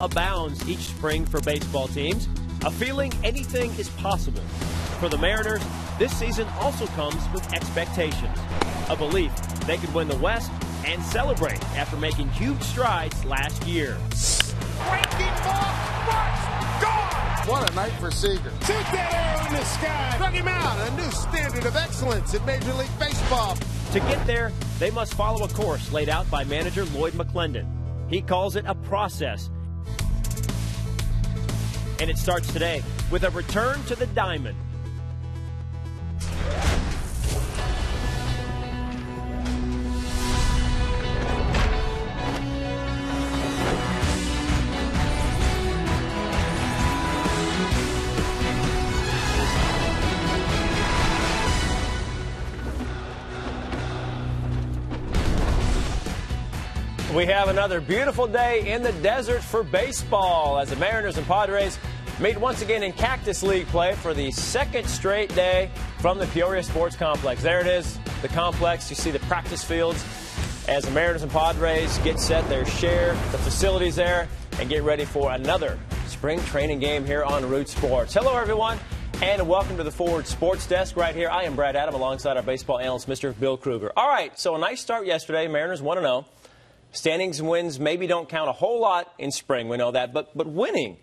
abounds each spring for baseball teams, a feeling anything is possible. For the Mariners, this season also comes with expectations, a belief they could win the West and celebrate after making huge strides last year. Breaking ball, strikes, gone! What a night for Seager. Shoot that arrow in the sky! Struck him out, a new standard of excellence in Major League Baseball. To get there, they must follow a course laid out by manager Lloyd McClendon. He calls it a process. And it starts today with a return to the diamond. We have another beautiful day in the desert for baseball as the Mariners and Padres meet once again in Cactus League play for the second straight day from the Peoria Sports Complex. There it is, the complex. You see the practice fields as the Mariners and Padres get set, their share, the facilities there, and get ready for another spring training game here on Root Sports. Hello, everyone, and welcome to the Forward Sports Desk right here. I am Brad Adam alongside our baseball analyst, Mr. Bill Kruger. All right, so a nice start yesterday. Mariners 1-0. Standings and wins maybe don't count a whole lot in spring, we know that, but winning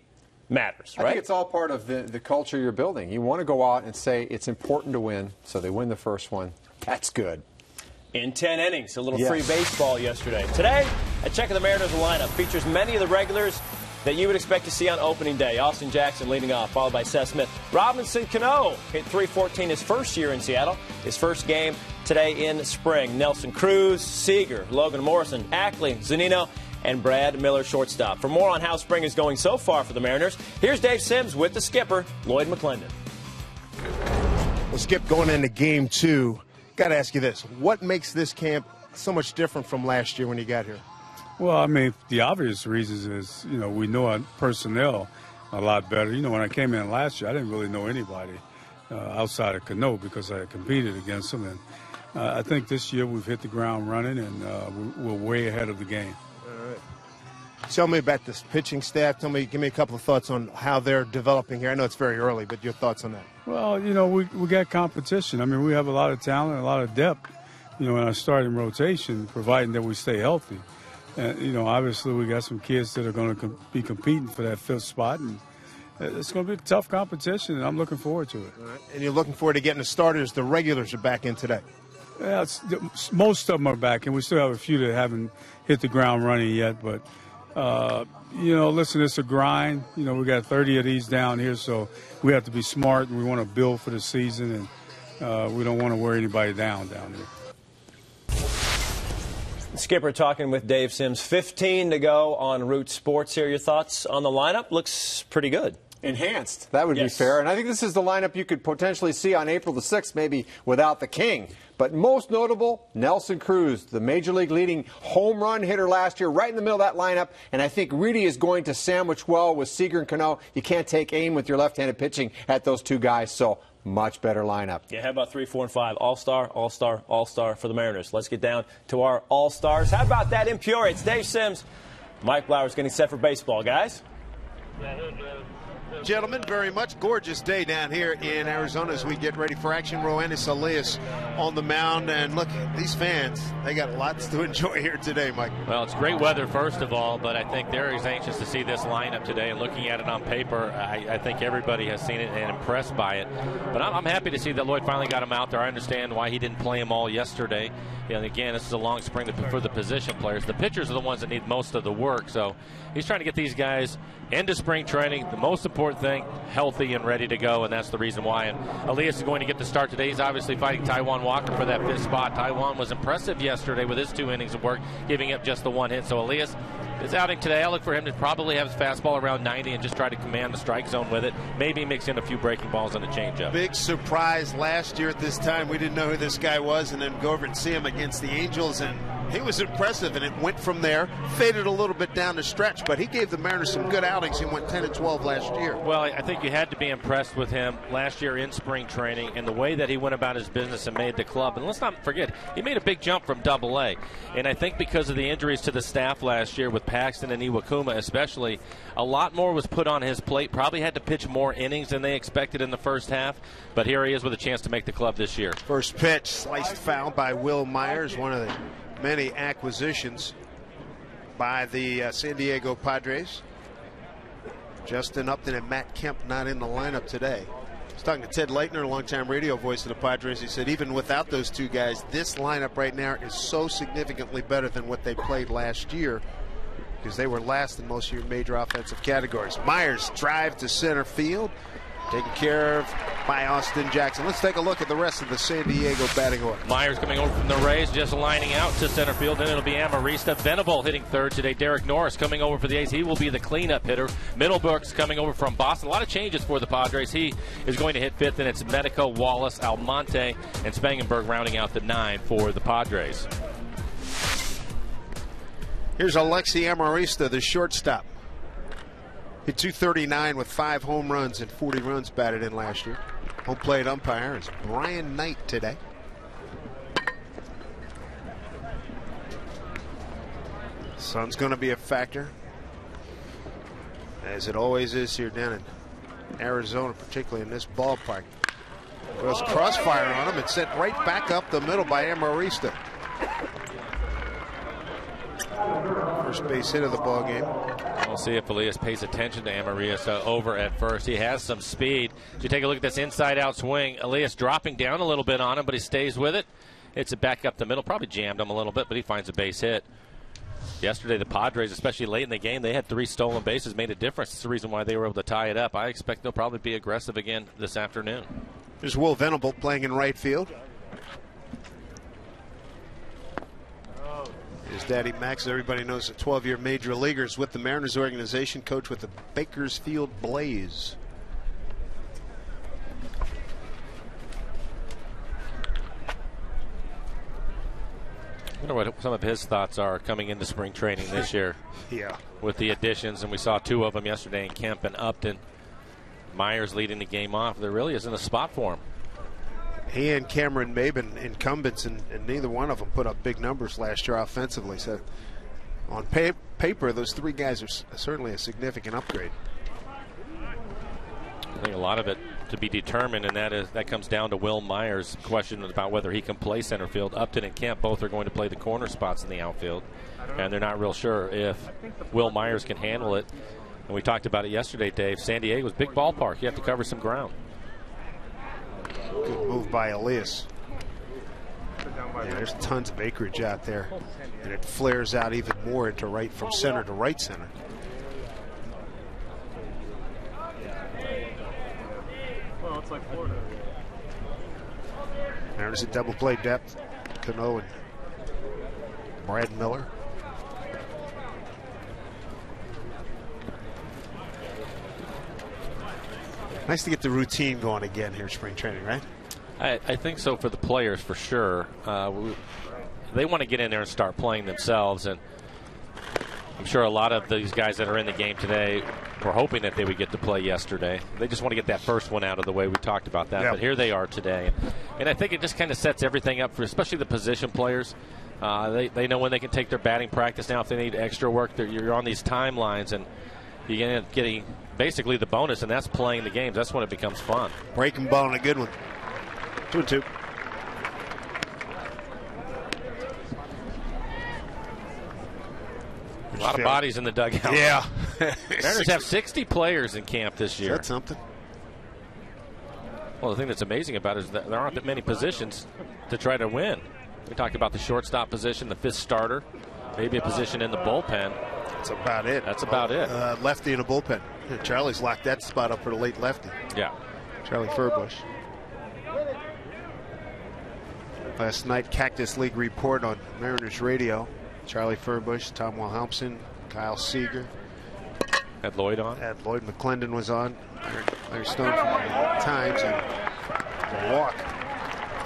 matters, right? I think it's all part of the culture you're building. You want to go out and say it's important to win, so they win the first one. That's good. In 10 innings, a little free baseball yesterday. Today, a check of the Mariners lineup features many of the regulars that you would expect to see on opening day. Austin Jackson leading off, followed by Seth Smith. Robinson Cano hit .314 his first year in Seattle, his first game today in spring. Nelson Cruz, Seager, Logan Morrison, Ackley, Zunino, and Brad Miller shortstop. For more on how spring is going so far for the Mariners, here's Dave Sims with the skipper, Lloyd McClendon. Well, Skip, going into Game 2, got to ask you this. What makes this camp so much different from last year when you got here? Well, I mean, the obvious reasons is, we know our personnel a lot better. When I came in last year, I didn't really know anybody outside of Cano because I had competed against them. And I think this year we've hit the ground running, and we're way ahead of the game. All right. Tell me about this pitching staff. Give me a couple of thoughts on how they're developing here. I know it's very early, but your thoughts on that. Well, we got competition. I mean, we have a lot of talent, a lot of depth, in our starting rotation, providing that we stay healthy. And, obviously we got some kids that are going to be competing for that fifth spot, and it's going to be a tough competition, and I'm looking forward to it. All right. And you're looking forward to getting the starters. The regulars are back in today. Yeah, most of them are back, and we still have a few that haven't hit the ground running yet. But, listen, it's a grind. We got 30 of these down here, so we have to be smart, and we want to build for the season, and we don't want to wear anybody down here. Skipper talking with Dave Sims. 15 to go on Root Sports here. Your thoughts on the lineup? Looks pretty good. Enhanced. That would be fair. And I think this is the lineup you could potentially see on April the 6th, maybe without the King. But most notable, Nelson Cruz, the Major League leading home run hitter last year, right in the middle of that lineup. And I think really is going to sandwich well with Seager and Cano. You can't take aim with your left-handed pitching at those two guys. So much better lineup. Yeah, how about 3, 4, and 5? All-star, all-star, all-star for the Mariners. Let's get down to our all-stars. How about that in Peoria? It's Dave Sims. Mike Blowers getting set for baseball, guys. Gentlemen, very much gorgeous day down here in Arizona as we get ready for action. Roenis Elias on the mound, and look, these fans, they got lots to enjoy here today, Mike. Well, it's great weather, first of all, but I think they're as anxious to see this lineup today. And looking at it on paper, I think everybody has seen it and impressed by it. But I'm happy to see that Lloyd finally got him out there. I understand why he didn't play them all yesterday. And again, this is a long spring for the position players. The pitchers are the ones that need most of the work, so he's trying to get these guys into spring training. The most important thing, healthy and ready to go, and that's the reason why. And Elias is going to get the start today. He's obviously fighting Taijuan Walker for that fifth spot. Taijuan was impressive yesterday with his 2 innings of work, giving up just the 1 hit. So Elias is outing today. I look for him to probably have his fastball around 90 and just try to command the strike zone with it. Maybe mix in a few breaking balls and a changeup. Big surprise last year at this time. We didn't know who this guy was, and then go over and see him against the Angels, and He was impressive, and it went from there, faded a little bit down the stretch, but he gave the Mariners some good outings. He went 10-12 last year. Well, I think you had to be impressed with him last year in spring training and the way that he went about his business and made the club. And let's not forget, he made a big jump from Double-A. And I think because of the injuries to the staff last year with Paxton and Iwakuma especially, a lot more was put on his plate. Probably had to pitch more innings than they expected in the first half. But here he is with a chance to make the club this year. First pitch, sliced foul by Will Myers, one of the many acquisitions by the San Diego Padres. Justin Upton and Matt Kemp not in the lineup today. I was talking to Ted Leitner, a longtime radio voice of the Padres. He said even without those two guys, this lineup right now is so significantly better than what they played last year, because they were last in most of your major offensive categories. Myers drive to center field, taken care of by Austin Jackson. Let's take a look at the rest of the San Diego batting order. Myers coming over from the Rays, just lining out to center field. Then it'll be Amarista. Venable hitting third today. Derek Norris coming over for the A's. He will be the cleanup hitter. Middlebrooks coming over from Boston. A lot of changes for the Padres. He is going to hit fifth, and it's Medico, Wallace, Almonte, and Spangenberg rounding out the 9 for the Padres. Here's Alexi Amarista, the shortstop. Hit 239 with 5 home runs and 40 runs batted in last year. Home plate umpire is Brian Knight today. Sun's going to be a factor, as it always is here down in Arizona, particularly in this ballpark. Goes crossfire on him and sent right back up the middle by Amarista. First base hit of the ball game. We'll see if Elias pays attention to Amarista over at first. He has some speed. If you take a look at this inside-out swing, Elias dropping down a little bit on him, but he stays with it. Hits it back up the middle. Probably jammed him a little bit, but he finds a base hit. Yesterday, the Padres, especially late in the game, they had 3 stolen bases, made a difference. It's the reason why they were able to tie it up. I expect they'll probably be aggressive again this afternoon. There's Will Venable playing in right field. His daddy Max, everybody knows, a 12-year major leaguer, is with the Mariners organization, coach with the Bakersfield Blaze. I wonder what some of his thoughts are coming into spring training this year. Yeah. With the additions, and we saw 2 of them yesterday in Kemp and Upton. Myers leading the game off. There really isn't a spot for him. He and Cameron Maben, incumbents, and neither one of them put up big numbers last year offensively. So on paper, those 3 guys are certainly a significant upgrade. I think a lot of it to be determined, and that comes down to Will Myers' question about whether he can play center field. Upton and Kemp both are going to play the corner spots in the outfield, and they're not real sure if Will Myers can handle it. And we talked about it yesterday, Dave. San Diego's big ballpark. You have to cover some ground. Good move by Elias. Yeah, there's tons of acreage out there, and it flares out even more into right from center to right center. Well, it's like Florida. There's a double play depth. Cano and Brad Miller. Nice to get the routine going again here in spring training, right? I think so for the players, for sure. They want to get in there and start playing themselves, and I'm sure a lot of these guys that are in the game today were hoping that they would get to play yesterday. They just want to get that first one out of the way. We talked about that, Yep. But here they are today. And I think it just kind of sets everything up for especially the position players. They know when they can take their batting practice now. If they need extra work, you're on these timelines, and you end up getting basically the bonus, and that's playing the games. That's when it becomes fun. Breaking ball and a good one. 2-2. A lot of bodies in the dugout. Yeah. Mariners have 60 players in camp this year. That's something. Well, the thing that's amazing about it is that there aren't that many positions to try to win. We talked about the shortstop position, the 5th starter, maybe a position in the bullpen. That's about it. That's about it. Lefty in a bullpen. Charlie's locked that spot up for the late lefty. Yeah. Charlie Furbush. Last night, Cactus League report on Mariners Radio. Charlie Furbush, Tom Wilhelmsen, Kyle Seager. Had Lloyd on? Had Lloyd McClendon was on. Larry Stone from the Times, and a walk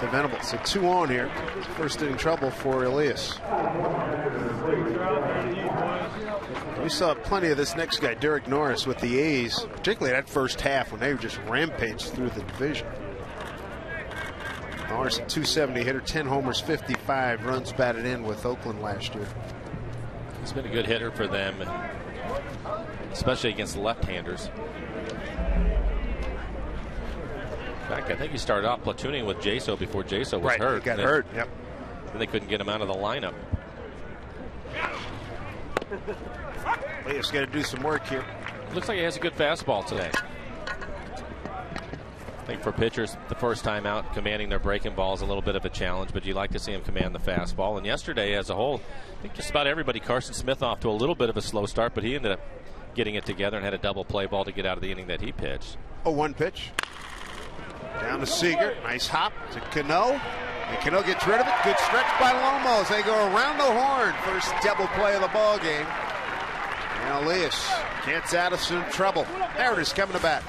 to Venables. So 2 on here. First inning trouble for Elias. We saw plenty of this next guy, Derek Norris, with the A's, particularly that first half when they were just rampaged through the division. Norris, a 270 hitter, 10 homers, 55 runs batted in with Oakland last year. He's been a good hitter for them, especially against left-handers. In fact, I think he started off platooning with Jaso before Jaso was hurt. He got hurt, yep. Then they couldn't get him out of the lineup. Elias got to do some work here. Looks like he has a good fastball today. I think for pitchers, the first time out, commanding their breaking ball is a little bit of a challenge, but you like to see him command the fastball. And yesterday, as a whole, I think just about everybody, Carson Smith off to a little bit of a slow start, but he ended up getting it together and had a double play ball to get out of the inning that he pitched. 0-1 pitch. Down to Seager. Nice hop to Cano. And Cano gets rid of it. Good stretch by Lomo as they go around the horn. First double play of the ball game. And Elias gets out of some trouble. There it is, coming to bat.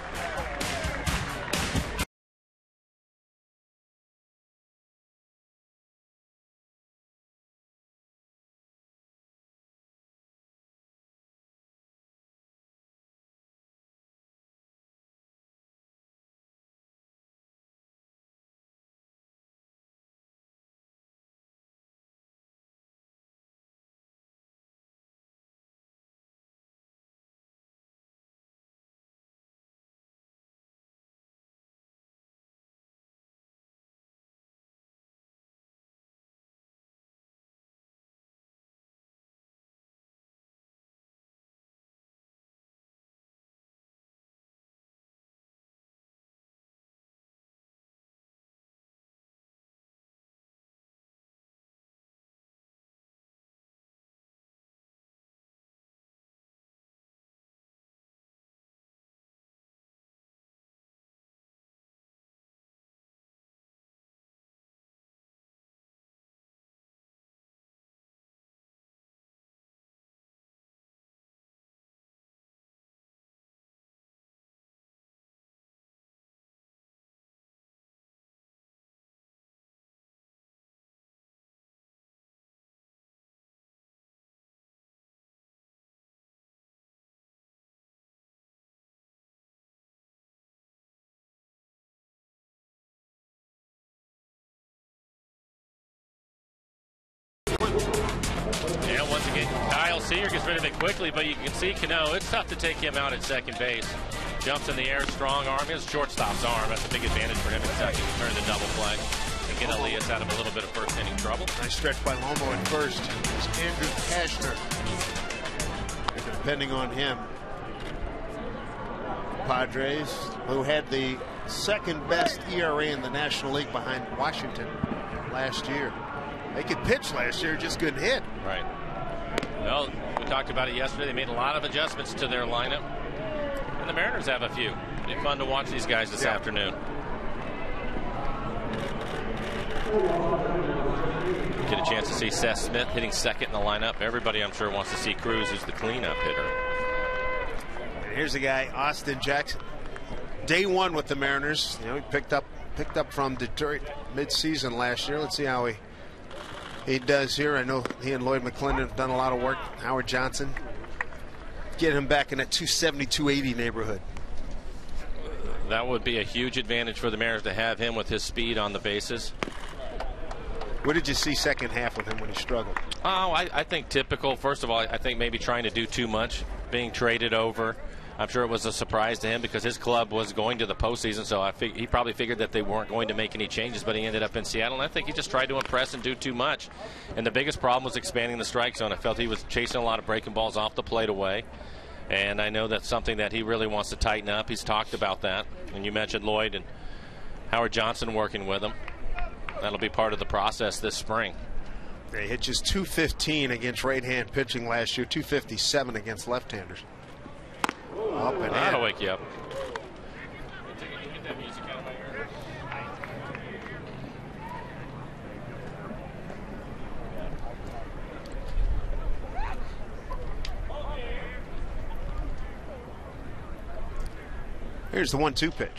Yeah, once again, Kyle Seager gets rid of it quickly, but you can see Cano, it's tough to take him out at second base. Jumps in the air, strong arm, his shortstop's arm. That's a big advantage for him at second to turn the double play and get Elias out of a little bit of first inning trouble. Nice stretch by Lomo at first. It's Andrew Kashner. Depending on him. Padres, who had the second best ERA in the National League behind Washington last year. They could pitch last year, just couldn't hit. Right. Well, we talked about it yesterday. They made a lot of adjustments to their lineup. And the Mariners have a few. It'll be fun to watch these guys this afternoon. Get a chance to see Seth Smith hitting second in the lineup. Everybody, I'm sure, wants to see Cruz, who's the cleanup hitter. And here's a guy, Austin Jackson. Day one with the Mariners. You know, he picked up from Detroit mid-season last year. Let's see how he does here. I know he and Lloyd McClendon have done a lot of work. Howard Johnson, get him back in that 270, 280 neighborhood. That would be a huge advantage for the Mariners to have him with his speed on the bases. What did you see second half with him when he struggled? Oh, I think typical. First of all, I think maybe trying to do too much, being traded over. I'm sure it was a surprise to him because his club was going to the postseason, so he probably figured that they weren't going to make any changes, but he ended up in Seattle, and I think he just tried to impress and do too much. And the biggest problem was expanding the strike zone. I felt he was chasing a lot of breaking balls off the plate away, and I know that's something that he really wants to tighten up. He's talked about that, and you mentioned Lloyd and Howard Johnson working with him. That'll be part of the process this spring. They hit just 215 against right-hand pitching last year, 257 against left-handers. Up and that'll in. wake you up. Here's the 1-2 pitch.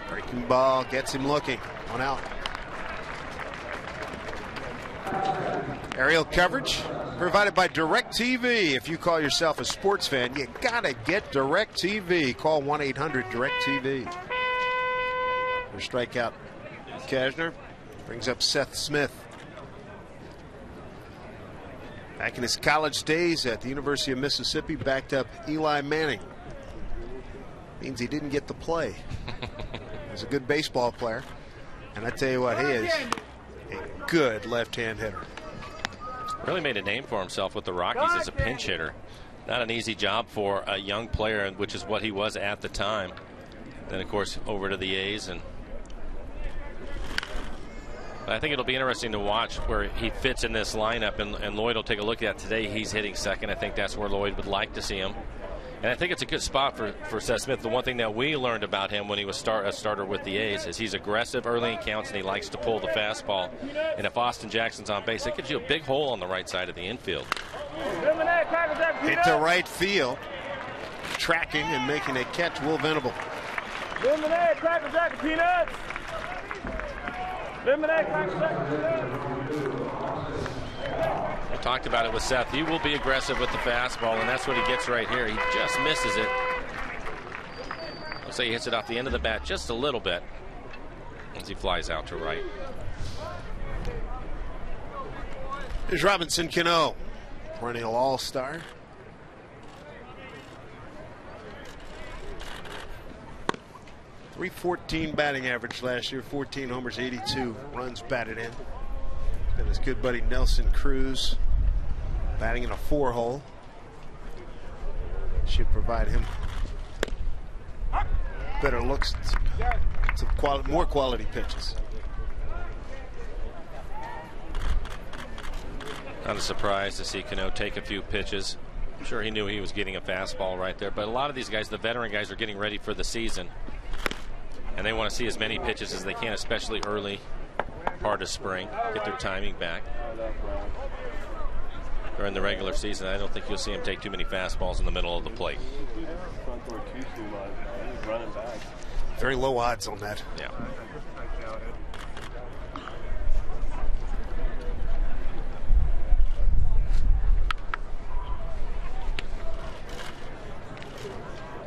Breaking ball gets him looking. 1 out. Aerial coverage provided by DirecTV. If you call yourself a sports fan, you gotta get DirecTV. Call 1-800-DirecTV. For strikeout, Kashner brings up Seth Smith. Back in his college days at the University of Mississippi, backed up Eli Manning. Means he didn't get to play. He's a good baseball player. And I tell you what, he is a good left-hand hitter. Really made a name for himself with the Rockies as a pinch hitter. Not an easy job for a young player, which is what he was at the time. Then, of course, over to the A's. But I think it'll be interesting to watch where he fits in this lineup, and Lloyd will take a look at today. He's hitting second. I think that's where Lloyd would like to see him. And I think it's a good spot for Seth Smith. The one thing that we learned about him when he was a starter with the A's is he's aggressive early in counts, and he likes to pull the fastball. And if Austin Jackson's on base, it gives you a big hole on the right side of the infield. Hit to right field. Tracking and making a catch, Will Venable. Lemonade, Cracker Jack, peanuts. Lemonade, Cracker Jack, peanuts. We talked about it with Seth. He will be aggressive with the fastball, and that's what he gets right here. He just misses it. Looks like he hits it off the end of the bat just a little bit as he flies out to right. Here's Robinson Cano, perennial all-star. .314 batting average last year, 14 homers, 82 runs batted in. And his good buddy Nelson Cruz batting in a 4-hole. Should provide him better looks to more quality pitches. Not a surprise to see Cano take a few pitches. I'm sure he knew he was getting a fastball right there, but a lot of these guys, the veteran guys, are getting ready for the season, and they want to see as many pitches as they can, especially early part of spring, get their timing back. During the regular season, I don't think you'll see him take too many fastballs in the middle of the plate. Very low odds on that. Yeah.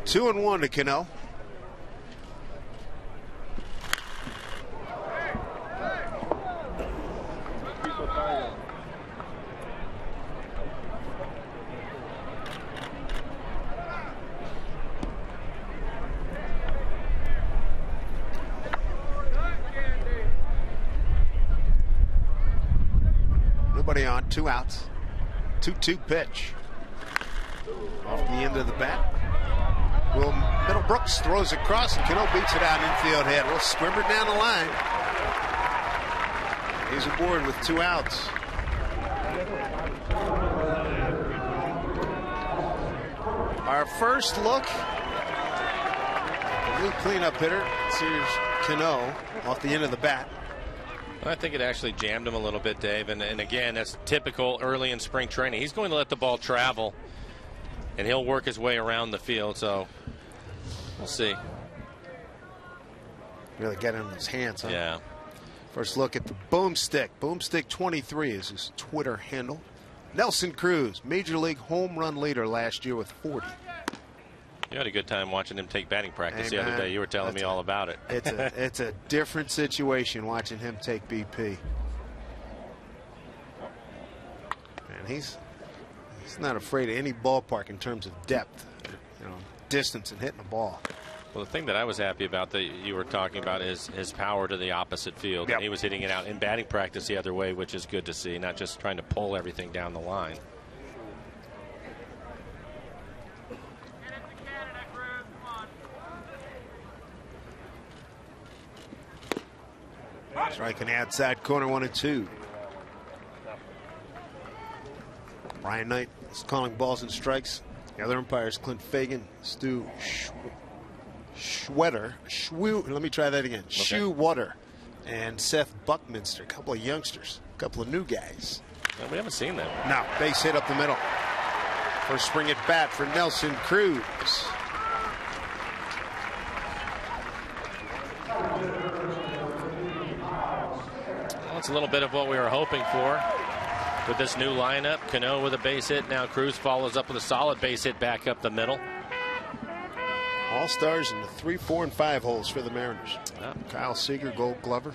Two and one to Cano. Nobody on, 2 outs. 2-2 pitch. Off the end of the bat. Will Middlebrooks throws across, and Cano beats it out infield head. Will swimmer down the line. He's aboard with 2 outs. Our first look. A new cleanup hitter. Here's Cano off the end of the bat. I think it actually jammed him a little bit, Dave. And again, that's typical early in spring training. He's going to let the ball travel, and he'll work his way around the field. So we'll see. Really got it in his hands, huh? Yeah. First look at the Boomstick. Boomstick 23 is his Twitter handle. Nelson Cruz, Major League home run leader last year with 40. You had a good time watching him take batting practice the other day. You were telling me all about it. It's a different situation watching him take BP. And he's not afraid of any ballpark in terms of depth, distance and hitting the ball. Well, the thing that I was happy about that you were talking about is his power to the opposite field. Yep. And he was hitting it out in batting practice the other way, which is good to see, not just trying to pull everything down the line. Striking outside corner, 1-2. Brian Knight is calling balls and strikes. The other umpires, Clint Fagan, Stu Schwetter. Let me try that again. Okay. Schwetter and Seth Buckminster. A couple of youngsters, a couple of new guys. Well, we haven't seen them. No, base hit up the middle. First spring at bat for Nelson Cruz. That's a little bit of what we were hoping for with this new lineup. Cano with a base hit. Now Cruz follows up with a solid base hit back up the middle. All-stars in the 3, 4, and 5 holes for the Mariners. Yeah. Kyle Seager, Gold Glover.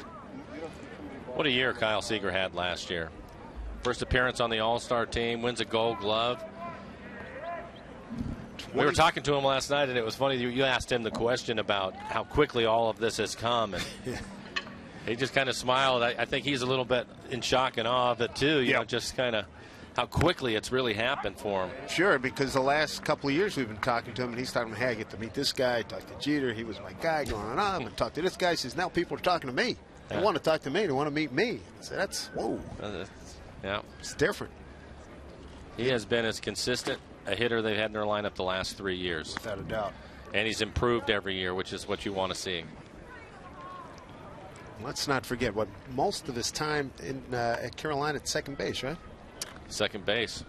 What a year Kyle Seager had last year. First appearance on the All-Star team, wins a Gold Glove. We were talking to him last night, and it was funny. You asked him the question about how quickly all of this has come, and he just kind of smiled. I think he's a little bit in shock and awe of it too. You know, just kind of how quickly it's really happened for him. Sure, because the last couple of years we've been talking to him, and he's talking about, hey, I get to meet this guy, talk to Jeter, he was my guy, going on, and talk to this guy. He says, now people are talking to me. They want to talk to me. They want to meet me. So that's, whoa. Yeah. It's different. He has been as consistent a hitter they've had in their lineup the last 3 years. Without a doubt. And he's improved every year, which is what you want to see. Let's not forget what most of his time in at Carolina at second base, right? Second base.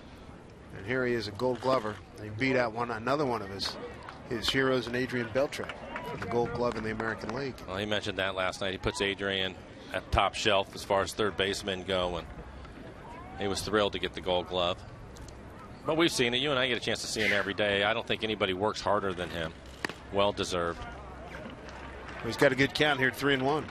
And here he is, a Gold Glover. He beat out another one of his heroes, in Adrian Beltre, for the Gold Glove in the American League. Well, he mentioned that last night. He puts Adrian at top shelf as far as third basemen go, and he was thrilled to get the Gold Glove. But we've seen it. You and I get a chance to see him every day. I don't think anybody works harder than him. Well deserved. He's got a good count here, 3-1.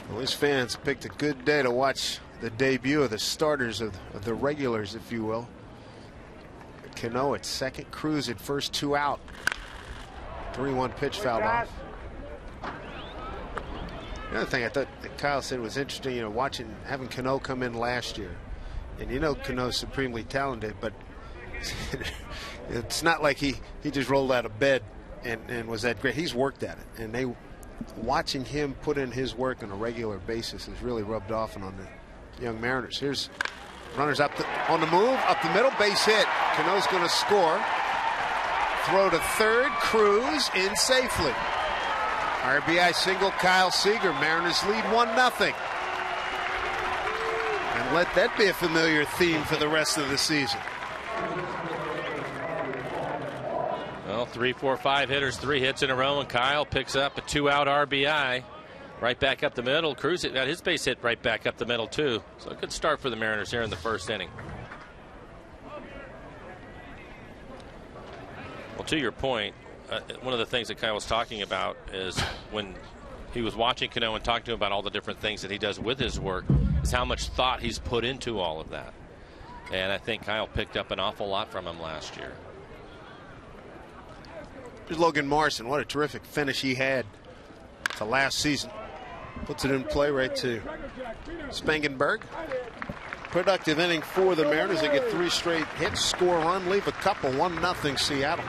Well, his fans picked a good day to watch the debut of the starters of the regulars, if you will. Cano at second, Cruz at first, 2 out. 3-1 pitch fouled off. The other thing I thought that Kyle said was interesting, you know, having Cano come in last year. And you know Cano's supremely talented, but it's not like he just rolled out of bed and was that great. He's worked at it, and watching him put in his work on a regular basis has really rubbed off on the young Mariners. Here's runners on the move, up the middle, base hit. Cano's going to score. Throw to third, Cruz in safely. RBI single, Kyle Seager. Mariners lead 1-0. And let that be a familiar theme for the rest of the season. Well, 3, 4, 5 hitters, 3 hits in a row, and Kyle picks up a 2-out RBI right back up the middle. Cruz got his base hit right back up the middle too. So a good start for the Mariners here in the first inning. Well, to your point, one of the things that Kyle was talking about is when he was watching Cano and talking to him about all the different things that he does with his work, is how much thought he's put into all of that. And I think Kyle picked up an awful lot from him last year. Here's Logan Morrison. What a terrific finish he had to last season. Puts it in play right to Spangenberg. Productive inning for the Mariners. They get 3 straight hits, score a run, leave a couple. 1-0 Seattle.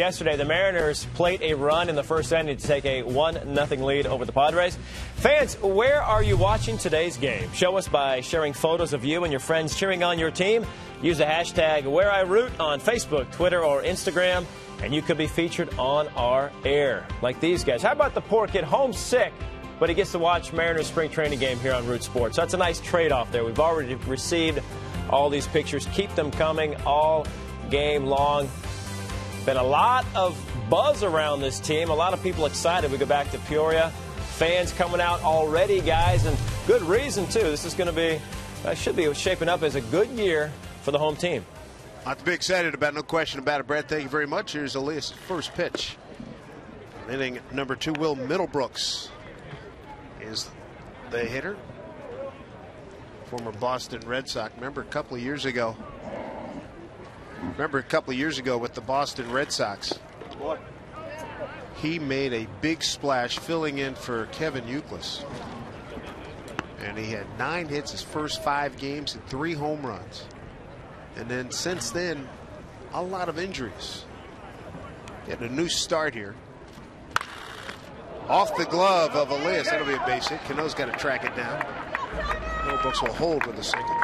Yesterday, the Mariners played a run in the first inning to take a 1-0 lead over the Padres. Fans, where are you watching today's game? Show us by sharing photos of you and your friends cheering on your team. Use the hashtag #WhereIRoot on Facebook, Twitter, or Instagram, and you could be featured on our air, like these guys. How about the poor kid homesick, but he gets to watch Mariners spring training game here on Root Sports? That's a nice trade-off there. We've already received all these pictures. Keep them coming all game long. Been a lot of buzz around this team. A lot of people excited. We go back to Peoria. Fans coming out already, guys, and good reason, too. This is going to be, should be shaping up as a good year for the home team. Not to be excited about, no question about it, Brad. Thank you very much. Here's Elias' first pitch. Inning number 2, Will Middlebrooks is the hitter. Former Boston Red Sox. Remember a couple of years ago with the Boston Red Sox, he made a big splash filling in for Kevin Youkilis. And he had 9 hits his first 5 games and 3 home runs. And then since then, a lot of injuries. Getting a new start here. Off the glove of Elias. That'll be a base hit. Cano's got to track it down. Middlebrooks will hold with a single.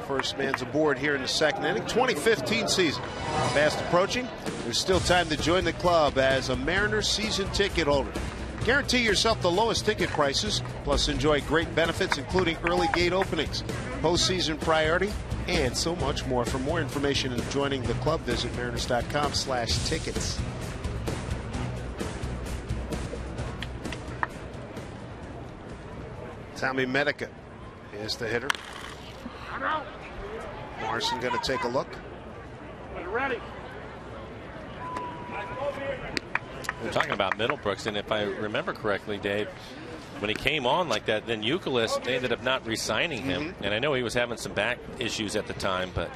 First man's aboard here in the second inning. 2015 season fast approaching. There's still time to join the club as a Mariners season ticket holder. Guarantee yourself the lowest ticket prices, plus enjoy great benefits including early gate openings, postseason priority, and so much more. For more information and joining the club, visit mariners.com/tickets. Tommy Medica is the hitter. Morrison going to take a look. Ready. We're talking about Middlebrooks, and if I remember correctly, Dave, when he came on like that, then Youkilis, they ended up not re-signing him. And I know he was having some back issues at the time, but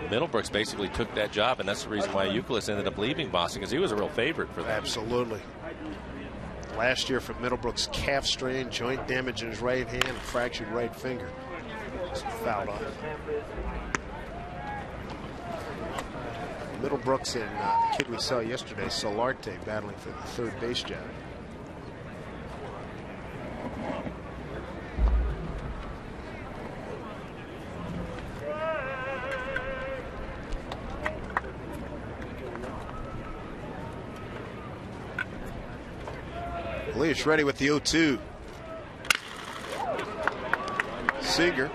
Middlebrooks basically took that job, and that's the reason why Youkilis ended up leaving Boston, because he was a real favorite for them. Absolutely. Last year for Middlebrooks, calf strain, joint damage in his right hand, and fractured right finger. Fouled off. Middlebrooks and the kid we saw yesterday, Solarte, battling for the third base job. Elias ready with the 0-2. Seager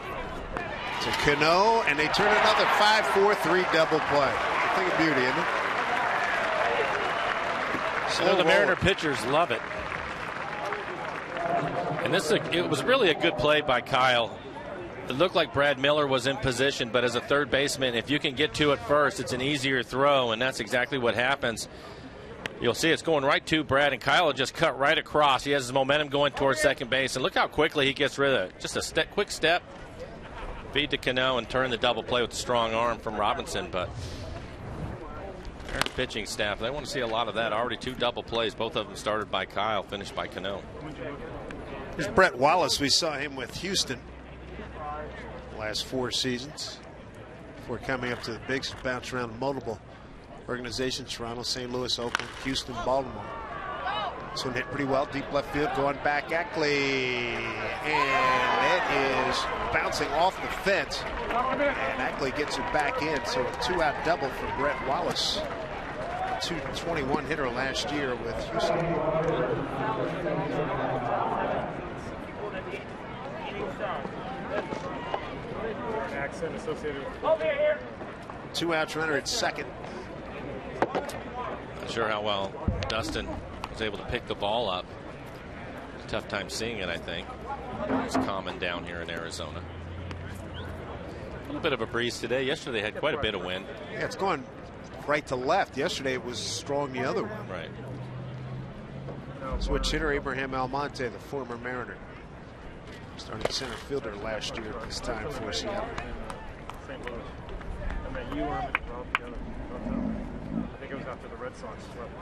to Cano, and they turn another 5-4-3 double play. A thing of beauty, isn't it? So the Mariner pitchers love it. And this it was really a good play by Kyle. It looked like Brad Miller was in position, but as a third baseman, if you can get to it first, it's an easier throw, and that's exactly what happens. You'll see it's going right to Brad, and Kyle will just cut right across. He has his momentum going towards second base, and look how quickly he gets rid of it. Just a quick step, feed to Cano, and turn the double play with a strong arm from Robinson. But Mariners pitching staff, they want to see a lot of that. Already 2 double plays, both of them started by Kyle, finished by Cano. Here's Brett Wallace. We saw him with Houston last 4 seasons before coming up to the bigs, bounced around multiple organizations: Toronto, St. Louis, Oakland, Houston, Baltimore. This one hit pretty well, deep left field, going back Ackley, and it is bouncing off the fence, and Ackley gets it back in. So a 2-out double for Brett Wallace, a .221 hitter last year with Houston. Accent associated with 2 outs, runner at second. Not sure how well Dustin was able to pick the ball up. Tough time seeing it, I think. It's common down here in Arizona. A little bit of a breeze today. Yesterday they had quite a bit of wind. Yeah, it's going right to left. Yesterday it was strong the other way. Right. Switch hitter Abraham Almonte, the former Mariner, starting center fielder last year at this time for Seattle. St. Louis. I met you on together. I think it was after the Red Sox left.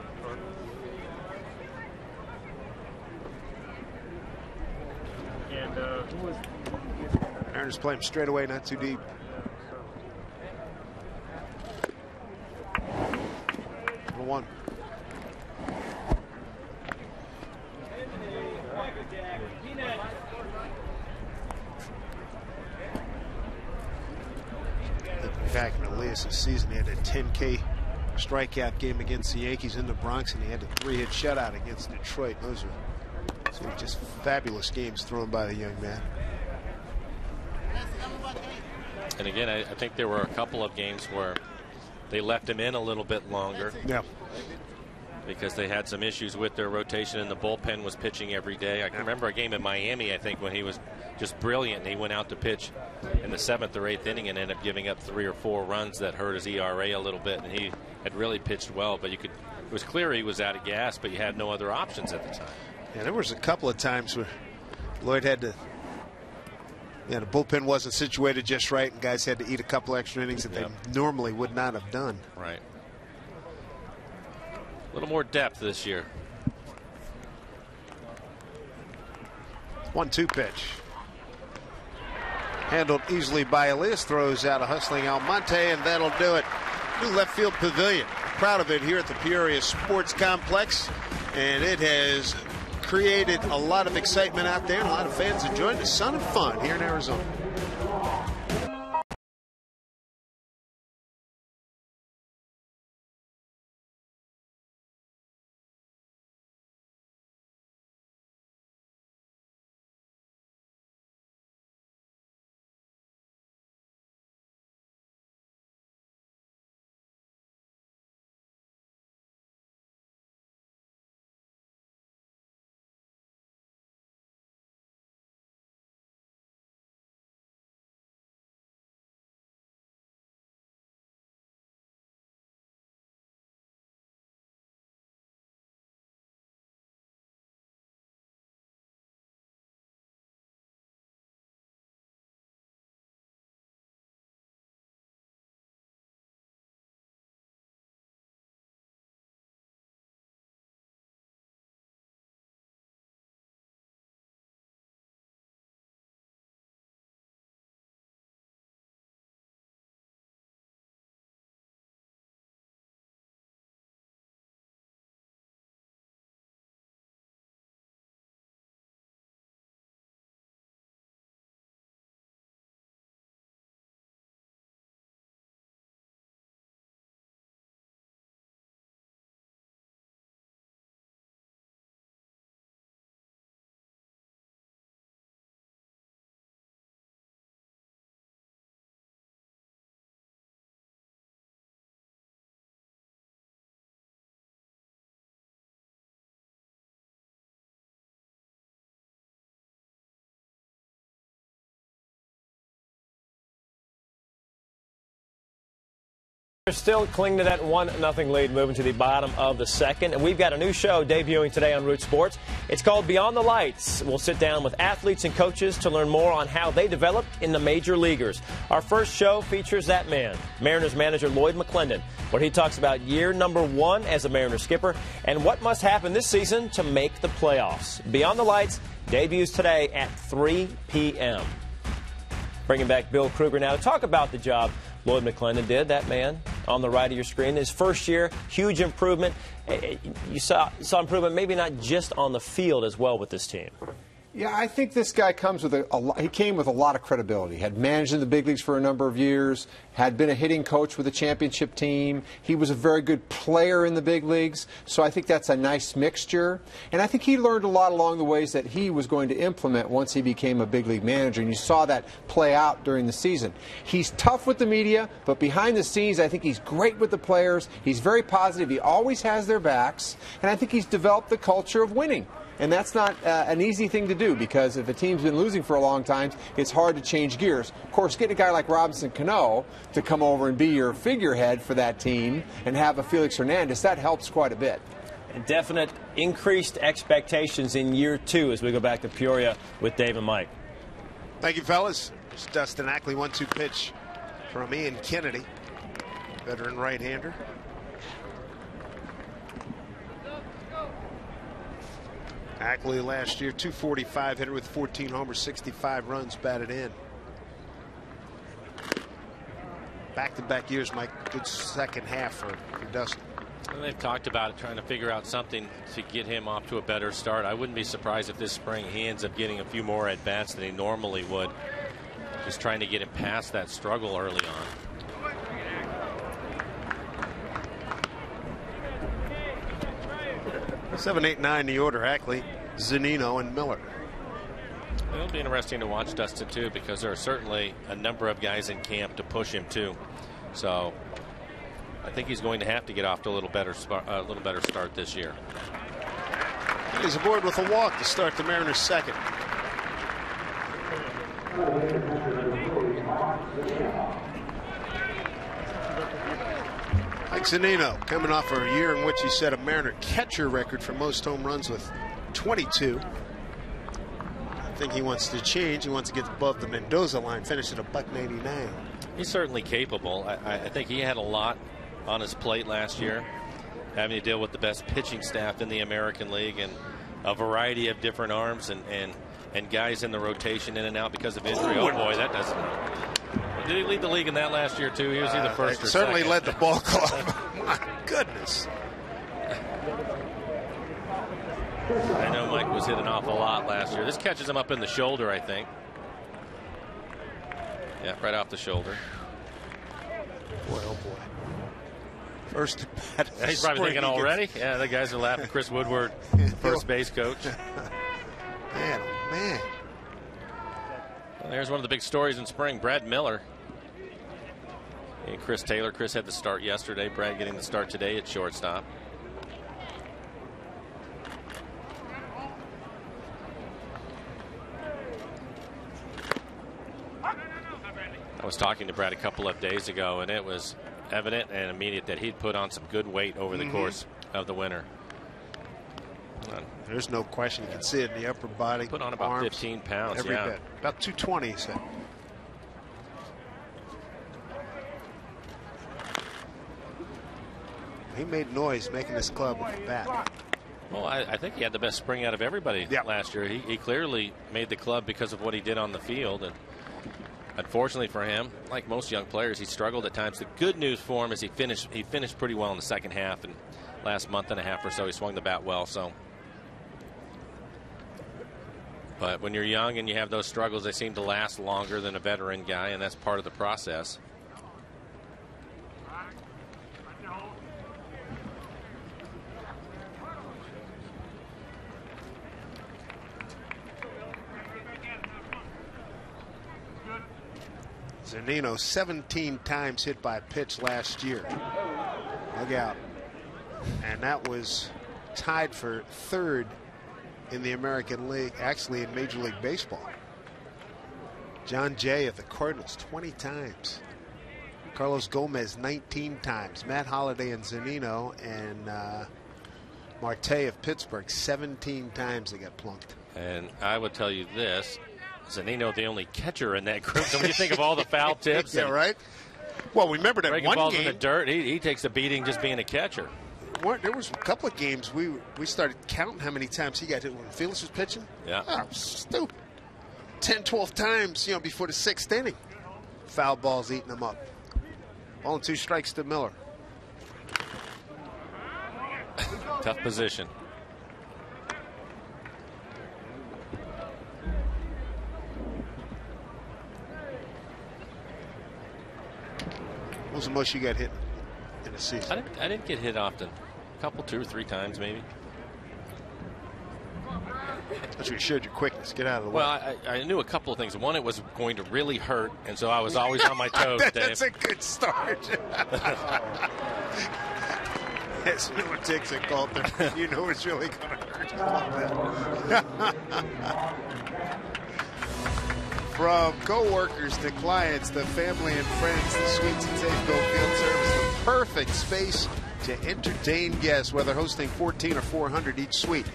And who was? Mariners play him straight away, not too deep. 1. Back in Elias' season, he had a 10K strikeout game against the Yankees in the Bronx, and he had a 3-hit shutout against Detroit. Those are just fabulous games thrown by the young man. And again, I think there were a couple of games where they left him in a little bit longer. Yeah. Because they had some issues with their rotation, and the bullpen was pitching every day. I can remember a game in Miami, I think, when he was just brilliant. He went out to pitch in the 7th or 8th inning and ended up giving up 3 or 4 runs that hurt his ERA a little bit. And he had really pitched well, but it was clear he was out of gas, but you had no other options at the time. Yeah, there was a couple of times where Lloyd had to. Yeah, the bullpen wasn't situated just right, and guys had to eat a couple extra innings that they normally would not have done. Right. A little more depth this year. 1-2 pitch. Handled easily by Elias. Throws out a hustling Almonte, and that'll do it. New left field pavilion. Proud of it here at the Peoria Sports Complex. And it has created a lot of excitement out there, and a lot of fans enjoying the sun and fun here in Arizona. They're still clinging to that 1-0 lead, moving to the bottom of the second. And we've got a new show debuting today on Root Sports. It's called Beyond the Lights. We'll sit down with athletes and coaches to learn more on how they developed in the major leaguers. Our first show features that man, Mariners manager Lloyd McClendon, where he talks about year number 1 as a Mariners skipper and what must happen this season to make the playoffs. Beyond the Lights debuts today at 3 p.m. Bringing back Bill Kruger now to talk about the job Lloyd McClendon did, that man on the right of your screen. His first year, huge improvement. You saw improvement maybe not just on the field as well with this team. Yeah, I think this guy comes with he came with a lot of credibility. Had managed in the big leagues for a number of years, had been a hitting coach with a championship team. He was a very good player in the big leagues, so I think that's a nice mixture. And I think he learned a lot along the ways that he was going to implement once he became a big league manager, and you saw that play out during the season. He's tough with the media, but behind the scenes, I think he's great with the players. He's very positive. He always has their backs, and I think he's developed the culture of winning. And that's not an easy thing to do, because if a team's been losing for a long time, it's hard to change gears. Of course, getting a guy like Robinson Cano to come over and be your figurehead for that team and have a Felix Hernandez, that helps quite a bit. Definite increased expectations in year 2 as we go back to Peoria with Dave and Mike. Thank you, fellas. It's Dustin Ackley, 1-2 pitch from Ian Kennedy, veteran right-hander. Ackley last year, .245 hitter with 14 homers, 65 runs batted in. Back-to-back years, Mike. Good second half for Dustin. And they've talked about it, trying to figure out something to get him off to a better start. I wouldn't be surprised if this spring he ends up getting a few more at bats than he normally would. Just trying to get him past that struggle early on. 7, 8, 9 the order. Ackley, Zunino, and Miller. It'll be interesting to watch Dustin too, because there are certainly a number of guys in camp to push him too. So I think he's going to have to get off to a little better start this year. He's aboard with a walk to start the Mariners' second. Mike Zunino coming off a year in which he set a Mariner catcher record for most home runs with 22. I think he wants to change. He wants to get above the Mendoza line, finish at $1.89. He's certainly capable. I think he had a lot on his plate last year, having to deal with the best pitching staff in the American League and a variety of different arms and guys in the rotation in and out because of injury. Oh boy, that doesn't. Did he lead the league in that last year too? He was either first or certainly second. Led the ball club. My goodness. I know Mike was hit an awful lot last year. This catches him up in the shoulder, I think. Yeah, right off the shoulder. Boy, oh boy. First bat. He's probably thinking already. Yeah, the guys are laughing. Chris Woodward, first base coach. Man, oh man. Well, there's one of the big stories in spring. Brad Miller and Chris Taylor. Chris had the start yesterday. Brad getting the start today at shortstop. I was talking to Brad a couple of days ago, and it was evident and immediate that he'd put on some good weight over the course of the winter. There's no question. You can see it in the upper body. Put on about arms, 15 pounds. Every yeah. bit. About 220, he said. He made noise making this club with the bat. Well, I think he had the best spring out of everybody last year. He clearly made the club because of what he did on the field. And unfortunately for him, like most young players, he struggled at times. The good news for him is he finished pretty well in the second half, and last month and a half or so he swung the bat well. So, but when you're young and you have those struggles, they seem to last longer than a veteran guy, and that's part of the process. Zunino 17 times hit by a pitch last year. Look out. And that was tied for third in the American League, actually in Major League Baseball. John Jay of the Cardinals 20 times. Carlos Gomez 19 times. Matt Holliday and Zunino and Marte of Pittsburgh 17 times they got plunked. And I would tell you this. Zunino the only catcher in that group. So when you think of all the foul tips, yeah, right. Well, remember that one balls game in the dirt. He takes a beating just being a catcher. There was a couple of games we started counting how many times he got hit when Felix was pitching. Yeah, oh, stupid. 10, 12 times, before the sixth inning. Foul balls eating them up. Ball and 2 strikes to Miller. Tough position. What was the most you got hit in a season? I didn't get hit often. A couple, 2 or 3 times maybe. That's what you showed your quickness. Get out of the way. Well, I knew a couple of things. One, it was going to really hurt, and so I was always on my toes. That's a good start. As Miller takes a Coulter, you know it's really going to hurt. From co-workers to clients to family and friends, the Suites at Safeco Field Service, the perfect space to entertain guests, whether hosting 14 or 400 each suite.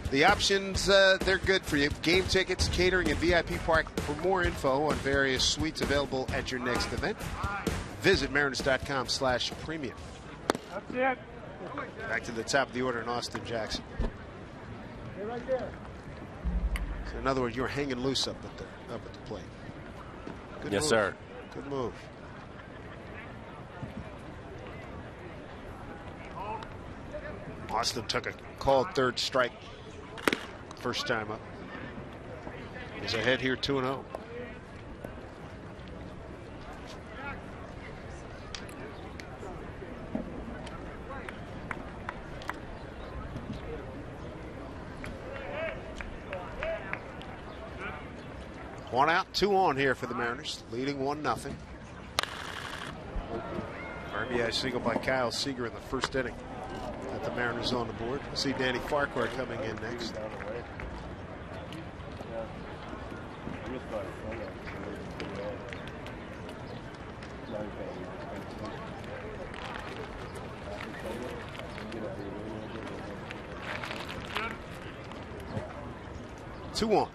The options, they're good for you. Game tickets, catering, and VIP parking. For more info on various suites available at your next event, visit mariners.com/premium. That's it. Back to the top of the order in Austin Jackson. Right there. So in other words, you're hanging loose up at the plate. Good yes, move. sir. Good move. Austin took a called third strike first time up. He's ahead here 2-0. One out, 2 on here for the Mariners, leading 1-0. RBI single by Kyle Seager in the first inning. Got the Mariners on the board. We'll see Danny Farquhar coming in next. Two on.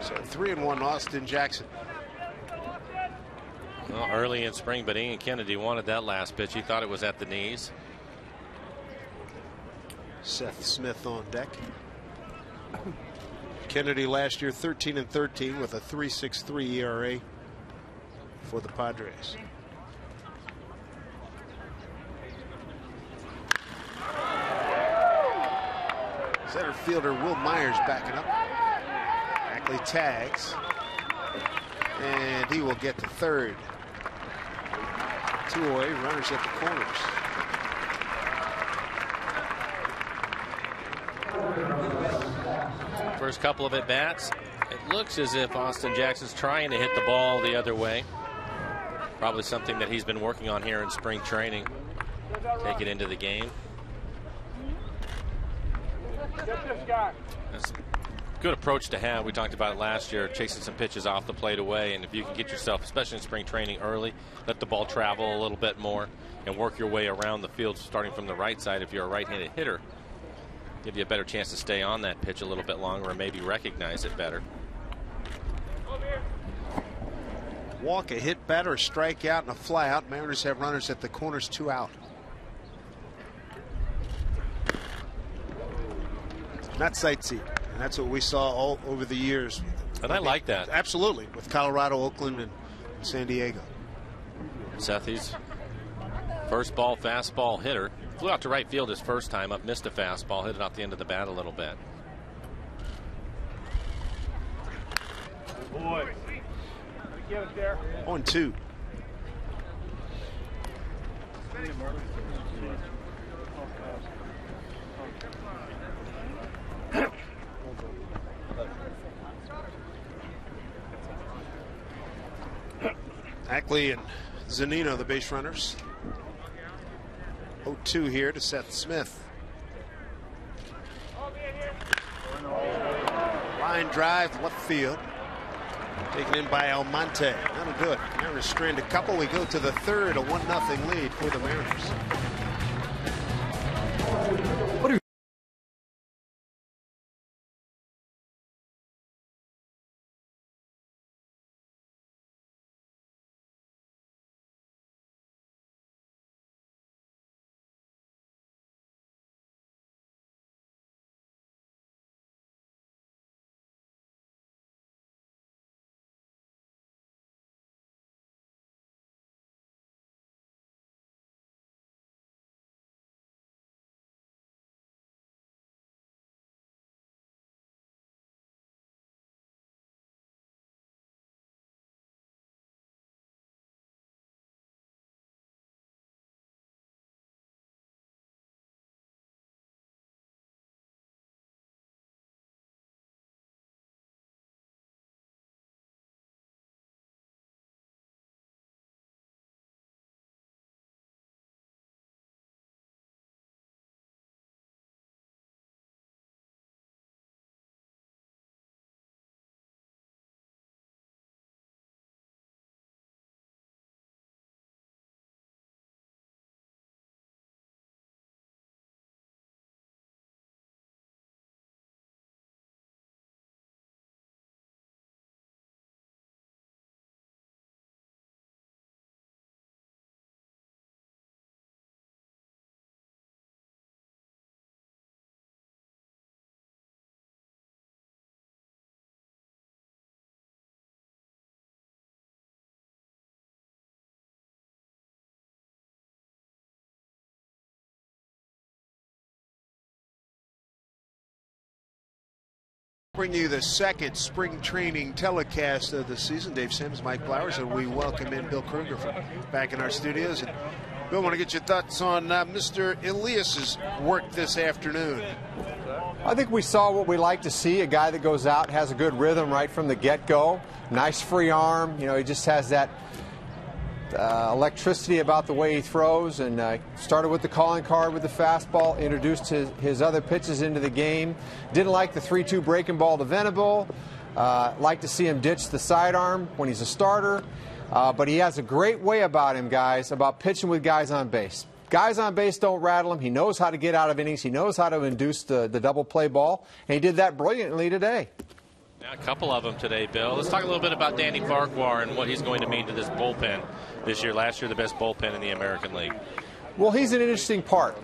So 3-1 Austin Jackson. Well, early in spring, but Ian Kennedy wanted that last pitch. He thought it was at the knees. Seth Smith on deck. Kennedy last year 13-13 with a 3.63 ERA for the Padres. Center fielder Will Myers backing up. Ackley tags, and he will get to third. 2 away, runners at the corners. First couple of at-bats, it looks as if Austin Jackson's trying to hit the ball the other way. Probably something that he's been working on here in spring training. Take it into the game. That's a good approach to have. We talked about it last year, chasing some pitches off the plate away. And if you can get yourself, especially in spring training early, let the ball travel a little bit more and work your way around the field starting from the right side if you're a right-handed hitter. Give you a better chance to stay on that pitch a little bit longer and maybe recognize it better. Walk, a hit batter, a strikeout, and a flyout. Mariners have runners at the corners, 2 out. Not sightseeing, and that's what we saw all over the years. And I like that. Absolutely, with Colorado, Oakland, and San Diego. Sethy's first ball fastball hitter. Flew out to right field his first time up, missed a fastball, hit it off the end of the bat a little bit. Boy. Get it there. 1-2. Ackley and Zunino, the base runners. 0-2 here to Seth Smith. Line drive left field. Taken in by Almonte. That'll do it. Mariners strand a couple. We go to the third, a 1-0 lead for the Mariners. Bring you the second spring training telecast of the season. Dave Sims, Mike Flowers, and we welcome in Bill Kruger from back in our studios. And Bill, want to get your thoughts on Mr. Elias's work this afternoon. I think we saw what we like to see, a guy that goes out, has a good rhythm right from the get-go. Nice free arm. You know, he just has that electricity about the way he throws, and started with the calling card with the fastball, introduced his other pitches into the game. Didn't like the 3-2 breaking ball to Venable. Like to see him ditch the sidearm when he's a starter. But he has a great way about him, guys, about pitching with guys on base. Guys on base don't rattle him. He knows how to get out of innings. He knows how to induce the double play ball, and he did that brilliantly today. Yeah, a couple of them today, Bill. Let's talk a little bit about Danny Farquhar and what he's going to mean to this bullpen this year. Last year, the best bullpen in the American League. Well, he's an interesting part.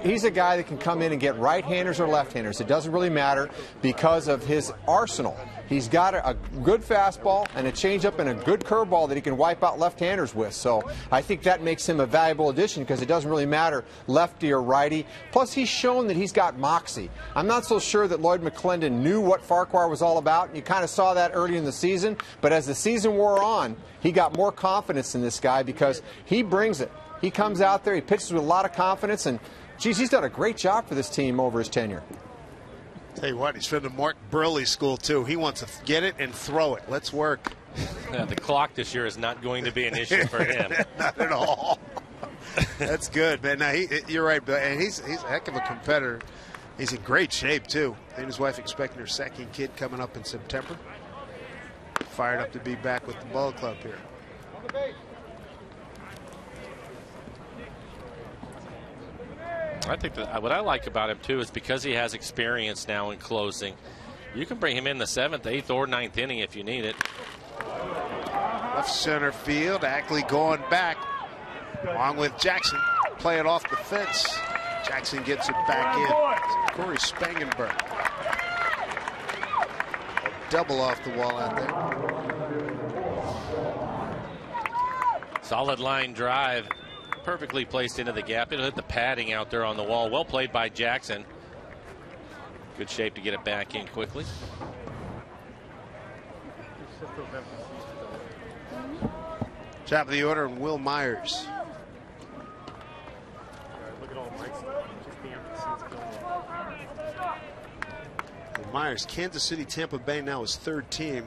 He's a guy that can come in and get right-handers or left-handers. It doesn't really matter because of his arsenal. He's got a good fastball and a changeup and a good curveball that he can wipe out left-handers with. So I think that makes him a valuable addition because it doesn't really matter lefty or righty. Plus, he's shown that he's got moxie. I'm not so sure that Lloyd McClendon knew what Farquhar was all about. You kind of saw that early in the season. But as the season wore on, he got more confidence in this guy because he brings it. He comes out there, he pitches with a lot of confidence, and, geez, he's done a great job for this team over his tenure. Tell you what, he's from the Mark Burley school, too. He wants to get it and throw it. Let's work. The clock this year is not going to be an issue for him. Not at all. That's good, man. Now, you're right, Bill. And he's a heck of a competitor. He's in great shape, too. He and his wife expecting their second kid coming up in September. Fired up to be back with the ball club here. I think that what I like about him, too, is because he has experience now in closing. You can bring him in the 7th, 8th, or 9th inning if you need it. Left center field. Ackley going back. Along with Jackson. Play it off the fence. Jackson gets it back in. Corey Spangenberg. A double off the wall out there. Solid line drive. Perfectly placed into the gap. It'll hit the padding out there on the wall. Well played by Jackson. Good shape to get it back in quickly. Top of the order, and Will Myers. Look at all the mics. Just the empty seats going. Will Myers, Kansas City, Tampa Bay, now his third team.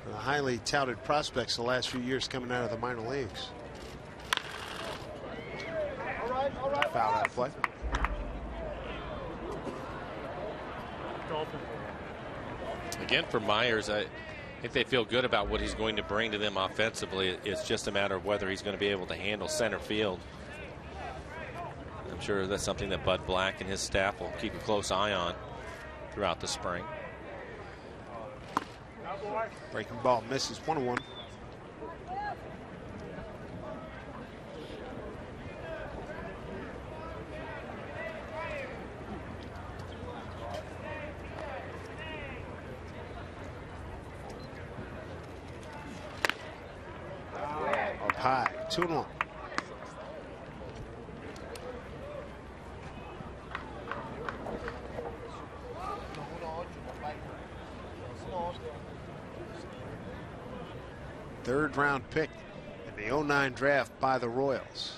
The highly touted prospects the last few years coming out of the minor leagues. Foul out of play. Again, for Myers, I think they feel good about what he's going to bring to them offensively. It's just a matter of whether he's going to be able to handle center field. I'm sure that's something that Bud Black and his staff will keep a close eye on throughout the spring. Breaking ball misses, 1-1. High, 2-1. Third round pick in the 09 draft by the Royals.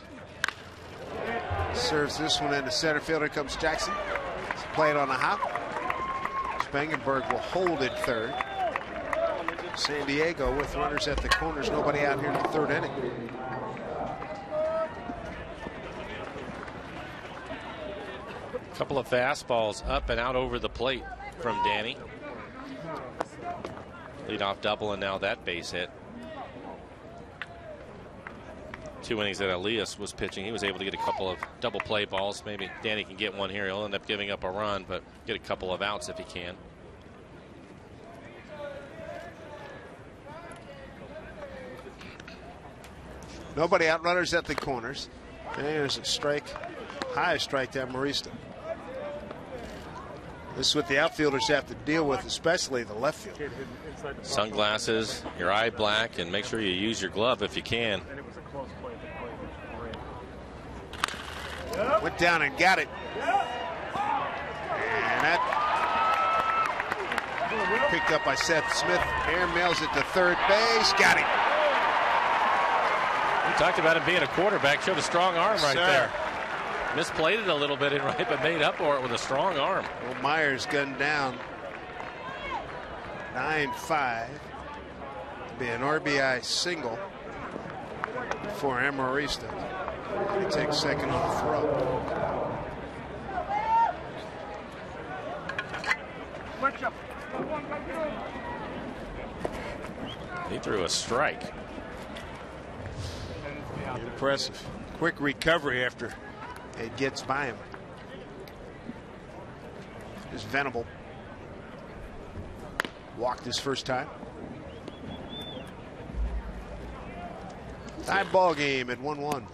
Serves this one into center field. Here comes Jackson. Play it on a hop. Spangenberg will hold it third. San Diego with runners at the corners, nobody out here in the third inning. A couple of fastballs up and out over the plate from Danny. Leadoff double, and now that base hit. 2 innings that Elias was pitching, he was able to get a couple of double play balls. Maybe Danny can get one here. He'll end up giving up a run, but get a couple of outs if he can. Nobody out, runners at the corners. There's a strike, high strike down Marista. This is what the outfielders have to deal with, especially the left field. Sunglasses, your eye black, and make sure you use your glove if you can. Went down and got it. And that picked up by Seth Smith. Air mails it to third base. Got him. We talked about him being a quarterback. Showed a strong arm right Sir. there. Misplayed it a little bit in right, but made up for it with a strong arm. Will Myers gunned down. 9-5. Be an RBI single for Amarista. He takes second on the throw. He threw a strike. Impressive. Quick recovery after it gets by him. Is Venable. Walked his first time. Tie ball game at 1-1.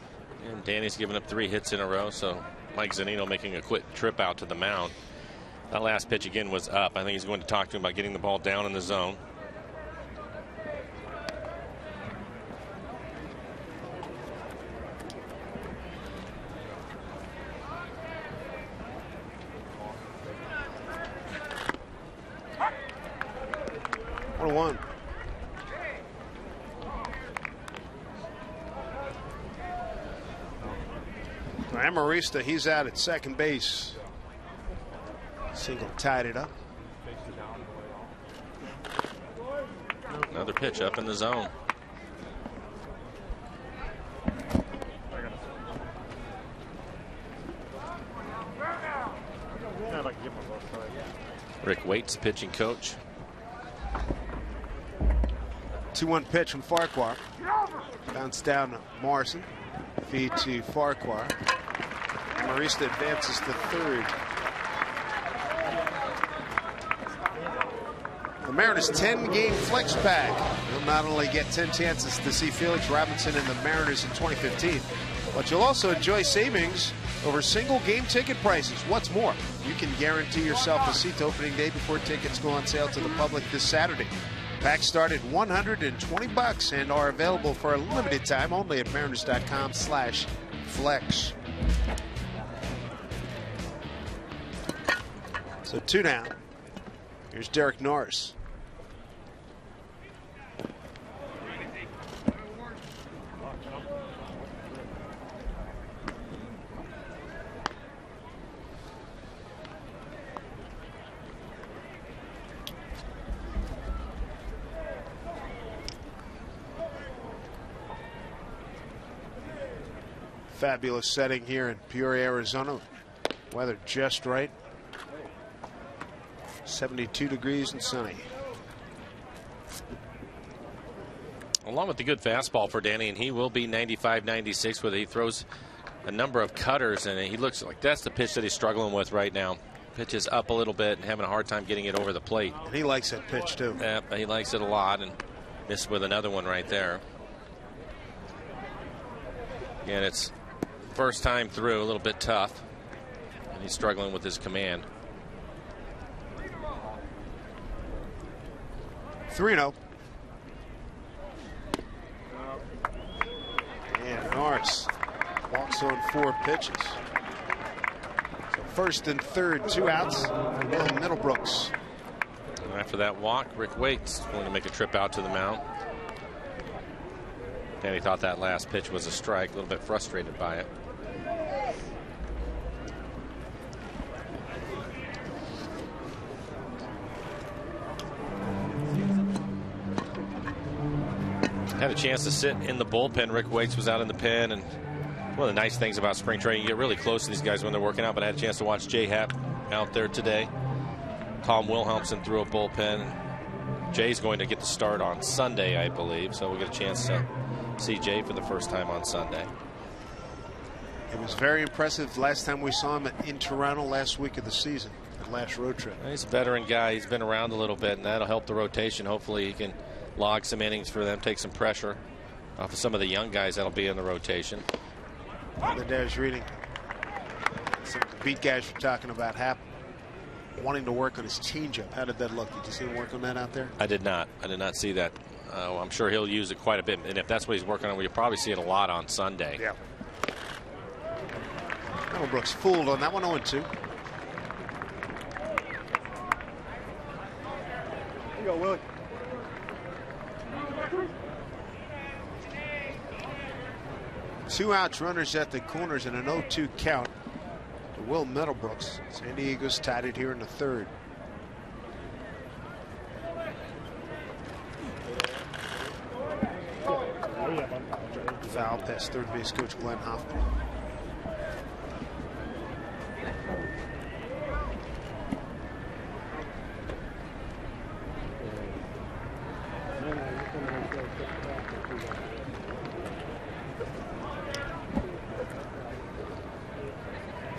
And Danny's given up 3 hits in a row, so Mike Zunino making a quick trip out to the mound. That last pitch again was up. I think he's going to talk to him about getting the ball down in the zone. One. Amarista, he's out at second base. Single tied it up. Another pitch up in the zone. Rick Waite's pitching coach. 2-1 pitch from Farquhar. Bounce down to Morrison. Feed to Farquhar. Amarista advances to third. The Mariners' 10-game flex pack. You'll not only get 10 chances to see Felix Robinson and the Mariners in 2015, but you'll also enjoy savings over single game ticket prices. What's more, you can guarantee yourself a seat to opening day before tickets go on sale to the public this Saturday. Packs start at $120 and are available for a limited time only at mariners.com/flex. So 2 down. Here's Derek Norris. Fabulous setting here in Peoria, Arizona. Weather just right. 72 degrees and sunny. Along with the good fastball for Danny, and he will be 95-96 where he throws a number of cutters, and he looks like that's the pitch that he's struggling with right now. Pitch is up a little bit and having a hard time getting it over the plate. And he likes that pitch too. Yeah, he likes it a lot, and missed with another one right there. And it's first time through, a little bit tough, and he's struggling with his command. 3-0. And Norris walks on 4 pitches. So first and third, 2 outs. Bill Middlebrooks. And after that walk, Rick Waite's going to make a trip out to the mound. Danny thought that last pitch was a strike, a little bit frustrated by it. Had a chance to sit in the bullpen. Rick Waite was out in the pen, and one of the nice things about spring training, you get really close to these guys when they're working out. But I had a chance to watch Jay Happ out there today. Tom Wilhelmsen threw a bullpen. Jay's going to get the start on Sunday, I believe, so we'll get a chance to see Jay for the first time on Sunday. It was very impressive last time we saw him in Toronto last week of the season, the last road trip. He's a veteran guy. He's been around a little bit, and that'll help the rotation. Hopefully he can log some innings for them, take some pressure off of some of the young guys that'll be in the rotation. The other day I was reading some of the beat guys were talking about Happ wanting to work on his changeup. How did that look? Did you see him work on that out there? I did not. I did not see that. I'm sure he'll use it quite a bit, and if that's what he's working on, we'll probably see it a lot on Sunday. Yeah. Middlebrooks fooled on that one, 0-2. go, Willie. Two outs, runners at the corners, and an 0-2 count to Will Middlebrooks. San Diego's tied it here in the third. Foul past third base coach Glenn Hoffman.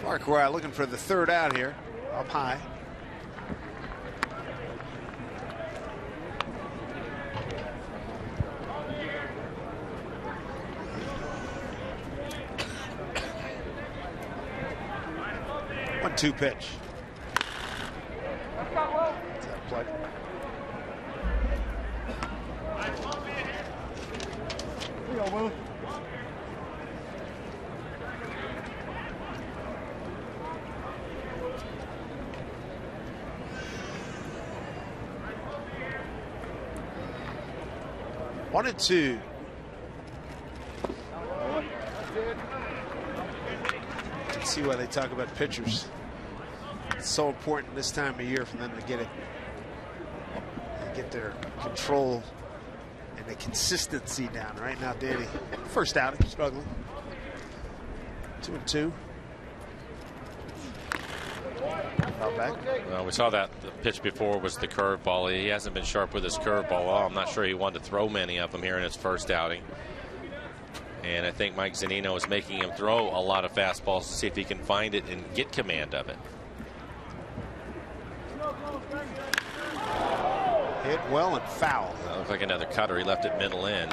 Farquhar looking for the third out here, up high. One-two pitch. Is that play? Here you go, Willie. One and two. You can see why they talk about pitchers. It's so important this time of year for them to get their control and the consistency down. Right now, Danny, first outing, struggling. 2-2. Well, we saw that the pitch before was the curveball. He hasn't been sharp with his curveball. Well, I'm not sure he wanted to throw many of them here in his first outing. And I think Mike Zunino is making him throw a lot of fastballs to see if he can find it and get command of it. Hit well and foul. That looked like another cutter. He left it middle in.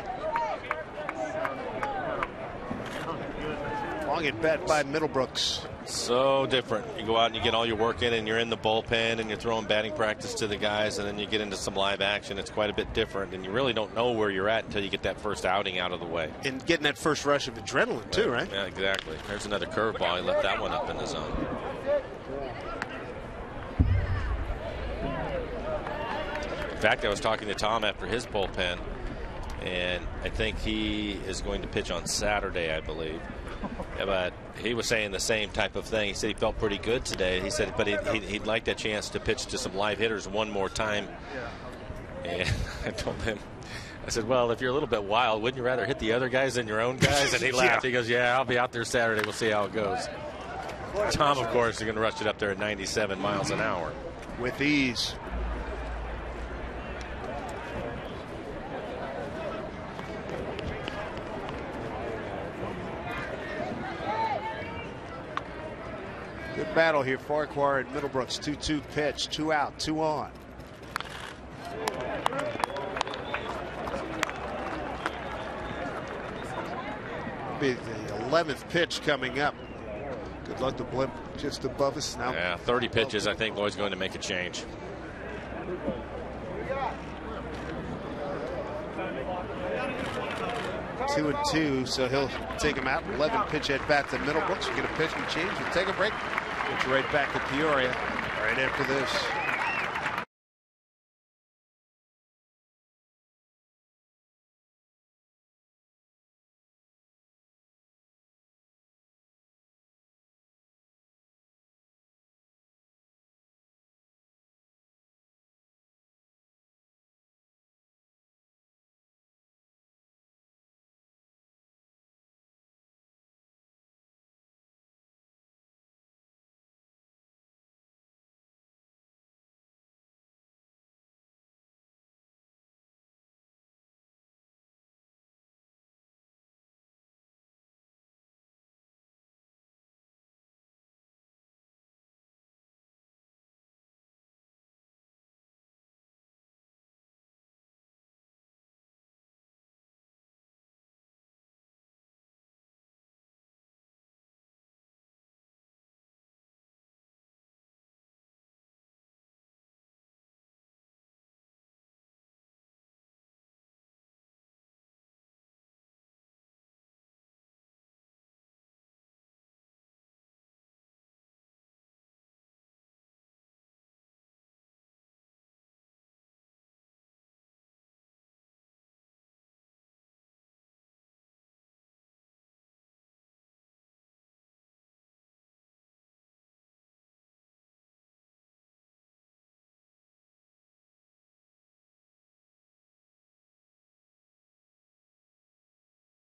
Long at bat by Middlebrooks. So different. You go out and you get all your work in and you're in the bullpen and you're throwing batting practice to the guys, and then you get into some live action. It's quite a bit different, and you really don't know where you're at until you get that first outing out of the way. And getting that first rush of adrenaline too, right? Yeah, exactly. There's another curveball. He left that one up in the zone. In fact, I was talking to Tom after his bullpen, and I think he is going to pitch on Saturday, I believe. Yeah, but he was saying the same type of thing. He said he felt pretty good today. He said, but he'd like that chance to pitch to some live hitters one more time. And I told him, I said, well, if you're a little bit wild, wouldn't you rather hit the other guys than your own guys? And he laughed. He goes, yeah, I'll be out there Saturday. We'll see how it goes. Tom, of course, is going to rush it up there at 97 miles an hour. With ease. Good battle here. Farquhar and Middlebrooks. 2-2 pitch. 2 out. 2 on. Be the 11th pitch coming up. Good luck to blimp just above us now. Yeah, 30 pitches. I think Lloyd's going to make a change. Two and two, so he'll take him out. 11 pitch at bat to Middlebrooks. We're going to pitch and change. We'll take a break. Get you right back to Peoria right after this.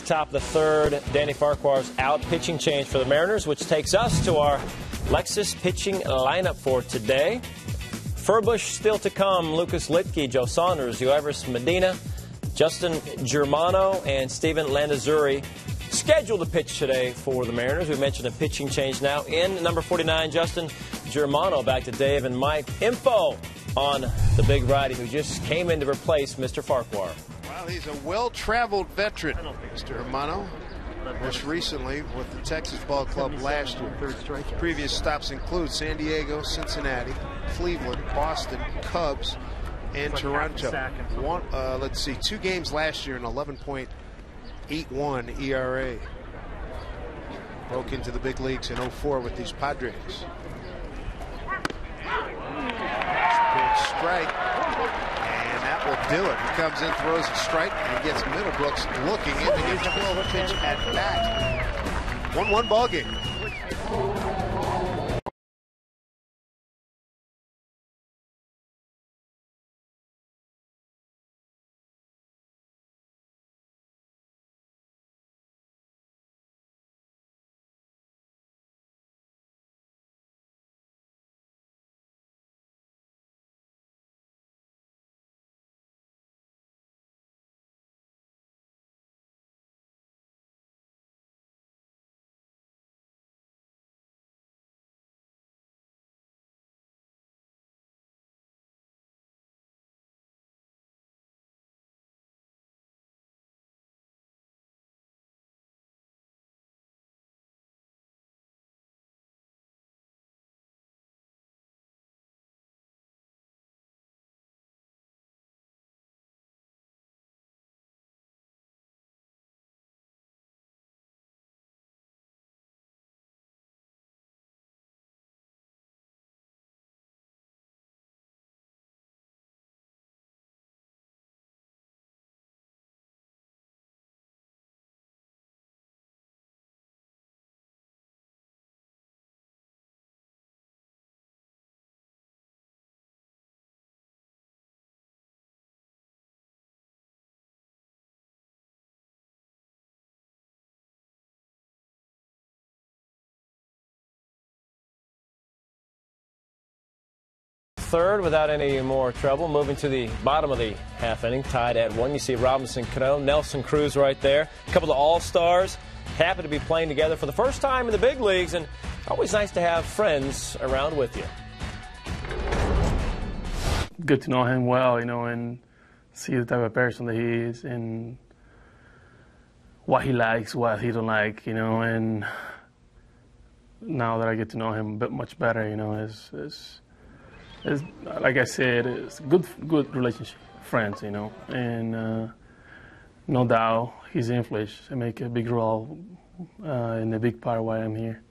top of the third. Danny Farquhar's out. Pitching change for the Mariners, which takes us to our Lexus pitching lineup for today. Furbush still to come. Lucas Litke, Joe Saunders, Ueverys Medina, Justin Germano, and Steven Landazuri scheduled to pitch today for the Mariners. We mentioned a pitching change now in number 49, Justin Germano. Back to Dave and Mike. Info on the big righty who just came in to replace Mr. Farquhar. Well, he's a well-traveled veteran, Mr. Germano. Most recently with the Texas Ball Club last year. Previous stops include San Diego, Cincinnati, Cleveland, Boston, Cubs, and Toronto. Let's see, 2 games last year, an 11.81 ERA. Broke into the big leagues in 04 with these Padres. Pitch strike, and that will do it. He comes in, throws a strike, and he gets Middlebrooks looking in to get 12 pitch at bat. 1-1 ball game. Third without any more trouble. Moving to the bottom of the half inning, tied at 1. You see Robinson Cano, Nelson Cruz right there. A couple of all-stars. Happy to be playing together for the first time in the big leagues, and always nice to have friends around with you. Good to know him well, and see the type of person that he is and what he likes, what he don't like, and now that I get to know him a bit much better, it's like I said, it's good relationship, friends, and no doubt his influence make a big role in a big part of why I'm here.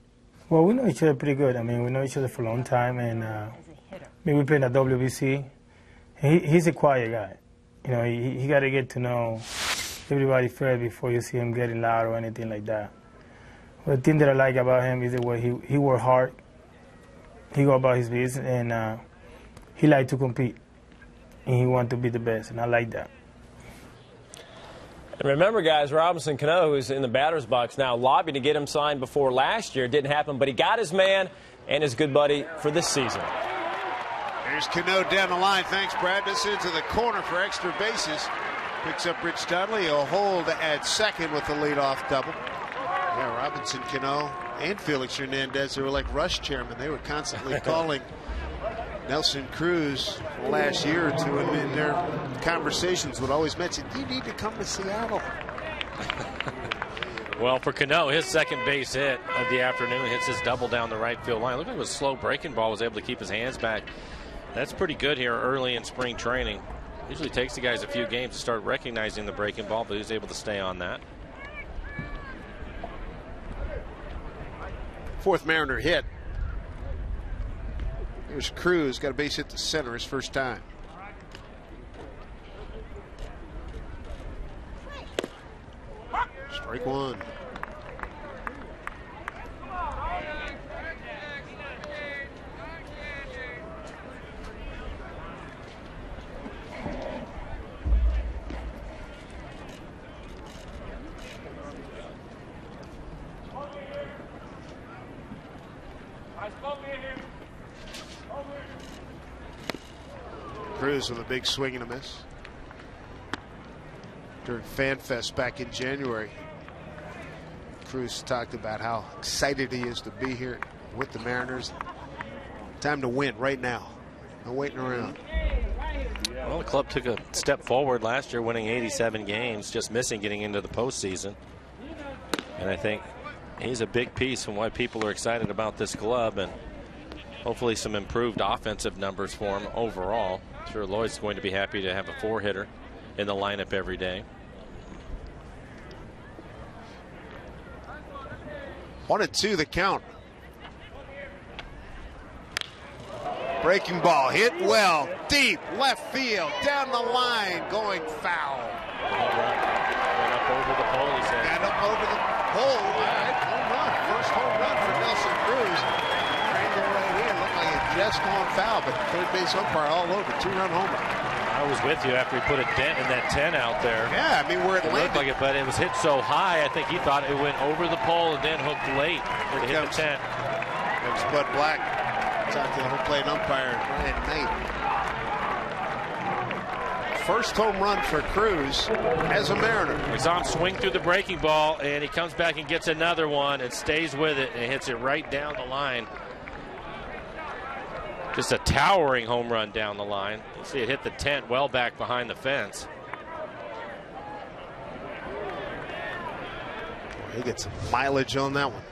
Well, we know each other pretty good. We know each other for a long time, and we played at WBC. He's a quiet guy. He got to get to know everybody first before you see him getting loud or anything like that. But the thing that I like about him is the way he work hard. He go about his business, and he like to compete, and he want to be the best, and I like that. And remember, guys, Robinson Cano, who's in the batter's box now, lobbied to get him signed before last year. It didn't happen, but he got his man and his good buddy for this season. Here's Cano down the line. Thanks, Brad. This into the corner for extra bases. Picks up Rich Dudley. He'll hold at second with the leadoff double. Yeah, Robinson Cano and Felix Hernandez, they were like Rush chairman. They were constantly calling Nelson Cruz last year or two, and in their conversations would always mention, you need to come to Seattle. Well, for Cano, his second base hit of the afternoon hits his double down the right field line. Look at his slow breaking ball, was able to keep his hands back. That's pretty good here early in spring training. Usually takes the guys a few games to start recognizing the breaking ball, but he was able to stay on that. Fourth Mariner hit. Here's Cruz, got a base hit to center his first time. Strike one. Cruz with a big swing and a miss. During Fan Fest back in January, Cruz talked about how excited he is to be here with the Mariners. Time to win right now. No waiting around. Well, the club took a step forward last year, winning 87 games, just missing getting into the postseason. And I think he's a big piece in why people are excited about this club, and hopefully some improved offensive numbers for him overall. I'm sure Lloyd's going to be happy to have a 4-hitter in the lineup every day. 1-2 the count. Breaking ball hit well, deep left field, down the line, going foul. Went up over the pole, he said. Got up over the pole. All right, home run. First home run for Nelson Cruz. Trained it right here. Looked like it just gone foul, but third base umpire all over. 2-run homer. I was with you after he put a dent in that 10 out there. Yeah, I mean, where it landed. Looked like it, but it was hit so high, I think he thought it went over the pole and then hooked late to hit the 10. Comes Bud Black. Talk to the home plate umpire, Ryan Knight. First home run for Cruz as a Mariner. We saw him swing through the breaking ball, and he comes back and gets another one and stays with it and hits it right down the line. Just a towering home run down the line. You see it hit the tent well back behind the fence. He gets some mileage on that one.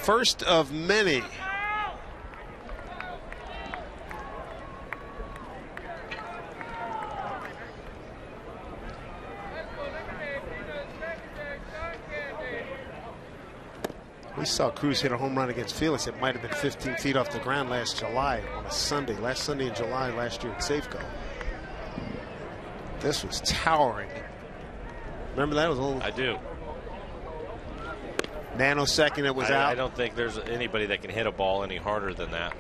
First of many. We saw Cruz hit a home run against Felix. It might have been 15 feet off the ground last July on a Sunday. Last Sunday in July last year at Safeco. This was towering. Remember that? It was a little... I do. Nanosecond it was out. I don't think there's anybody that can hit a ball any harder than that.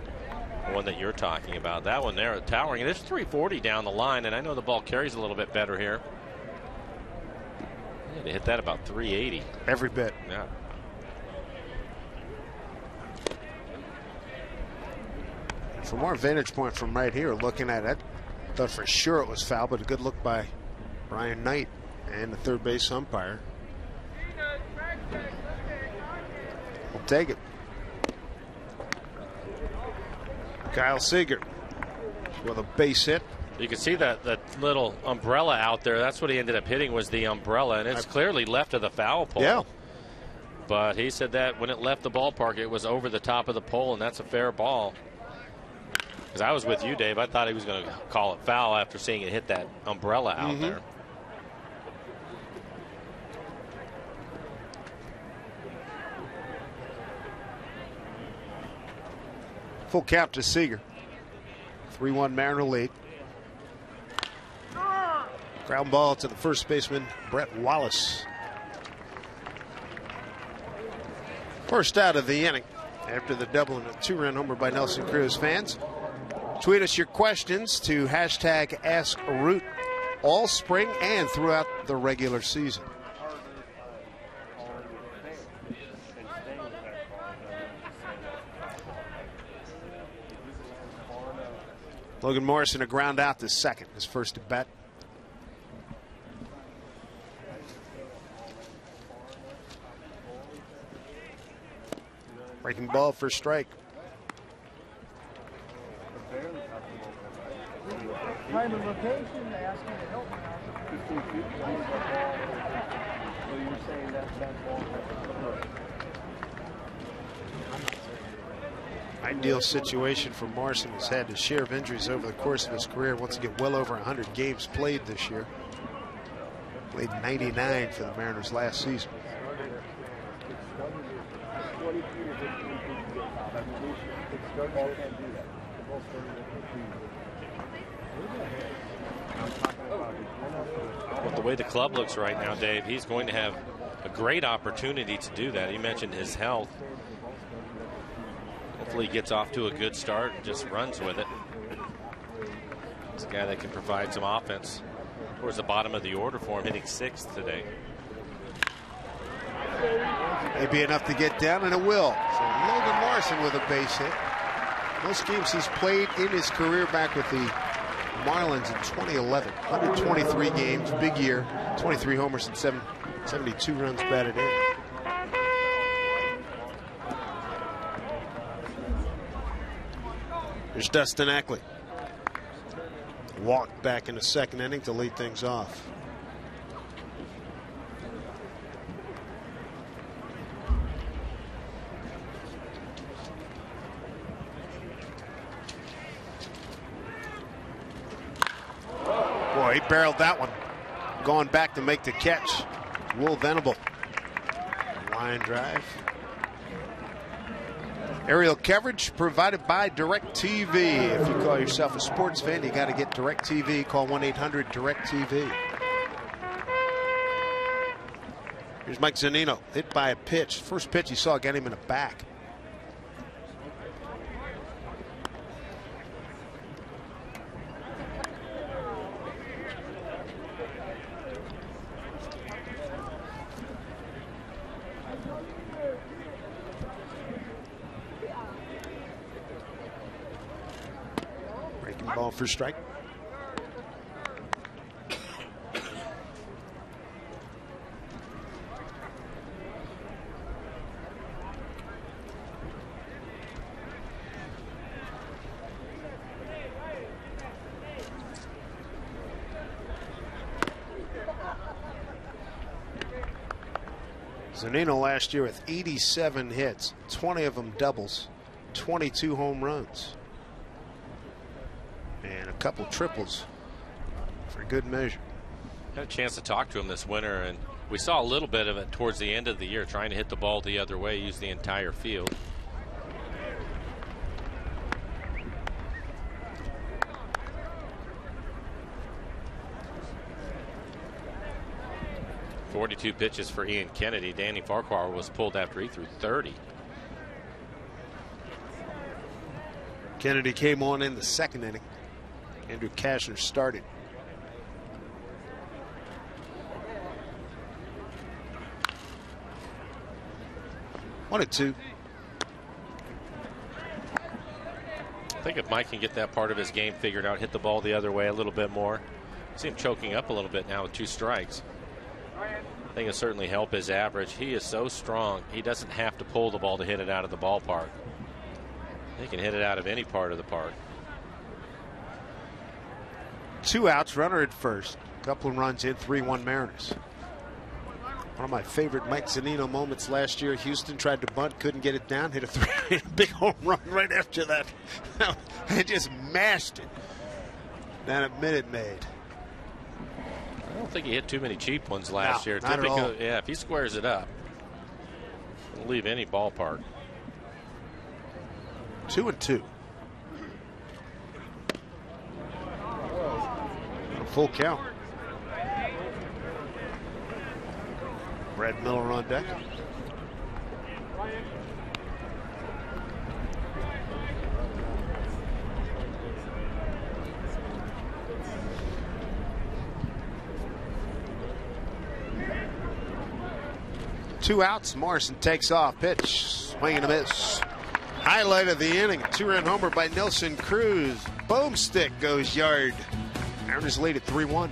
The one that you're talking about. That one there, towering. And it's 340 down the line, and I know the ball carries a little bit better here. Yeah, they hit that about 380. Every bit. Yeah. From our vantage point from right here, looking at it, I thought for sure it was foul, but a good look by Ryan Knight and the third base umpire. We'll take it. Kyle Seager with a base hit. You can see that little umbrella out there. That's what he ended up hitting, was the umbrella, and it's clearly left of the foul pole. Yeah. But he said that when it left the ballpark, it was over the top of the pole, and that's a fair ball. Because I was with you, Dave. I thought he was going to call it foul after seeing it hit that umbrella out there. Full count to Seager. 3-1 Mariner lead. Ground ball to the first baseman, Brett Wallace. First out of the inning after the double and a 2-run homer by Nelson Cruz. Fans, tweet us your questions to hashtag AskRoot all spring and throughout the regular season. Logan Morrison a ground out to second, his first at bat. Breaking ball for strike. Time and location, they asked me to help me out. 15 feet. So you're saying that ball Ideal situation for Morrison. Has had his share of injuries over the course of his career. Wants to get well over 100 games played this year. Played 99 for the Mariners last season. With the way the club looks right now, Dave, he's going to have a great opportunity to do that. You mentioned his health. Hopefully he gets off to a good start and just runs with it. It's a guy that can provide some offense towards the bottom of the order for him, hitting 6th today. Maybe enough to get down, and it will. So Logan Morrison with a base hit. Most games he's played in his career back with the Marlins in 2011. 123 games, big year. 23 homers and 72 runs batted in. There's Dustin Ackley. Walked back in the second inning to lead things off. Boy, he barreled that one. Going back to make the catch. Will Venable. Line drive. Aerial coverage provided by DirecTV. If you call yourself a sports fan, you got to get DirecTV. Call 1-800-DirecTV. Here's Mike Zunino, hit by a pitch. First pitch he saw got him in the back. Ball for strike. Zunino last year with 87 hits, 20 of them doubles, 22 home runs. And a couple triples for good measure. Had a chance to talk to him this winter, and we saw a little bit of it towards the end of the year, trying to hit the ball the other way, use the entire field. .42 pitches for Ian Kennedy. Danny Farquhar was pulled after he threw 30. Kennedy came on in the second inning. Andrew Kashner started. One and two. I think if Mike can get that part of his game figured out, hit the ball the other way a little bit more. See him choking up a little bit now with 2 strikes. I think it'll certainly help his average. He is so strong, he doesn't have to pull the ball to hit it out of the ballpark. He can hit it out of any part of the park. 2 outs, runner at first. Couple of runs in, 3-1 Mariners. One of my favorite Mike Zunino moments last year. Houston tried to bunt, couldn't get it down, hit a big home run right after that. They just mashed it down at Minute Maid. I don't think he hit too many cheap ones last year. Not at all. Yeah, if he squares it up, he'll leave any ballpark. 2 and 2. Full count. Brad Miller on deck. Two outs. Morrison takes off. Pitch. Swing and a miss. Highlight of the inning. 2-run homer by Nelson Cruz. Boomstick goes yard. Mariners lead at 3-1.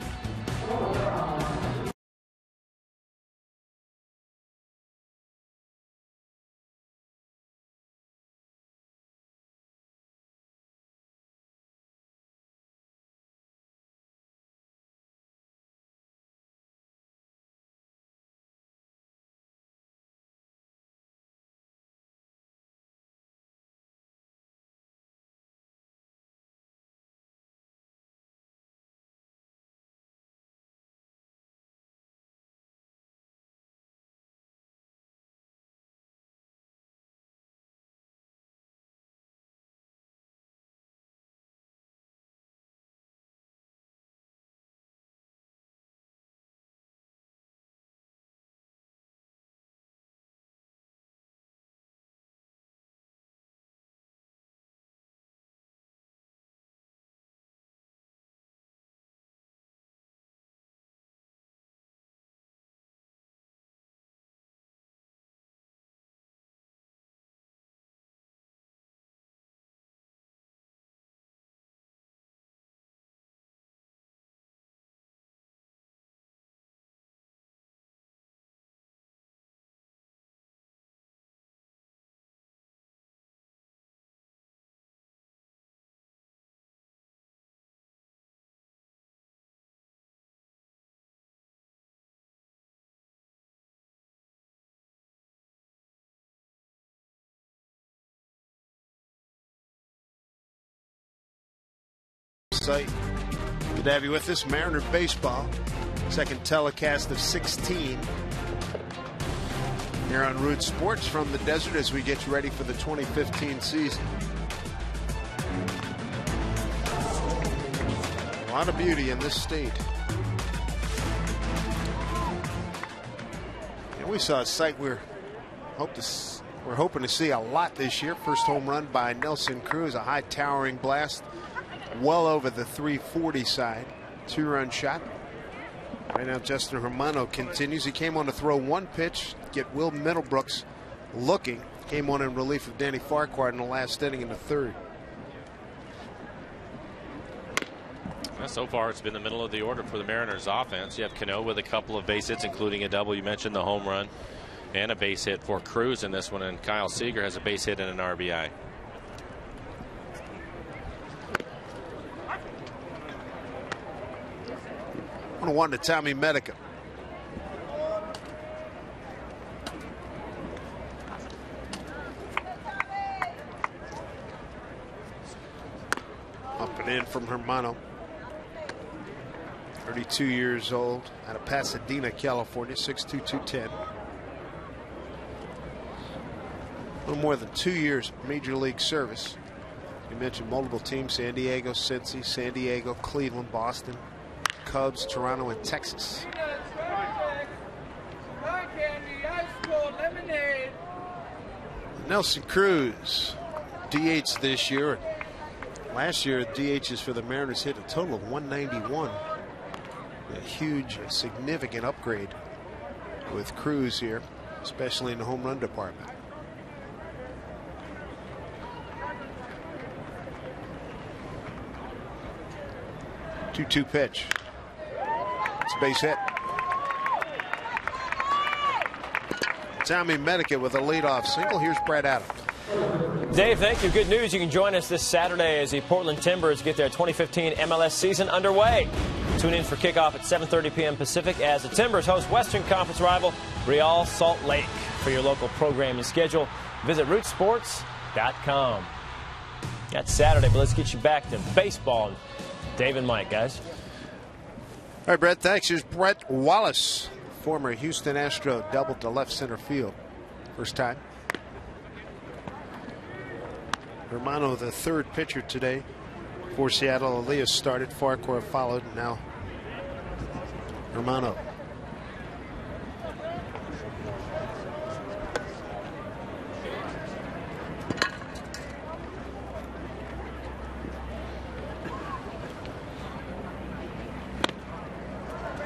Sight. Good to have you with us. Mariner Baseball. Second telecast of 16 here on Root Sports from the desert as we get you ready for the 2015 season. A lot of beauty in this state. And we saw a sight we're hoping to see a lot this year. First home run by Nelson Cruz, a high towering blast well over the 340 side. 2-run shot. Right now Justin Hermano continues. He came on to throw one pitch, get Will Middlebrooks looking. Came on in relief of Danny Farquhar in the last inning in the third. So far, it's been the middle of the order for the Mariners offense. You have Cano with a couple of base hits, including a double. You mentioned the home run and a base hit for Cruz in this one, and Kyle Seager has a base hit and an RBI. On 1 to Tommy Medica. Up and in from Hermano. 32 years old, out of Pasadena, California, 6'2", 210. A little more than 2 years of major league service. You mentioned multiple teams: San Diego, Cincy, San Diego, Cleveland, Boston, Cubs, Toronto, and Texas. Nelson Cruz, DH this year. Last year, DHs for the Mariners hit a total of 191. A huge, significant upgrade with Cruz here, especially in the home run department. Two-two pitch. It's a base hit. Tommy Medica with a leadoff single. Here's Brad Adams. Dave, thank you. Good news. You can join us this Saturday as the Portland Timbers get their 2015 MLS season underway. Tune in for kickoff at 7:30 p.m. Pacific as the Timbers host Western Conference rival Real Salt Lake. For your local programming schedule, visit rootsports.com. That's Saturday, but let's get you back to baseball. Dave and Mike, guys. All right, Brett, thanks. Here's Brett Wallace, former Houston Astro, doubled to left center field. First time. Hermano, the third pitcher today for Seattle. Elias started, Farquhar followed, and now Hermano.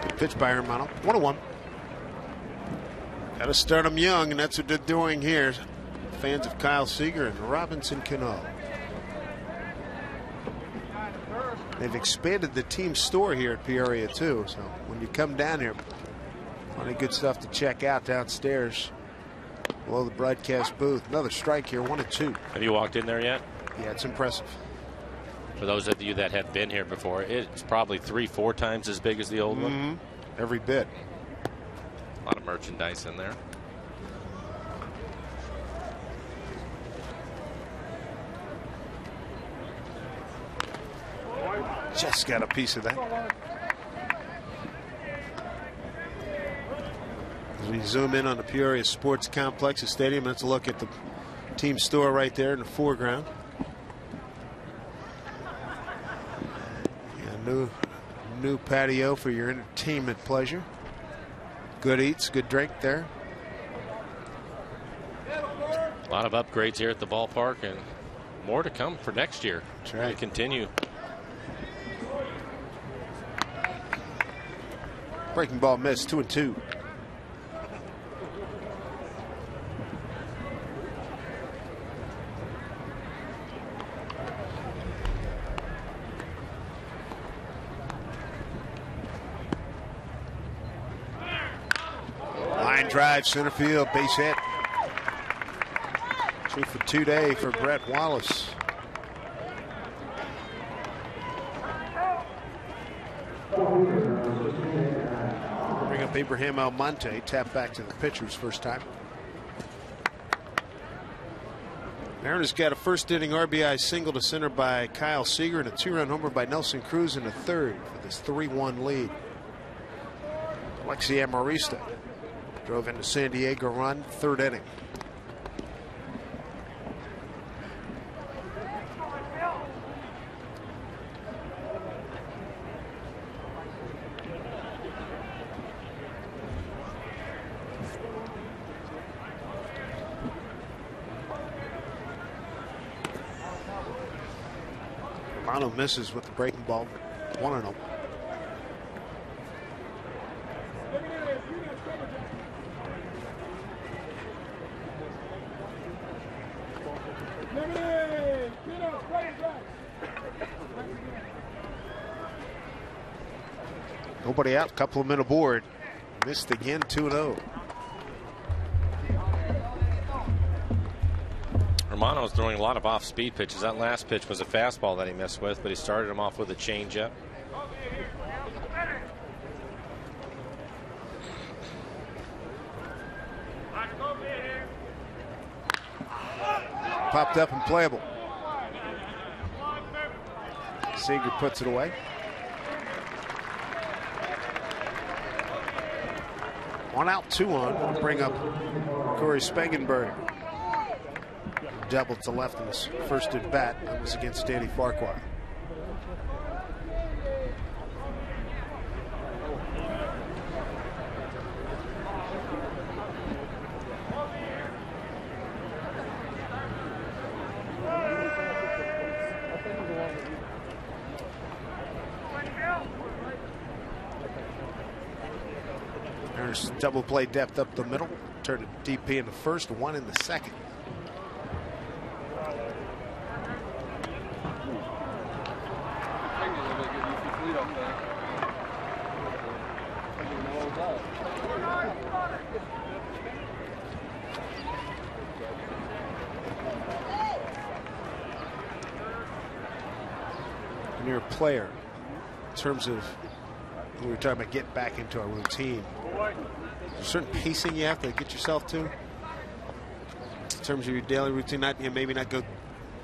Good pitch by Hermano. 1-1. Got to start them young, and that's what they're doing here. Fans of Kyle Seager and Robinson Cano. They've expanded the team store here at Peoria too, so when you come down here, plenty of good stuff to check out downstairs below the broadcast booth. Another strike here, 1-2. Have you walked in there yet? Yeah, it's impressive. For those of you that have been here before, it's probably 3-4 times as big as the old one. Every bit. A lot of merchandise in there. Just got a piece of that. As we zoom in on the Peoria Sports Complex, the stadium, let's look at the team store right there in the foreground. Yeah, new patio for your entertainment pleasure. Good eats, good drink there. A lot of upgrades here at the ballpark, and more to come for next year. That's right. To continue. Breaking ball missed, 2-2. Line drive, center field, base hit. 2 for 2 day for Brett Wallace. Bring up Abraham Almonte, tap back to the pitchers first time. Mariners got a first inning RBI single to center by Kyle Seager and a 2-run homer by Nelson Cruz in the third for this 3-1 lead. Alexi Amarista drove into San Diego run, third inning. Romano misses with the breaking ball, 1-0. Nobody out, couple of men aboard. Missed again, 2-0. Romano's throwing a lot of off-speed pitches. That last pitch was a fastball that he missed with, but he started him off with a changeup. Popped up and playable. Seager puts it away. 1 out, 2 on. Bring up Corey Spangenberg. Double to left in his first at bat. That was against Danny Farquhar. There's double play depth up the middle. Turned to DP in the first, 1 in the second. When you're a player, in terms of when we were talking about getting back into a routine, there's a certain pacing you have to get yourself to in terms of your daily routine. Not, maybe not go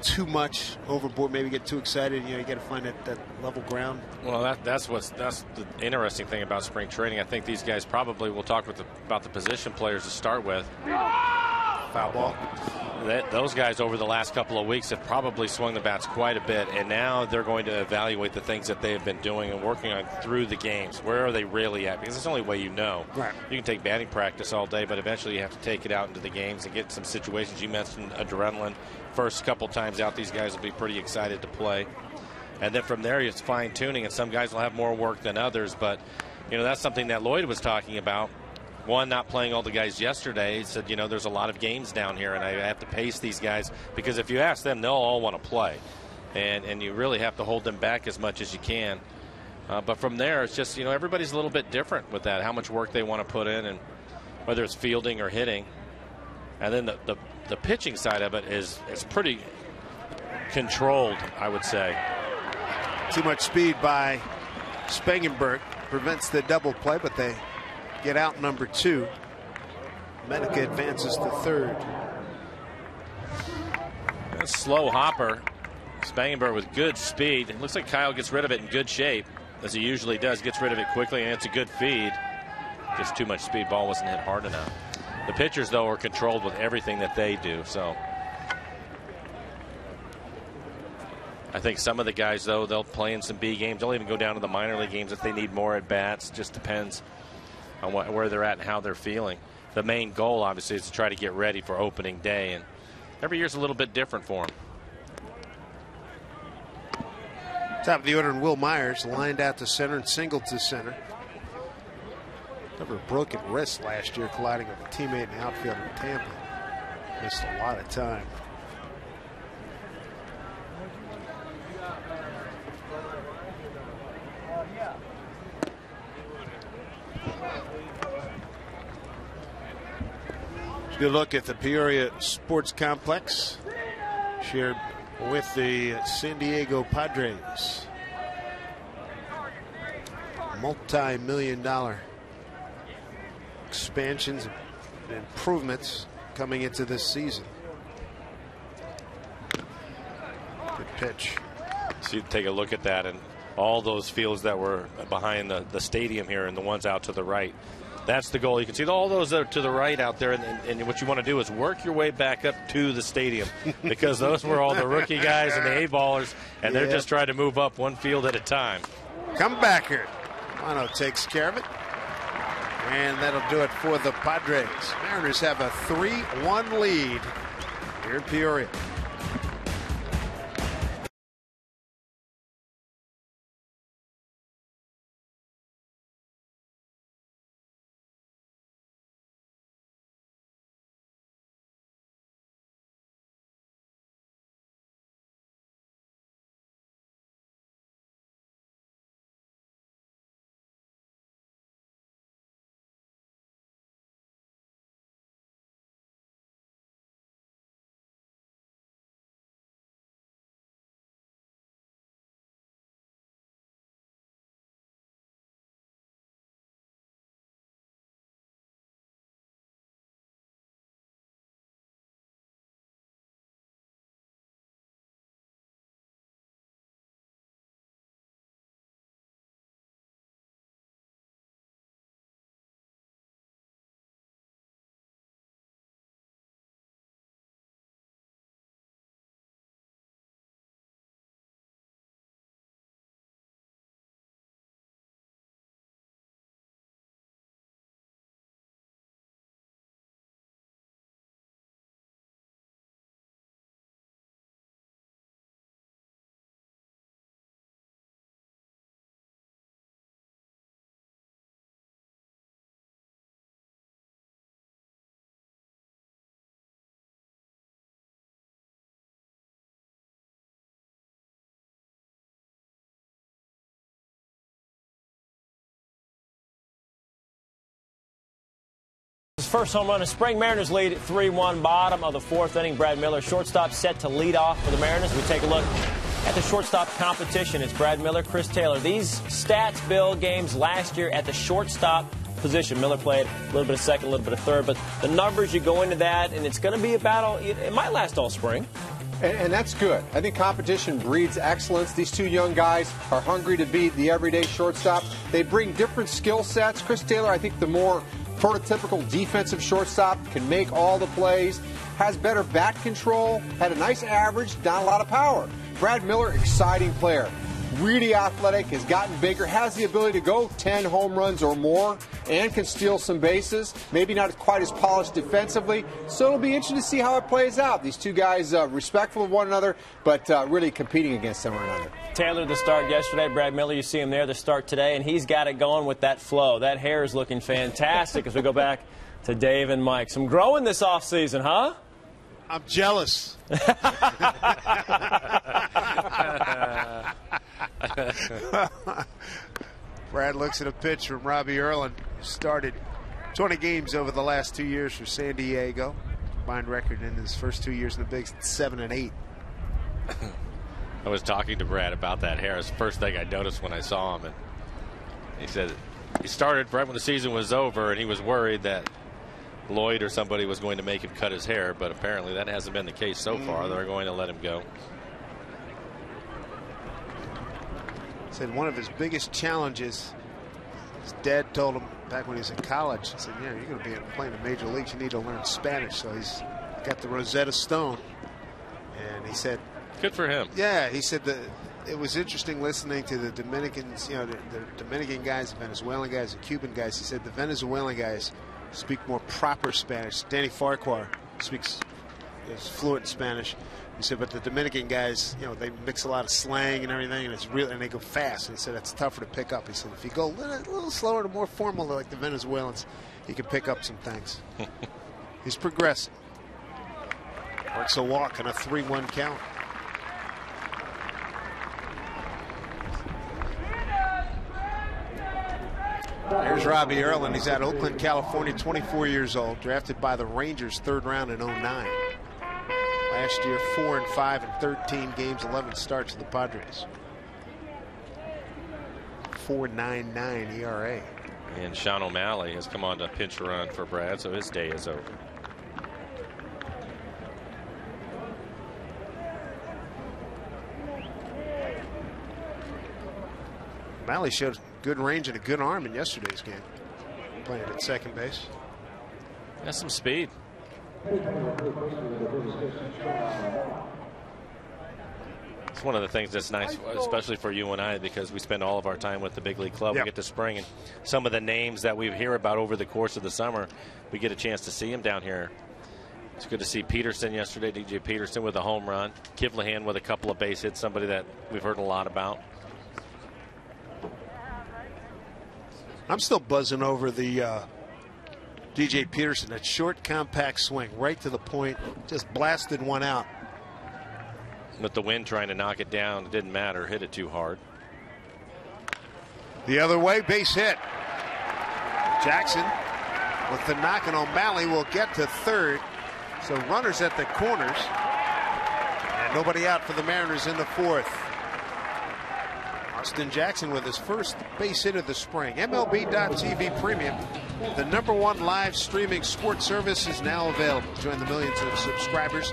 too much overboard, maybe get too excited. You got to find that level ground. Well, that's the interesting thing about spring training. I think these guys probably will talk about the position players to start with. Foul ball. Those guys over the last couple of weeks have probably swung the bats quite a bit, and now they're going to evaluate the things that they have been doing and working on through the games. Where are they really at? Because it's the only way you know. Right. You can take batting practice all day, but eventually you have to take it out into the games and get some situations. You mentioned adrenaline. First couple times out, these guys will be pretty excited to play. And then from there, it's fine-tuning, and some guys will have more work than others. But, that's something that Lloyd was talking about. One, not playing all the guys yesterday. He said, there's a lot of games down here, and I have to pace these guys because if you ask them, they'll all want to play. And you really have to hold them back as much as you can. But from there, it's just, everybody's a little bit different with that, how much work they want to put in, and whether it's fielding or hitting. And then the pitching side of it is pretty controlled, I would say. Too much speed by Spangenberg prevents the double play, but they get out number 2. Medica advances to third. A slow hopper. Spangenberg with good speed. It looks like Kyle gets rid of it in good shape, as he usually does. Gets rid of it quickly, and it's a good feed. Just too much speed. Ball wasn't hit hard enough. The pitchers, though, are controlled with everything that they do. So I think some of the guys, though, they'll play in some B games. They'll even go down to the minor league games if they need more at bats. Just depends on where they're at and how they're feeling. The main goal, obviously, is to try to get ready for opening day, and every year's a little bit different for them. Top of the order, and Will Myers lined out to center and singled to center. Never a broken wrist last year, colliding with a teammate in the outfield in Tampa. Missed a lot of time. Good look at the Peoria Sports Complex, shared with the San Diego Padres. Multi-million-dollar expansions and improvements coming into this season. pitch. So you take a look at that, and all those fields that were behind the stadium here and the ones out to the right. That's the goal. You can see all those that are to the right out there, and what you want to do is work your way back up to the stadium because those were all the rookie guys and the A-ballers, and they're just trying to move up one field at a time. Come back here. Mono takes care of it. And that'll do it for the Padres. Mariners have a 3-1 lead here in Peoria. First home run of spring. Mariners lead at 3-1, bottom of the fourth inning. Brad Miller, shortstop, set to lead off for the Mariners. We take a look at the shortstop competition. It's Brad Miller, Chris Taylor. These stats build games last year at the shortstop position. Miller played a little bit of second, a little bit of third, but the numbers, you go into that, and it's going to be a battle. It might last all spring. And that's good. I think competition breeds excellence. These two young guys are hungry to beat the everyday shortstop. They bring different skill sets. Chris Taylor, I think the more prototypical defensive shortstop, can make all the plays, has better bat control, had a nice average, not a lot of power. Brad Miller, exciting player. Really athletic, has gotten bigger, has the ability to go 10 home runs or more, and can steal some bases. Maybe not quite as polished defensively, so it'll be interesting to see how it plays out. These two guys respectful of one another, but really competing against one another. Taylor, the start yesterday. Brad Miller, you see him there, the start today, and he's got it going with that flow. That hair is looking fantastic as we go back to Dave and Mike. Some growing this offseason, huh? I'm jealous. Brad looks at a pitch from Robbie Erlin, who started 20 games over the last 2 years for San Diego. Combined record in his first 2 years in the bigs, 7-8. I was talking to Brad about that hair. It's the first thing I noticed when I saw him. And he said he started right when the season was over, and he was worried that Lloyd or somebody was going to make him cut his hair, but apparently that hasn't been the case so far. They're going to let him go. Said one of his biggest challenges, his dad told him back when he was in college, he said, yeah, you're going to be playing in major leagues, you need to learn Spanish. So he's got the Rosetta Stone. And he said, good for him. Yeah, he said that it was interesting listening to the Dominicans, you know, the Dominican guys, the Venezuelan guys, the Cuban guys. He said the Venezuelan guys speak more proper Spanish. Danny Farquhar is fluent in Spanish. He said, but the Dominican guys, you know, they mix a lot of slang and everything, and it's real, and they go fast. And he said that's tougher to pick up. He said if you go a little slower and more formal like the Venezuelans, you can pick up some things. He's progressing. Works a walk and a 3-1 count. Here's Robbie Erlin. He's out of Oakland, California, 24 years old, drafted by the Rangers, third round in 09. Last year, 4-5 in 13 games, 11 starts to the Padres. 4.99 ERA. And Sean O'Malley has come on to pinch run for Brad, so his day is over. O'Malley showed good range and a good arm in yesterday's game, playing at second base. Has some speed. It's one of the things that's nice, especially for you and I, because we spend all of our time with the big league club. Yep. We get to spring, and some of the names that we hear about over the course of the summer, we get a chance to see them down here. It's good to see Peterson yesterday, DJ Peterson with a home run. Kivlahan with a couple of base hits, somebody that we've heard a lot about. I'm still buzzing over the DJ Peterson, that short, compact swing, right to the point, just blasted one out. With the wind trying to knock it down, it didn't matter. Hit it too hard. The other way, base hit. Jackson with the knock, and O'Malley will get to third. So runners at the corners, and nobody out for the Mariners in the fourth. Austin Jackson with his first base hit of the spring. MLB.TV Premium, the #1 live streaming sports service, is now available. Join the millions of subscribers.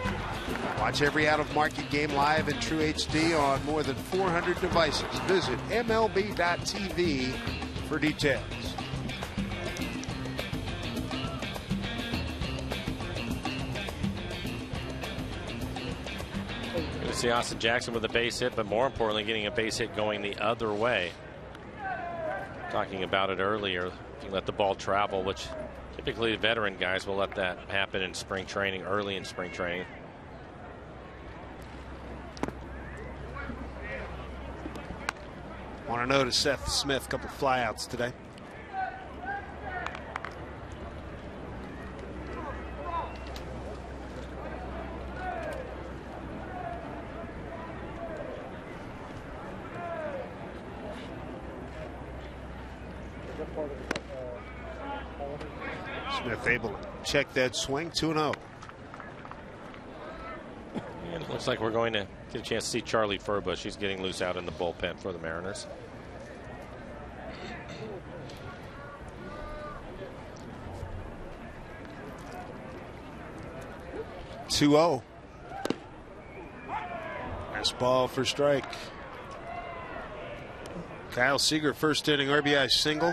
Watch every out-of-market game live in true HD on more than 400 devices. Visit MLB.TV for details. Good to see Austin Jackson with a base hit, but more importantly, getting a base hit going the other way. Talking about it earlier, you let the ball travel, which typically veteran guys will let that happen in spring training, early in spring training. Want to notice Seth Smith, a couple flyouts today. Smith able to check that swing. 2-0. And it looks like we're going to get a chance to see Charlie Furbush. He's getting loose out in the bullpen for the Mariners. Nice ball for strike. Kyle Seager, first inning RBI single.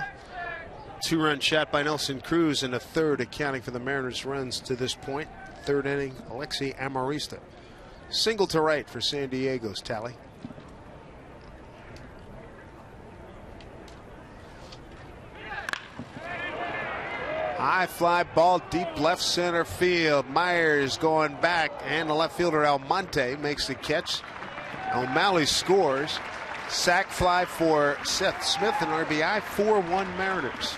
2-run shot by Nelson Cruz in the third, accounting for the Mariners' runs to this point. Third inning, Alexi Amarista. Single to right for San Diego's tally. High fly ball deep left center field. Myers going back, and the left fielder Almonte makes the catch. O'Malley scores. Sac fly for Seth Smith, and RBI. 4-1 Mariners.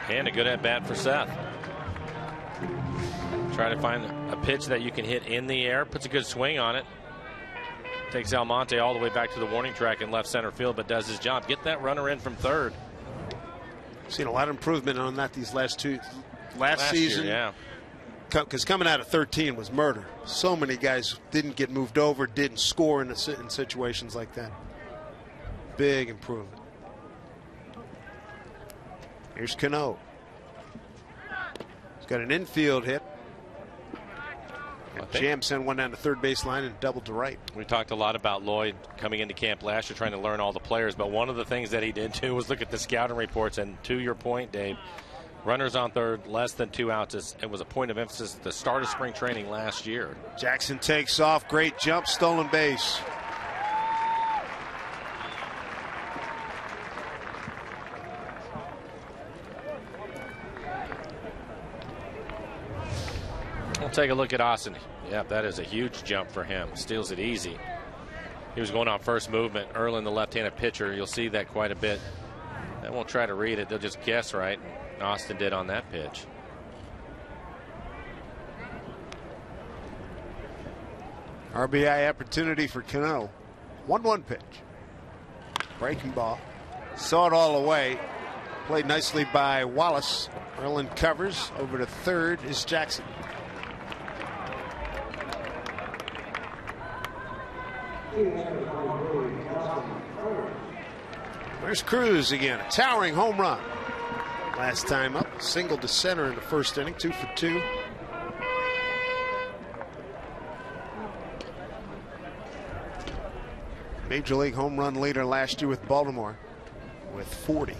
And a good at bat for Seth. Try to find a pitch that you can hit in the air. Puts a good swing on it. Takes Almonte all the way back to the warning track in left center field, but does his job. Get that runner in from third. Seen a lot of improvement on that these last season. Year, yeah. Because coming out of 13 was murder. So many guys didn't get moved over, didn't score in situations like that. Big improvement. Here's Cano. He's got an infield hit. Jam sent one down to third baseline and doubled to right. We talked a lot about Lloyd coming into camp last year, trying to learn all the players. But one of the things that he did too was look at the scouting reports. And to your point, Dave, runners on third, less than 2 outs. It was a point of emphasis at the start of spring training last year. Jackson takes off. Great jump. Stolen base. We'll take a look at Austin. Yeah, that is a huge jump for him. Steals it easy. He was going on first movement. Early in the left-handed pitcher. You'll see that quite a bit. They won't try to read it. They'll just guess right. Austin did on that pitch. RBI opportunity for Cano. 1-1 pitch. Breaking ball. Saw it all away. Played nicely by Wallace. Erlin covers. Over to third is Jackson. There's Cruz again. A towering home run. Last time up, single to center in the first inning, 2 for 2. Major League home run leader last year with Baltimore with 40.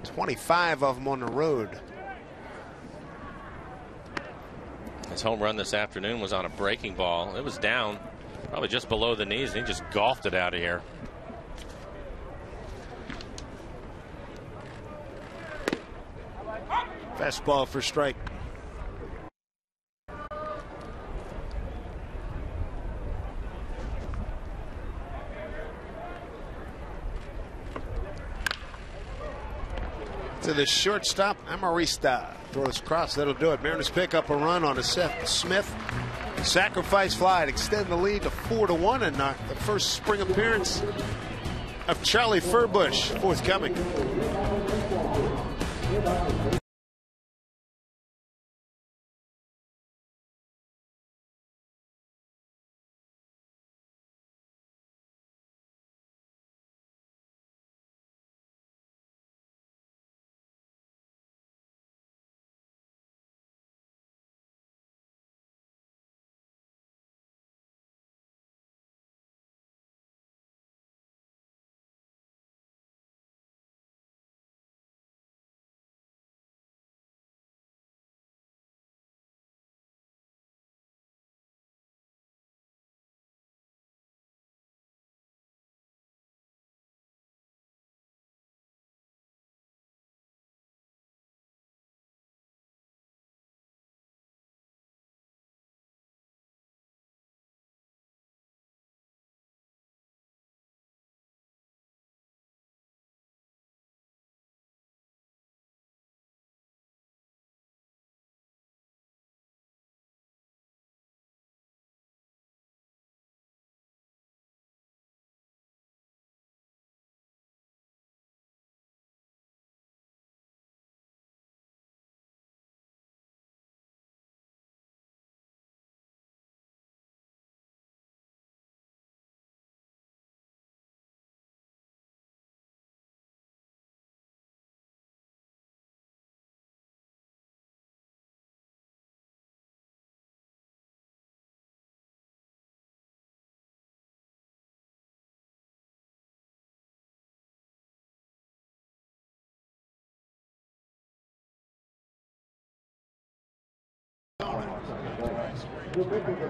25 of them on the road. His home run this afternoon was on a breaking ball. It was down probably just below the knees, and he just golfed it out of here. Fastball for strike. To the shortstop, Amarista throws across. That'll do it. Mariners pick up a run on a Seth Smith sacrifice fly to extend the lead to 4-1, and the first spring appearance of Charlie Furbush forthcoming.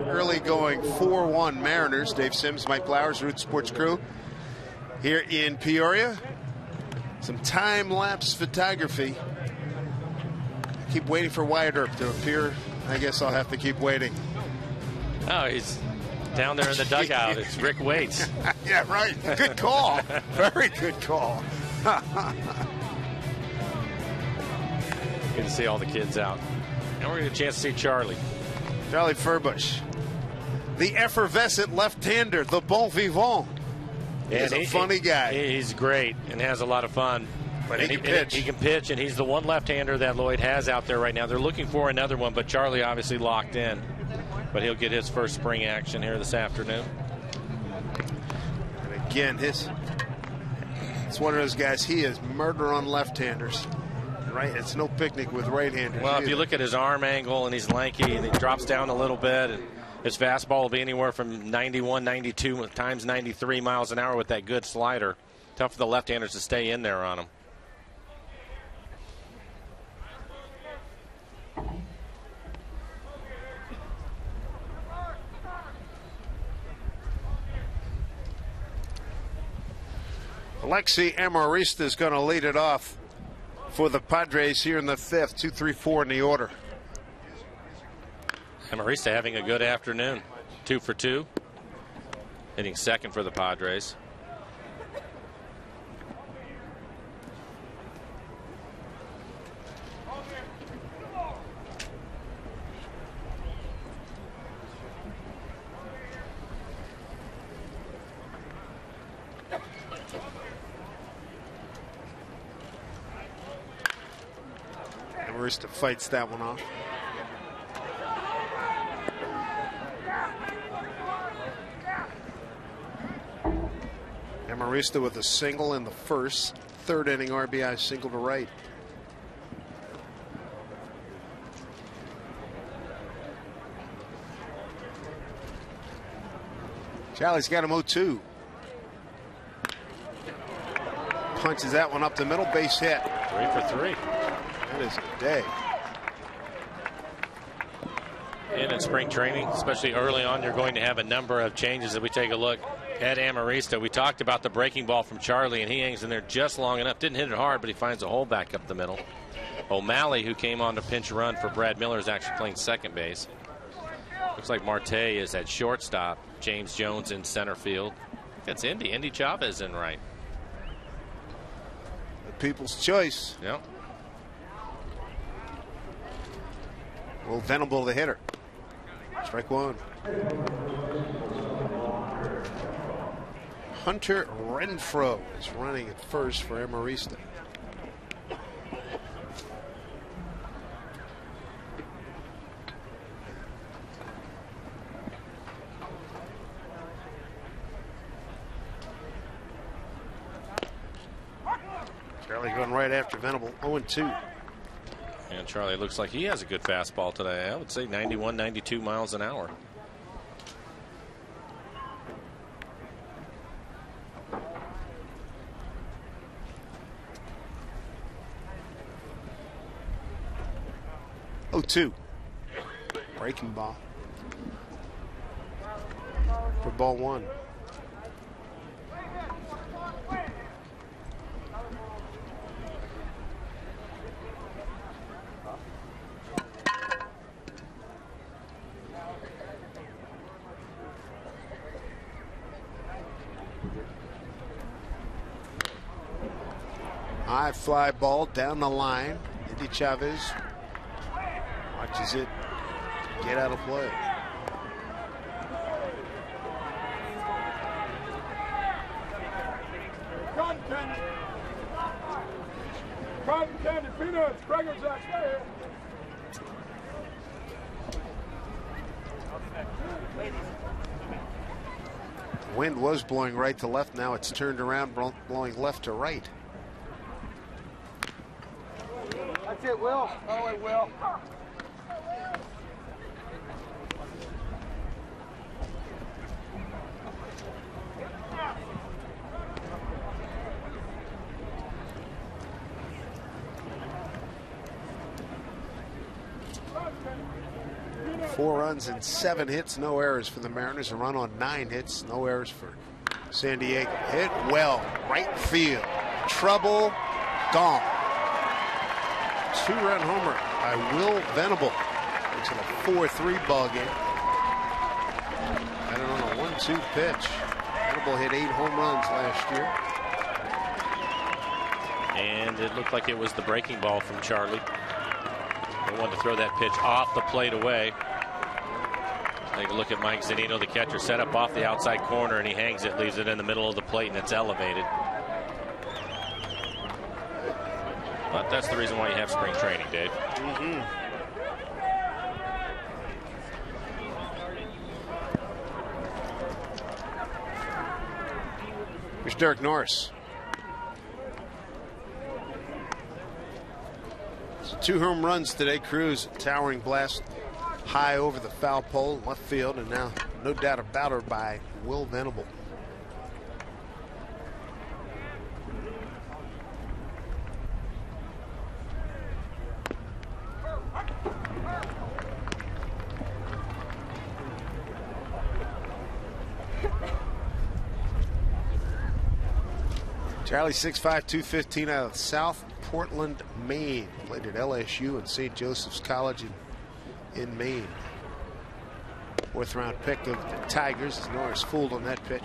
Early going 4-1 Mariners. Dave Sims, Mike Blowers, Root Sports crew here in Peoria. Some time-lapse photography. I keep waiting for Wyatt Earp to appear. I guess I'll have to keep waiting. Oh, he's down there in the dugout. It's Rick Waits. Yeah, right. Good call. Very good call. Good to see all the kids out. And we're going to get a chance to see Charlie. Charlie Furbush, the effervescent left-hander, the bon vivant. He's a funny guy. He's great and has a lot of fun. But he can pitch. He can pitch, and he's the one left-hander that Lloyd has out there right now. They're looking for another one, but Charlie obviously locked in. But he'll get his first spring action here this afternoon. And again, it's one of those guys. He is murder on left-handers. Right, it's no picnic with right-handers. Well, if you look at his arm angle, and he's lanky, and he drops down a little bit, and his fastball will be anywhere from 91, 92 times 93 miles an hour with that good slider. Tough for the left-handers to stay in there on him. Alexi Amarista is going to lead it off for the Padres here in the fifth. 2, 3, 4 in the order. Amarista having a good afternoon. 2 for 2. Hitting second for the Padres. Amarista fights that one off. Amarista with a single in the first. Third inning RBI single to right. Charlie's got him 0-2. Punches that one up the middle, base hit. 3 for 3. That is a day. And in spring training, especially early on, you're going to have a number of changes. As we take a look at Amarista, we talked about the breaking ball from Charlie, and he hangs in there just long enough. Didn't hit it hard, but he finds a hole back up the middle. O'Malley, who came on to pinch run for Brad Miller, is actually playing second base. Looks like Marte is at shortstop. James Jones in center field. That's Indy. Indy Chavez in right. The people's choice. Yep. Will Venable, the hitter. Strike one. Hunter Renfroe is running at first for Amarista. Charlie going right after Venable, 0-2. And Charlie looks like he has a good fastball today. I would say 91, 92 miles an hour. Oh, 2. Breaking ball. For ball 1. High fly ball down the line. Indy Chavez watches it get out of play. Cotton candy. Cotton candy, peanuts, Cracker Jacks, right here. The wind was blowing right to left. Now it's turned around, blowing left to right. That's it, Will. Oh, it will. Four runs and 7 hits, no errors for the Mariners. A run on 9 hits, no errors for San Diego. Hit well, right field. Trouble, gone. 2-run homer by Will Venable. Makes it a 4-3 ball game. And on a 1-2 pitch. Venable hit 8 home runs last year. And it looked like it was the breaking ball from Charlie. They wanted to throw that pitch off the plate away. Take a look at Mike Zunino, the catcher, set up off the outside corner, and he hangs it, leaves it in the middle of the plate, and it's elevated. But that's the reason why you have spring training, Dave. Here's Derek Norris. So 2 home runs today. Cruz, towering blast high over the foul pole, left field, and now no doubt about her by Will Venable. Charlie 6'5", 215 out of South Portland, Maine. Played at LSU and St. Joseph's College in Maine. 4th round pick of the Tigers as Norris fooled on that pitch.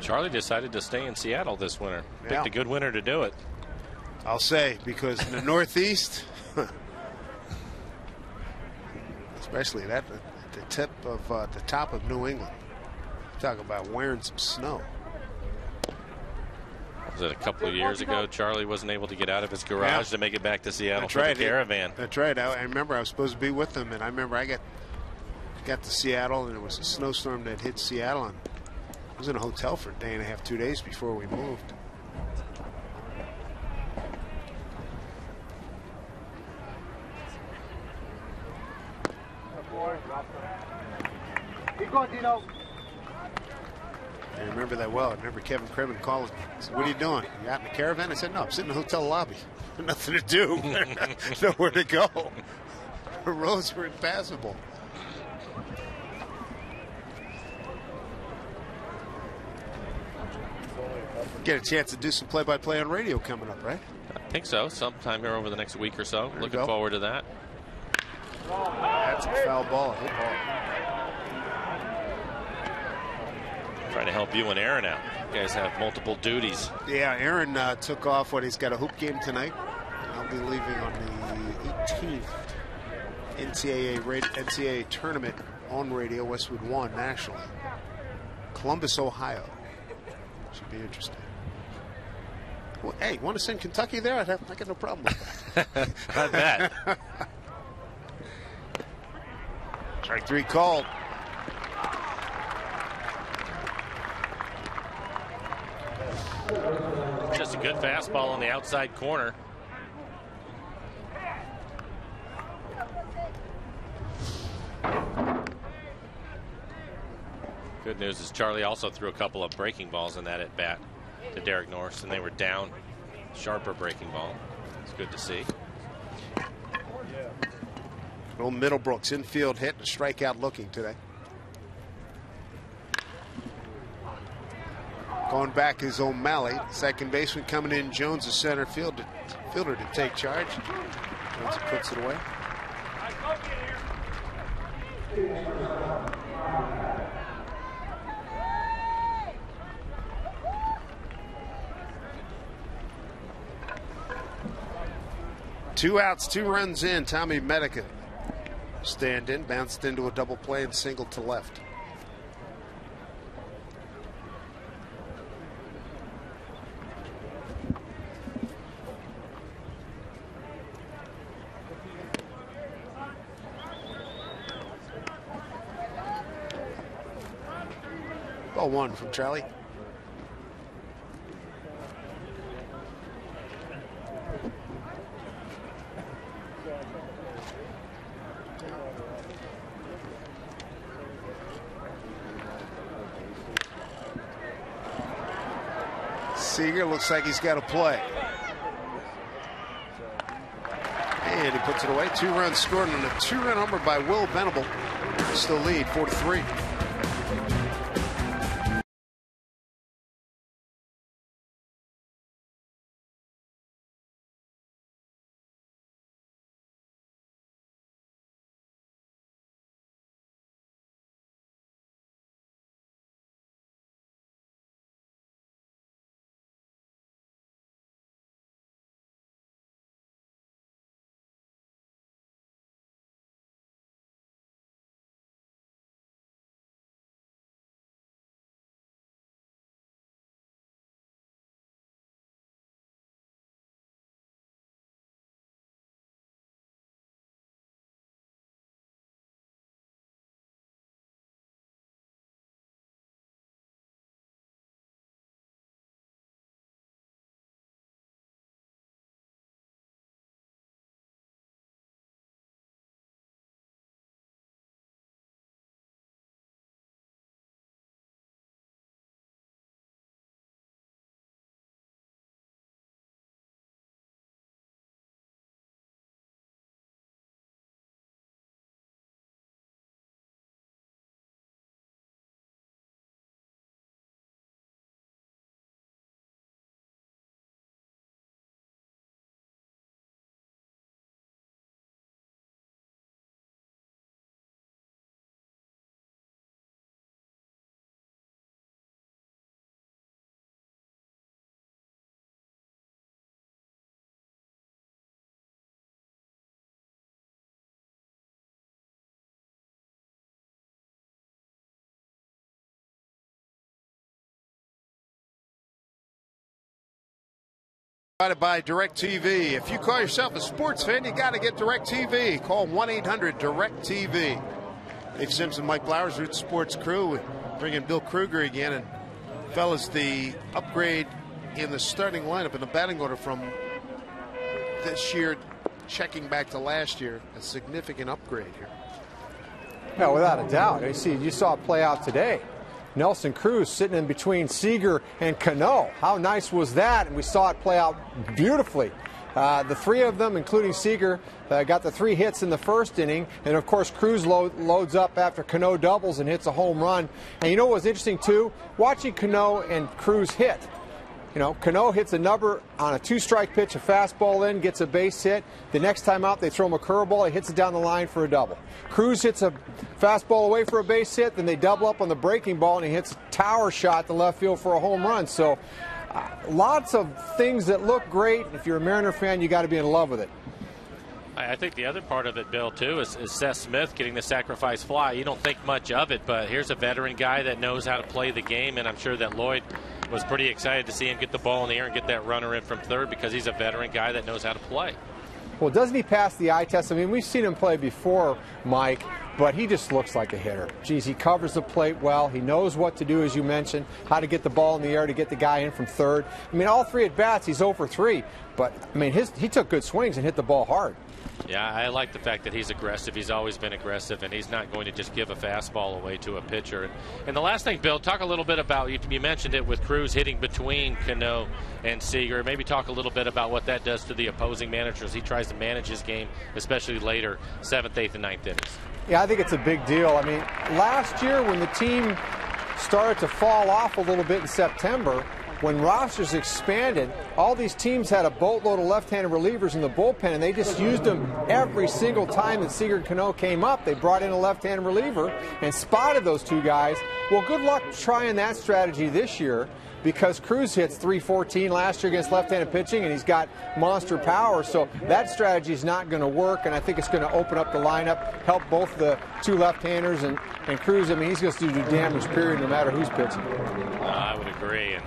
Charlie decided to stay in Seattle this winter. Picked a good winter to do it. I'll say, because in the Northeast, especially at the tip of the top of New England, talk about wearing some snow. Was it a couple of years ago Charlie wasn't able to get out of his garage to make it back to Seattle for the caravan? That's right. I remember I was supposed to be with them, and I remember I got to Seattle, and it was a snowstorm that hit Seattle, and I was in a hotel for a day and a half, 2 days before we moved. Dino. I remember that well. I remember Kevin Craven calling. He said, "What are you doing? You out in the caravan?" I said, "No, I'm sitting in the hotel lobby. Nothing to do. Nowhere to go. The roads were impassable." Get a chance to do some play-by-play on radio coming up, right? I think so. Sometime here over the next week or so. Looking forward to that. That's a foul ball. Hit ball. Trying to help you and Aaron out. You guys have multiple duties. Yeah, Aaron took off. He's got a hoop game tonight. I'll be leaving on the 18th. NCAA tournament on radio, Westwood 1 nationally. Columbus, Ohio. Should be interesting. Well, hey, want to send Kentucky there? I got no problem with that. I bet. Strike 3 called. Just a good fastball on the outside corner. Good news is Charlie also threw a couple of breaking balls in that at bat to Derek Norris, and they were down. Sharper breaking ball. It's good to see. Old Middlebrooks infield hit and a strikeout looking today. Going back is O'Malley. Second baseman coming in. Jones, the center fielder to take charge. Jones puts it away. Two outs, 2 runs in. Tommy Medica stand in, bounced into a double play and singled to left. Ball 1 from Charlie. Seager looks like he's got to play. And he puts it away. 2 runs scored and a 2-run homer by Will Venable. Still lead 4-3. Provided by DirecTV. If you call yourself a sports fan, you got to get DirecTV. Call 1-800-DirecTV. Dave Simpson, Mike Blowers, Root Sports crew. We bring in Bill Kruger again. And fellas, the upgrade in the starting lineup in the batting order from this year, checking back to last year, a significant upgrade here. Yeah, without a doubt. You saw it play out today. Nelson Cruz sitting in between Seager and Cano. How nice was that? And we saw it play out beautifully. The three of them, including Seager, got the 3 hits in the first inning. And, of course, Cruz loads up after Cano doubles and hits a home run. And you know what was interesting, too? Watching Cano and Cruz hit. You know, Cano hits a number on a 2-strike pitch, a fastball in, gets a base hit. The next time out, they throw him a curveball. He hits it down the line for a double. Cruz hits a fastball away for a base hit. Then they double up on the breaking ball, and he hits a tower shot to left field for a home run. So lots of things that look great. If you're a Mariner fan, you got to be in love with it. I think the other part of it, Bill, too, is Seth Smith getting the sacrifice fly. You don't think much of it, but here's a veteran guy that knows how to play the game, and I'm sure that Lloyd was pretty excited to see him get the ball in the air and get that runner in from third because he's a veteran guy that knows how to play. Well, doesn't he pass the eye test? I mean, we've seen him play before, Mike, but he just looks like a hitter. Geez, he covers the plate well. He knows what to do, as you mentioned, how to get the ball in the air to get the guy in from third. I mean, all 3 at-bats, he's 0 for 3. But, I mean, he took good swings and hit the ball hard. Yeah, I like the fact that he's aggressive. He's always been aggressive, and he's not going to just give a fastball away to a pitcher. And the last thing, Bill, talk a little bit about, you mentioned it with Cruz hitting between Cano and Seager. Maybe talk a little bit about what that does to the opposing manager as he tries to manage his game, especially later, 7th, 8th, and 9th innings. Yeah, I think it's a big deal. I mean, last year when the team started to fall off a little bit in September, when rosters expanded, all these teams had a boatload of left-handed relievers in the bullpen, and they just used them every single time that Seager and Cano came up. They brought in a left-handed reliever and spotted those 2 guys. Well, good luck trying that strategy this year, because Cruz hits .314 last year against left-handed pitching, and he's got monster power. So that strategy is not going to work, and I think it's going to open up the lineup, help both the 2 left-handers and Cruz. I mean, he's going to do damage, period, no matter who's pitching. I would agree. And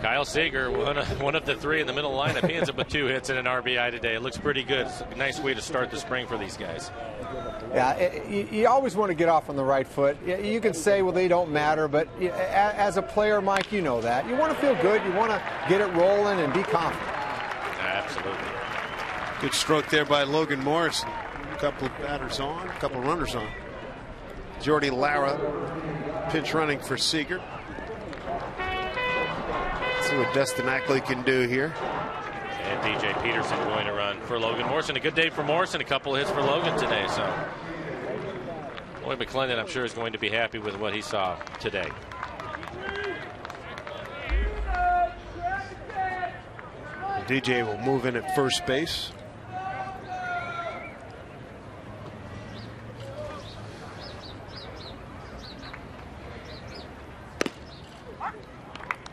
Kyle Seager, one of the 3 in the middle lineup, he ends up with 2 hits and an RBI today. It looks pretty good. It's a nice way to start the spring for these guys. Yeah, you always want to get off on the right foot. You can say, well, they don't matter, but as a player, Mike, you know that. You want to feel good. You want to get it rolling and be confident. Absolutely. Good stroke there by Logan Morrison. A couple of batters on, a couple of runners on. Jordy Lara, pinch running for Seager. See what Dustin Ackley can do here. And DJ Peterson going to run for Logan Morrison. A good day for Morrison. A couple of hits for Logan today. So Lloyd McClendon, I'm sure, is going to be happy with what he saw today. DJ will move in at first base.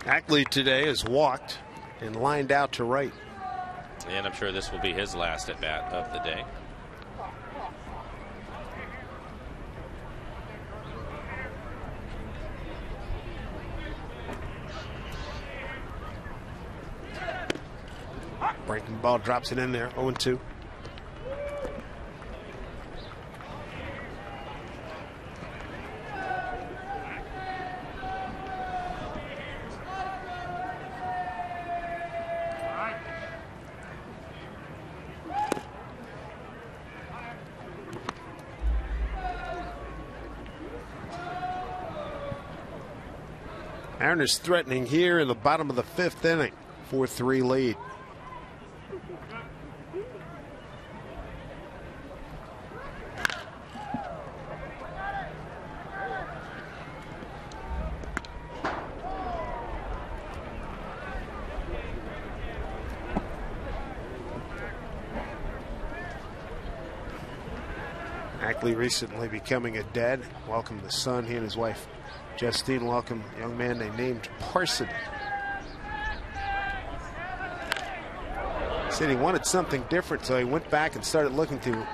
Ackley today has walked and lined out to right. And I'm sure this will be his last at bat of the day. Breaking ball, drops it in there, 0-2. Mariners threatening here in the bottom of the 5th inning. 4-3 lead. Ackley recently becoming a dad. Welcome the son. He and his wife Justine welcome a young man they named Parson. Said he wanted something different, so he went back and started looking through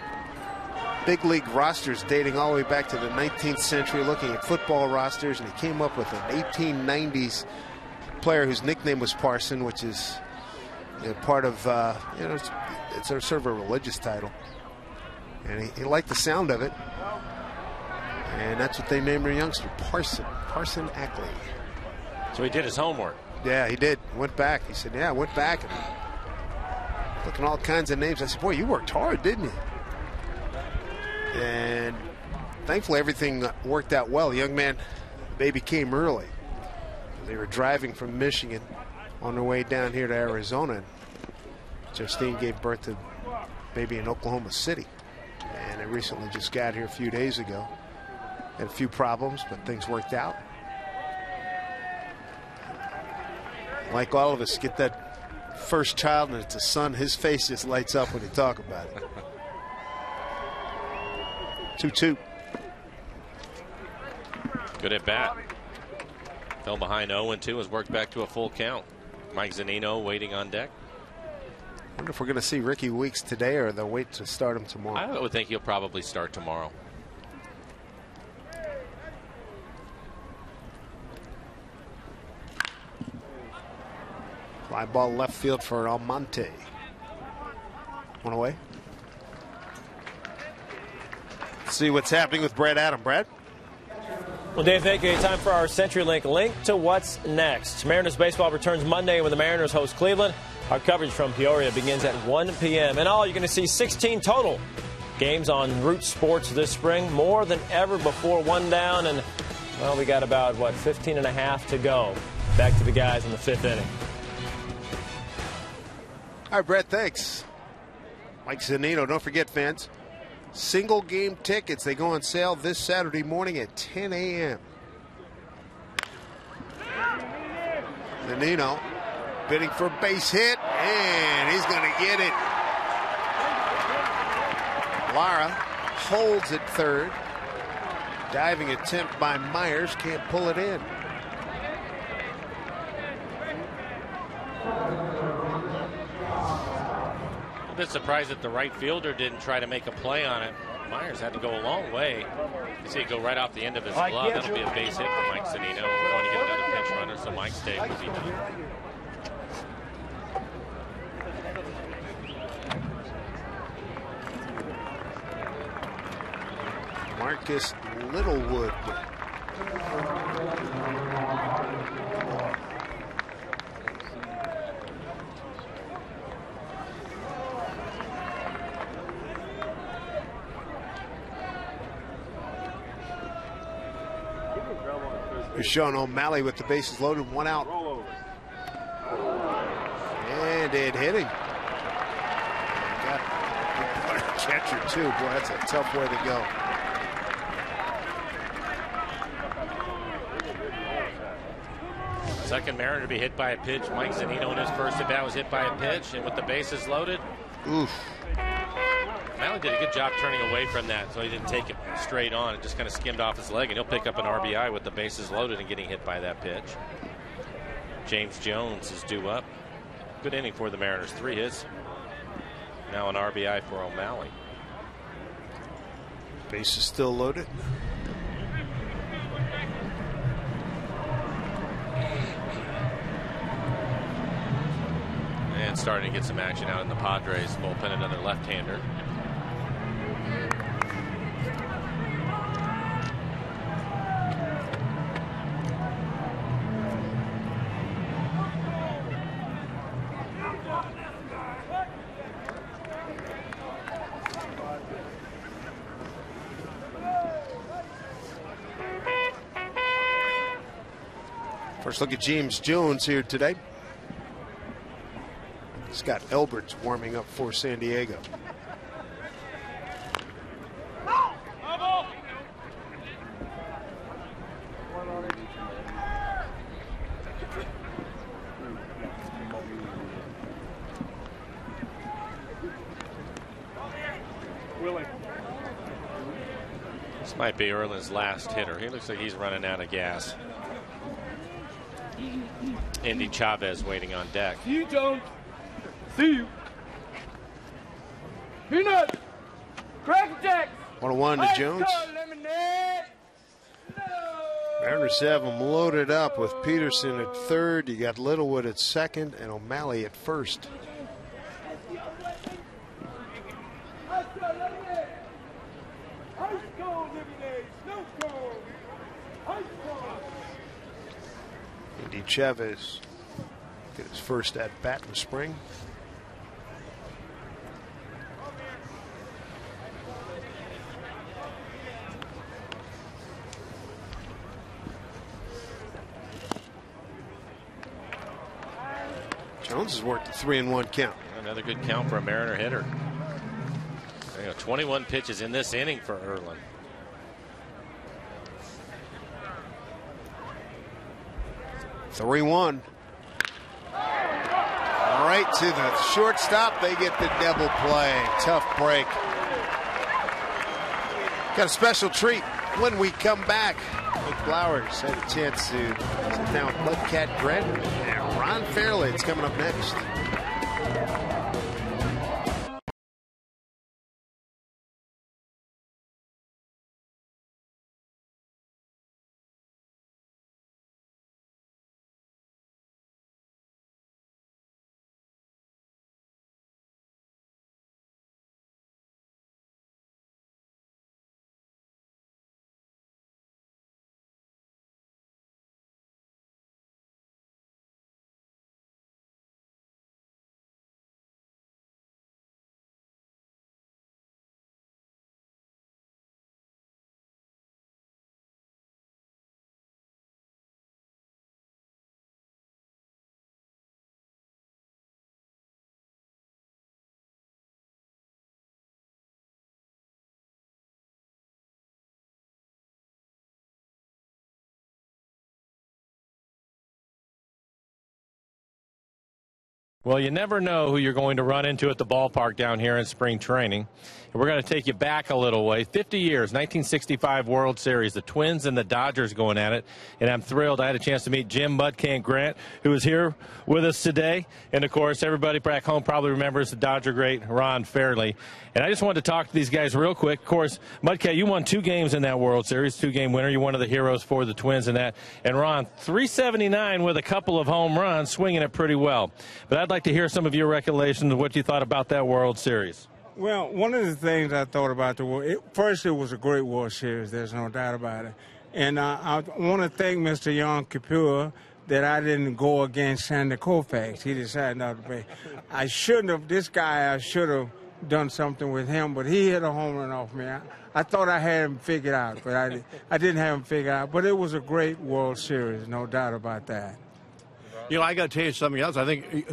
big league rosters dating all the way back to the 19th century, looking at football rosters, and he came up with an 1890s player whose nickname was Parson, which is part of, it's sort of a religious title. And he liked the sound of it. And that's what they named their youngster, Parson Ackley. So he did his homework. Yeah, he did. Went back. He said, yeah, I went back and looking at all kinds of names. I said, boy, you worked hard, didn't you? And thankfully everything worked out well. The young man, baby, came early. They were driving from Michigan on their way down here to Arizona. Justine gave birth to baby in Oklahoma City, and they recently just got here a few days ago. Had a few problems, but things worked out. Like all of us, get that first child and it's a son, his face just lights up when you talk about it. 2-2. Good at bat. Fell behind 0-2, has worked back to a full count. Mike Zunino waiting on deck. I wonder if we're going to see Ricky Weeks today, or they'll wait to start him tomorrow. I would think he'll probably start tomorrow. Fly ball left field for Almonte. One away. Let's see what's happening with Brad Adam. Brad? Well, Dave, thank you. Time for our CenturyLink link to what's next. Mariners baseball returns Monday when the Mariners host Cleveland. Our coverage from Peoria begins at 1 p.m. In all, you're going to see 16 total games on Root Sports this spring, more than ever before. One down, and, well, we got about, 15 and a half to go. Back to the guys in the 5th inning. All right, Brett, thanks. Mike Zunino, don't forget, fans, single game tickets. They go on sale this Saturday morning at 10 a.m. Zunino bidding for a base hit, and he's going to get it. Lara holds at third. Diving attempt by Myers, can't pull it in. A bit surprised that the right fielder didn't try to make a play on it. Myers had to go a long way. You see it go right off the end of his glove. That'll be a base hit for Mike Zunino. We're going to get another pinch runner, so Mike stays with each other. Marcus Littlewood. You're showing O'Malley with the bases loaded, 1 out. And it hit him. Got a catcher too. Boy, that's a tough way to go. Second Mariner to be hit by a pitch. Mike Zunino in his first at bat was hit by a pitch, and with the bases loaded, oof. Malley did a good job turning away from that, so he didn't take it straight on. It just kind of skimmed off his leg, and he'll pick up an RBI with the bases loaded and getting hit by that pitch. James Jones is due up. Good inning for the Mariners. 3 hits. Now an RBI for O'Malley. Base is still loaded. And starting to get some action out in the Padres bullpen, another left-hander. First look at James Jones here today. Scott Elbert's warming up for San Diego. This might be Erlin's last hitter. He looks like he's running out of gas. Andy Chavez waiting on deck. See you, Jones. See you. Peanut. Cracker Jacks. 1-1 to Jones. Mariners have them loaded up with Peterson at third. You got Littlewood at second and O'Malley at first. Andy Chavez get his first at bat in the spring. Jones has worked a 3-1 count. Another good count for a Mariner hitter. 21 pitches in this inning for Erlin. Three-1. Right to the shortstop. They get the double play. Tough break. Got a special treat when we come back. Luke Flowers had a chance to sit down with Mudcat Grant and Ron Fairley. It's coming up next. Well, you never know who you're going to run into at the ballpark down here in spring training. And we're going to take you back a little way. 50 years, 1965 World Series, the Twins and the Dodgers going at it. And I'm thrilled I had a chance to meet Jim Mudcat Grant, who is here with us today. And, of course, everybody back home probably remembers the Dodger great Ron Fairley. And I just wanted to talk to these guys real quick. Of course, Mudcat, you won 2 games in that World Series, 2-game winner. You're one of the heroes for the Twins in that. And, Ron, 379 with a couple of home runs, swinging it pretty well. But I'd like to hear some of your recollections of what you thought about that World Series. Well, one of the things I thought about the World, first, it was a great World Series. There's no doubt about it. And I want to thank Mr. Yom Kippur that I didn't go against Sandy Koufax. He decided not to play. I should have done something with him, but he hit a home run off me. I thought I had him figured out, but I didn't have him figured out. But it was a great World Series, no doubt about that. You know, I got to tell you something else. I think,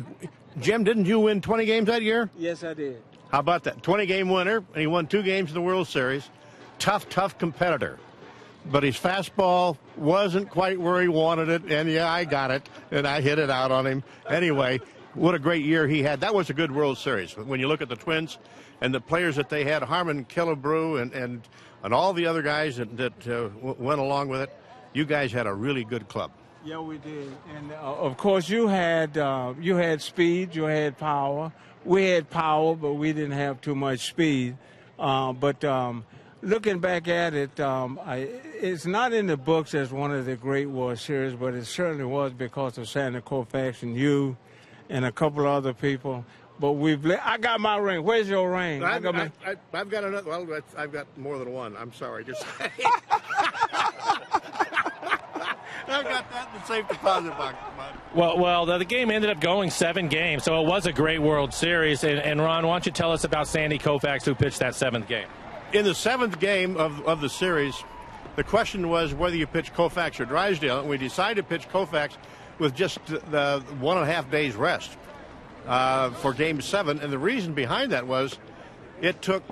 Jim, didn't you win 20 games that year? Yes, I did. How about that? 20-game winner, and he won 2 games in the World Series. Tough competitor. But his fastball wasn't quite where he wanted it, and, yeah, I got it, and I hit it out on him. Anyway, what a great year he had. That was a good World Series. When you look at the Twins and the players that they had, Harmon Killebrew and all the other guys that went along with it, you guys had a really good club. Yeah, we did. And, of course, you had speed, you had power. We had power, but we didn't have too much speed. But looking back at it, it's not in the books as one of the great World Series, but it certainly was because of Sandy Koufax and you and a couple of other people. But I got my ring. Where's your ring? I've got another. Well, I've got more than one. I'm sorry. Just I've got that in the safe deposit box. Well, the game ended up going 7 games, so it was a great World Series. And Ron, why don't you tell us about Sandy Koufax, who pitched that 7th game? In the 7th game of the series, the question was whether you pitch Koufax or Drysdale, and we decided to pitch Koufax with just the 1.5 days rest for Game 7. And the reason behind that was it took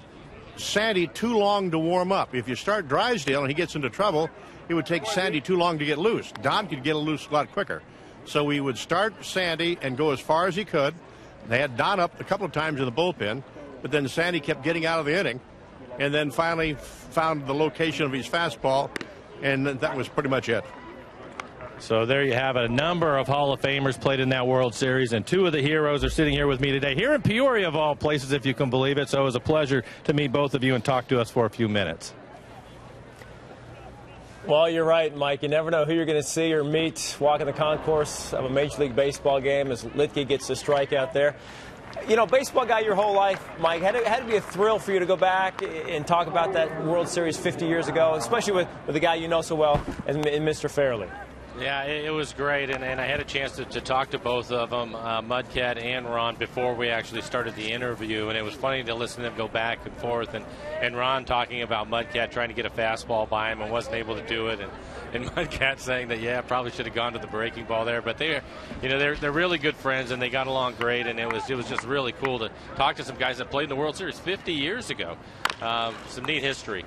Sandy too long to warm up. If you start Drysdale and he gets into trouble, it would take Sandy too long to get loose. Don could get loose a lot quicker. So we would start Sandy and go as far as he could. They had Don up a couple of times in the bullpen, but then Sandy kept getting out of the inning and then finally found the location of his fastball, and that was pretty much it. So there you have it. A number of Hall of Famers played in that World Series, and 2 of the heroes are sitting here with me today, here in Peoria of all places, if you can believe it. So it was a pleasure to meet both of you and talk to us for a few minutes. Well, you're right, Mike. You never know who you're going to see or meet walking the concourse of a Major League Baseball game as Litke gets the strike out there. You know, baseball guy your whole life, Mike, had to be a thrill for you to go back and talk about that World Series 50 years ago, especially with the guy you know so well, and Mr. Fairley. Yeah, it was great, and I had a chance to talk to both of them, Mudcat and Ron, before we actually started the interview, and it was funny to listen to them go back and forth, and Ron talking about Mudcat trying to get a fastball by him and wasn't able to do it, and Mudcat saying that, yeah, probably should have gone to the breaking ball there, but they're really good friends, and they got along great, and it was just really cool to talk to some guys that played in the World Series 50 years ago. Some neat history.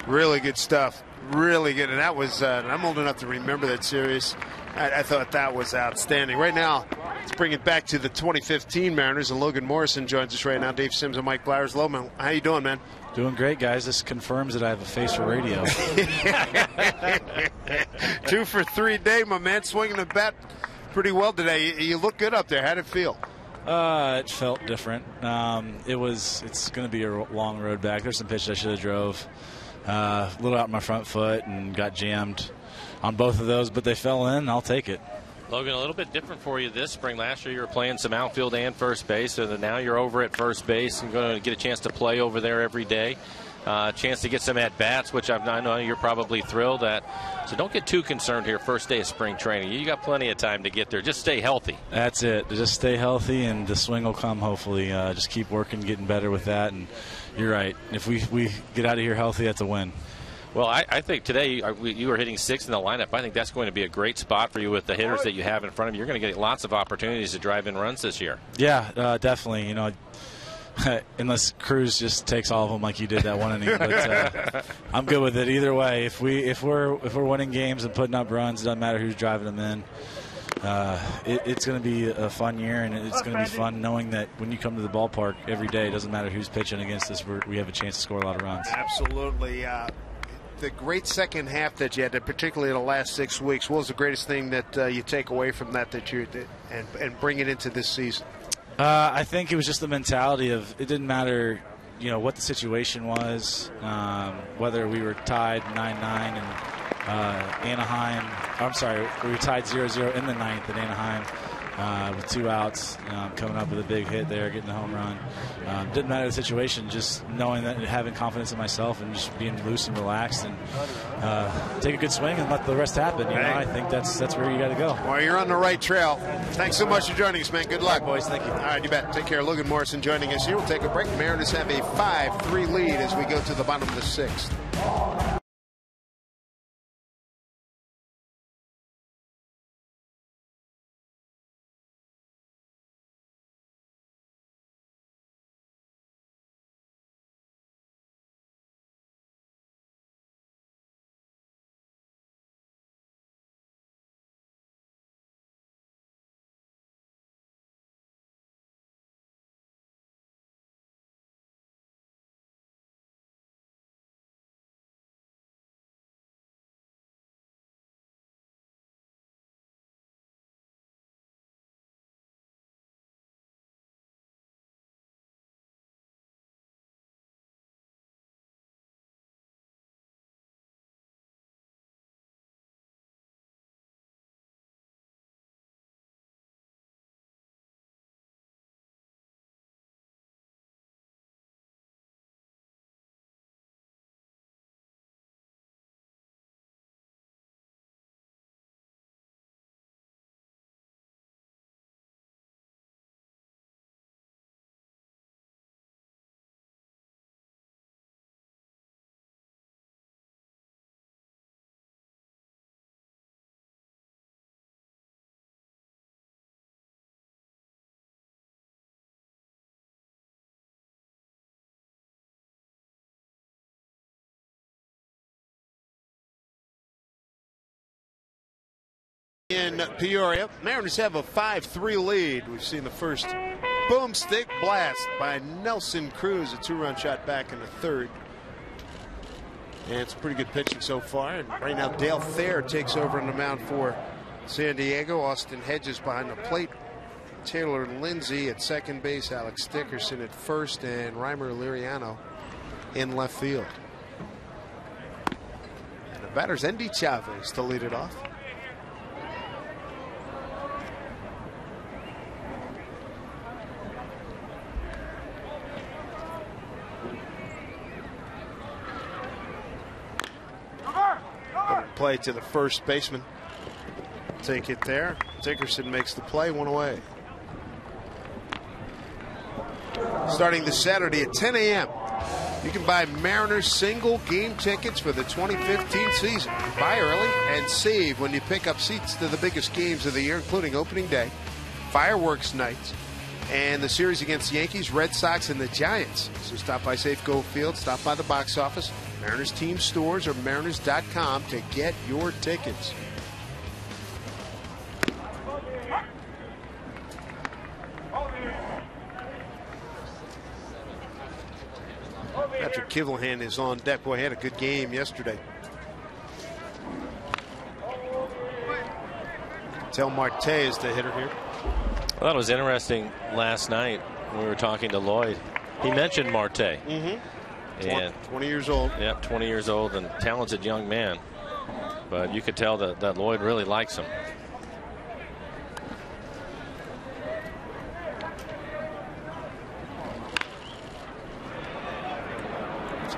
Really good stuff. Really good. And that was, I'm old enough to remember that series. I thought that was outstanding. Right now, let's bring it back to the 2015 Mariners, and Logan Morrison joins us right now. Dave Sims and Mike Blowers. Loman, how you doing, man? Doing great, guys. This confirms that I have a face for radio. 2 for 3 day, my man. Swinging the bat pretty well today. You look good up there. How'd it feel? It felt different. It's going to be a long road back. There's some pitches I should have drove. A little out my front foot and got jammed on both of those, but they fell in. I'll take it. Logan, a little bit different for you this spring. Last year you were playing some outfield and first base, so now you're over at first base and going to get a chance to play over there every day. Chance to get some at-bats, which I know you're probably thrilled at. So don't get too concerned here first day of spring training. You got plenty of time to get there. Just stay healthy. That's it. Just stay healthy, and the swing will come, hopefully. Just keep working, getting better with that. And you're right. If we get out of here healthy, that's a win. Well, I think today you were hitting 6th in the lineup. I think that's going to be a great spot for you with the hitters that you have in front of you. You're going to get lots of opportunities to drive in runs this year. Yeah, definitely. Unless Cruz just takes all of them like you did that one inning, but I'm good with it either way. If we're winning games and putting up runs, it doesn't matter who's driving them in. It's going to be a fun year, and it's going to be fun knowing that when you come to the ballpark every day, it doesn't matter who's pitching against us. We have a chance to score a lot of runs. Absolutely. The great second half that you had, particularly in the last 6 weeks, what was the greatest thing that you take away from that you and bring it into this season? I think it was just the mentality of it didn't matter, what the situation was, whether we were tied 9-9 in Anaheim. I'm sorry, we were tied 0-0 in the 9th at Anaheim with 2 outs, coming up with a big hit there, getting the home run. Didn't matter the situation, just knowing that and having confidence in myself and just being loose and relaxed and take a good swing and let the rest happen. I think that's where you got to go. Well, you're on the right trail. Thanks so much for joining us, man. Good luck. All right, boys. Thank you. All right, you bet. Take care. Logan Morrison joining us here. We'll take a break. Mariners have a 5-3 lead as we go to the bottom of the 6th. In Peoria, Mariners have a 5-3 lead. We've seen the first boomstick blast by Nelson Cruz, a 2-run shot back in the 3rd. And it's pretty good pitching so far. And right now, Dale Thayer takes over on the mound for San Diego. Austin Hedges behind the plate. Taylor Lindsay at second base. Alex Dickerson at first. And Reimer Liriano in left field. And the batter's Endy Chavez to lead it off. Play to the first baseman. take it there. Dickerson makes the play, 1 away. Starting this Saturday at 10 a.m. You can buy Mariners single game tickets for the 2015 season. Buy early and save when you pick up seats to the biggest games of the year, including opening day, fireworks nights, and the series against the Yankees, Red Sox, and the Giants. So stop by Safeco Field, stop by the box office, Mariners team stores, or Mariners.com to get your tickets. Patrick Kivlehan is on deck. Boy, he had a good game yesterday. Tel Marte is the hitter here. Well, that was interesting last night when we were talking to Lloyd. He mentioned Marte. And 20 years old. Yeah, 20 years old and talented young man. But you could tell that Lloyd really likes him.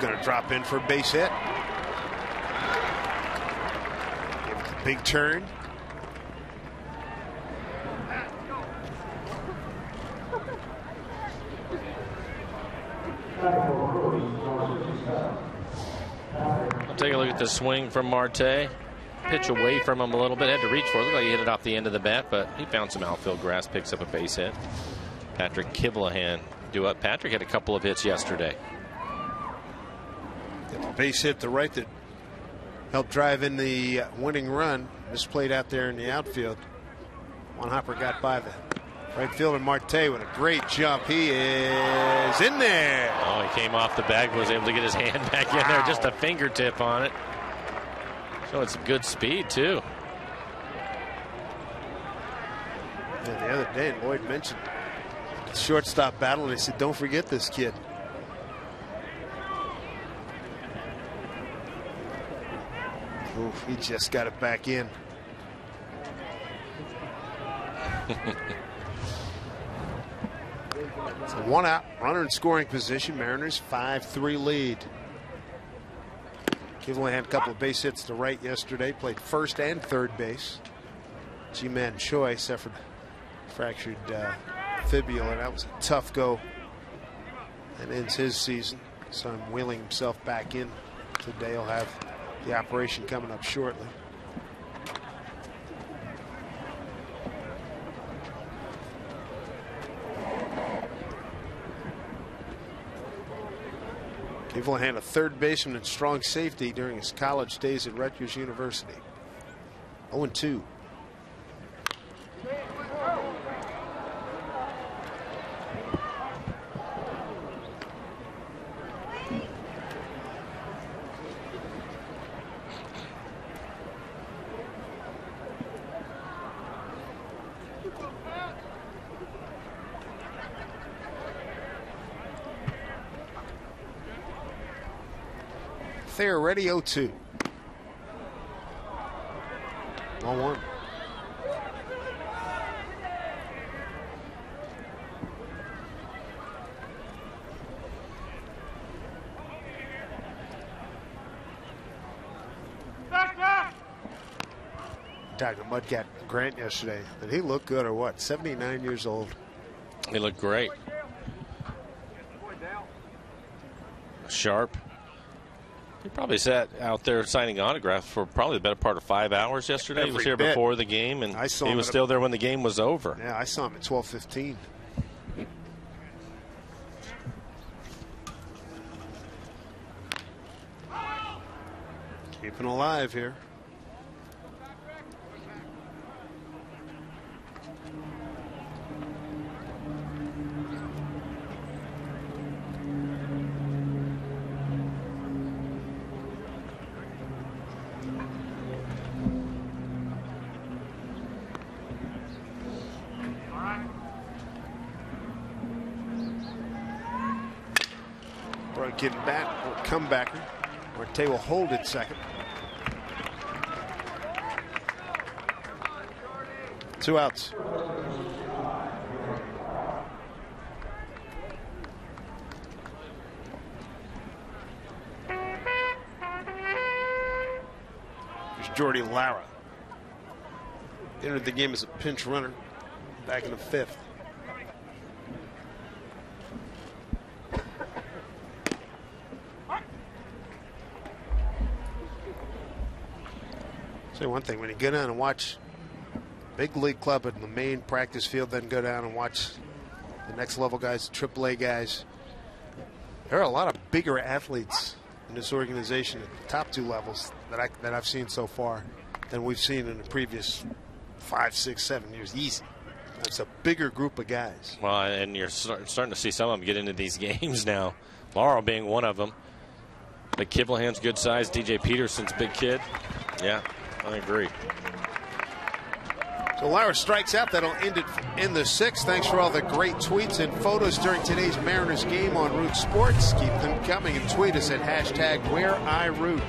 Going to drop in for a base hit. Give it a big turn. I'll take a look at the swing from Marte. Pitch away from him a little bit. Had to reach for it. Looked like he hit it off the end of the bat, but he found some outfield grass, picks up a base hit. Patrick Kivlehan due up. Patrick had a couple of hits yesterday. Base hit to right that helped drive in the winning run. Misplayed out there in the outfield. One hopper got by the right fielder Marte with a great jump. He is in there. Oh, he came off the bag, was able to get his hand back in there, just a fingertip on it. Showing some good speed too. Yeah, the other day Lloyd mentioned the shortstop battle, and he said, "Don't forget this kid." Oof, he just got it back in. So 1 out, runner in scoring position. Mariners 5-3 lead. Kivlehan had a couple of base hits to right yesterday. Played first and third base. Ji-Man Choi suffered fractured fibula. That was a tough go. And ends his season. So I'm wheeling himself back in today. He'll have the operation coming up shortly. Kivlehan, a third baseman and strong safety during his college days at Rutgers University. 0-2. They're ready. 0-2. 1-1. Talked to Mudcat Grant yesterday. Did he look good or what? 79 years old. He looked great. Sharp. He probably sat out there signing autographs for probably the better part of 5 hours yesterday. He was here before the game, and he was still there when the game was over. Yeah, I saw him at 12:15. Keeping alive here. Getting back, or comebacker. Marte will hold it second. 2 outs. There's Jordy Lara. entered the game as a pinch runner back in the 5th. Say one thing, when you go down and watch big league club at the main practice field, then go down and watch the next level guys, AAA guys, there are a lot of bigger athletes in this organization at the top 2 levels that I've seen so far than we've seen in the previous 5, 6, 7 years. Easy. It's a bigger group of guys. Well, and you're starting to see some of them get into these games now. Morrow being one of them. But Kivlehand's good size. DJ Peterson's big kid. Yeah, I agree. So Lauer strikes out. That'll end it in the 6th. Thanks for all the great tweets and photos during today's Mariners game on Root Sports. Keep them coming and tweet us at #WhereIRoot.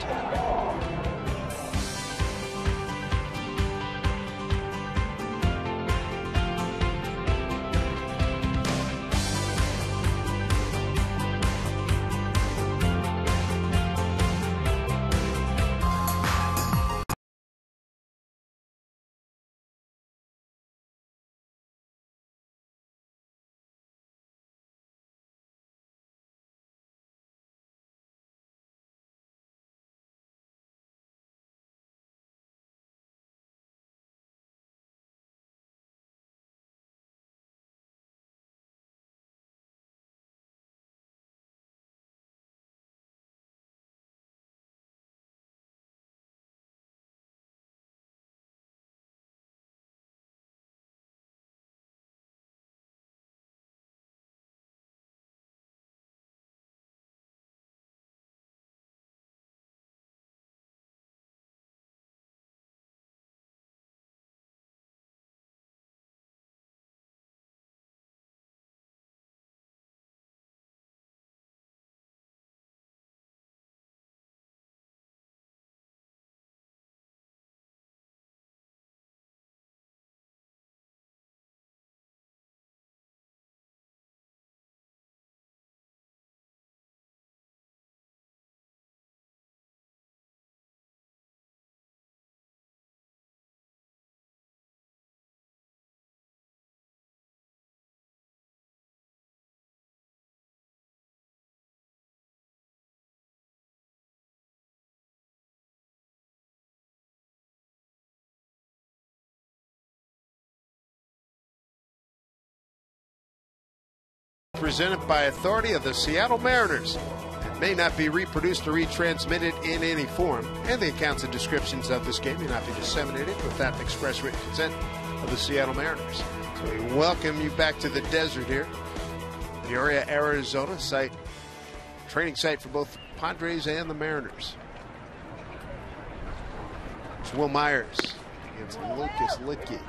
Presented by authority of the Seattle Mariners. It may not be reproduced or retransmitted in any form, and the accounts and descriptions of this game may not be disseminated without the express written consent of the Seattle Mariners. So we welcome you back to the desert here. Peoria, Arizona, training site for both Padres and the Mariners. It's Will Myers against Lucas Litke.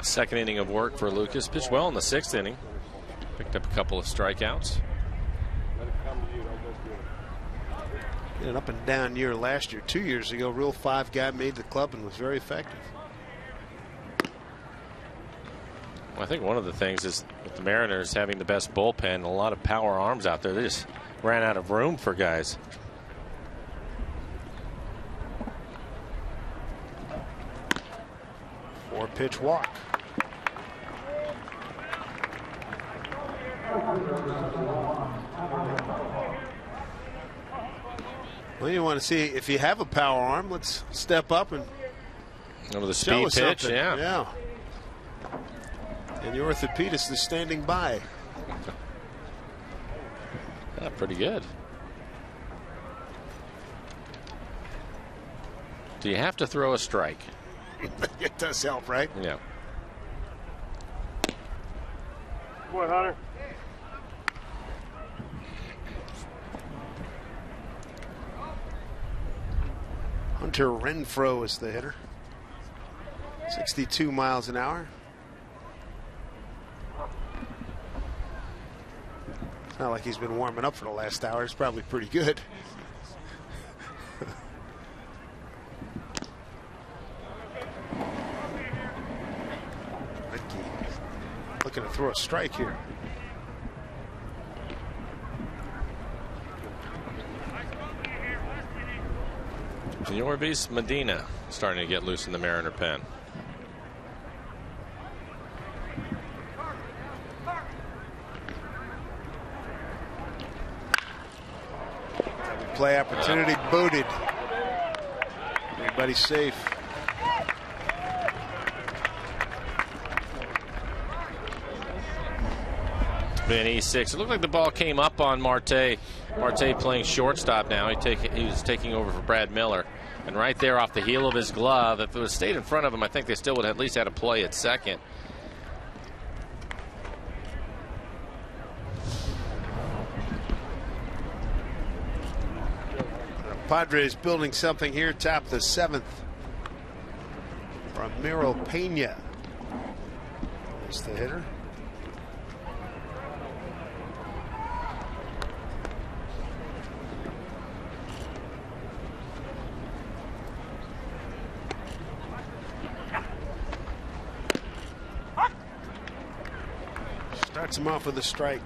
Second inning of work for Lucas. Pitched well in the 6th inning. Picked up a couple of strikeouts. An up and down year last year. 2 years ago, Rule 5 guy made the club and was very effective. Well, I think one of the things is with the Mariners having the best bullpen, a lot of power arms out there. They just ran out of room for guys. Four-pitch walk. Well, you want to see if you have a power arm. Let's step up and over the speed pitch. Something. Yeah. And the orthopedist is standing by. Pretty good. Do you have to throw a strike? It does help, right? Yeah. Come on, Hunter. Hunter Renfroe is the hitter. 62 miles an hour. It's not like he's been warming up for the last hour. It's probably pretty good. throw a strike here. Yorvis Medina starting to get loose in the Mariner pen. Play opportunity booted. Everybody's safe. Been E6. It looked like the ball came up on Marte. Marte playing shortstop now. He was taking over for Brad Miller. And right there off the heel of his glove, if it was stayed in front of him, I think they still would have at least had a play at second. Padres building something here, top of the 7th. Ramiro Pena is the hitter. Starts him off with a strike.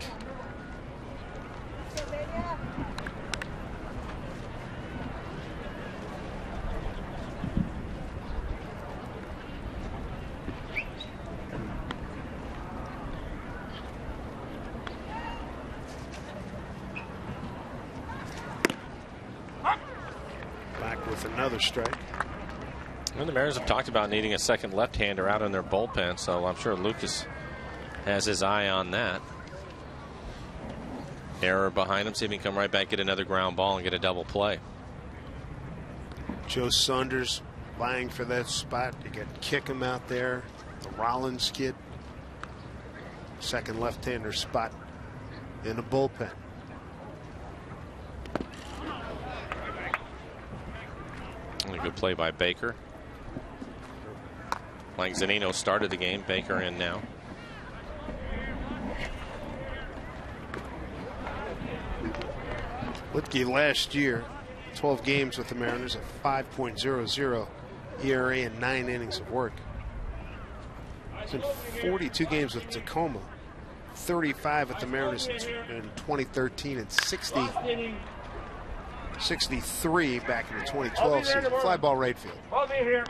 Back with another strike. And the Mariners have talked about needing a second left-hander out in their bullpen, so I'm sure Lucas has his eye on that. Error behind him, see if he can come right back, get another ground ball, and get a double play. Joe Saunders vying for that spot. You got Kickham out there, the Rollins kid. Second left-hander spot in the bullpen. And a good play by Baker. Mike Zunino started the game. Baker in now. Lipke last year, 12 games with the Mariners, a 5.00 ERA and 9 innings of work. He's in 42 games with Tacoma, 35 with the Mariners in 2013, and 63 back in the 2012 season. Fly ball right field. I'll be here.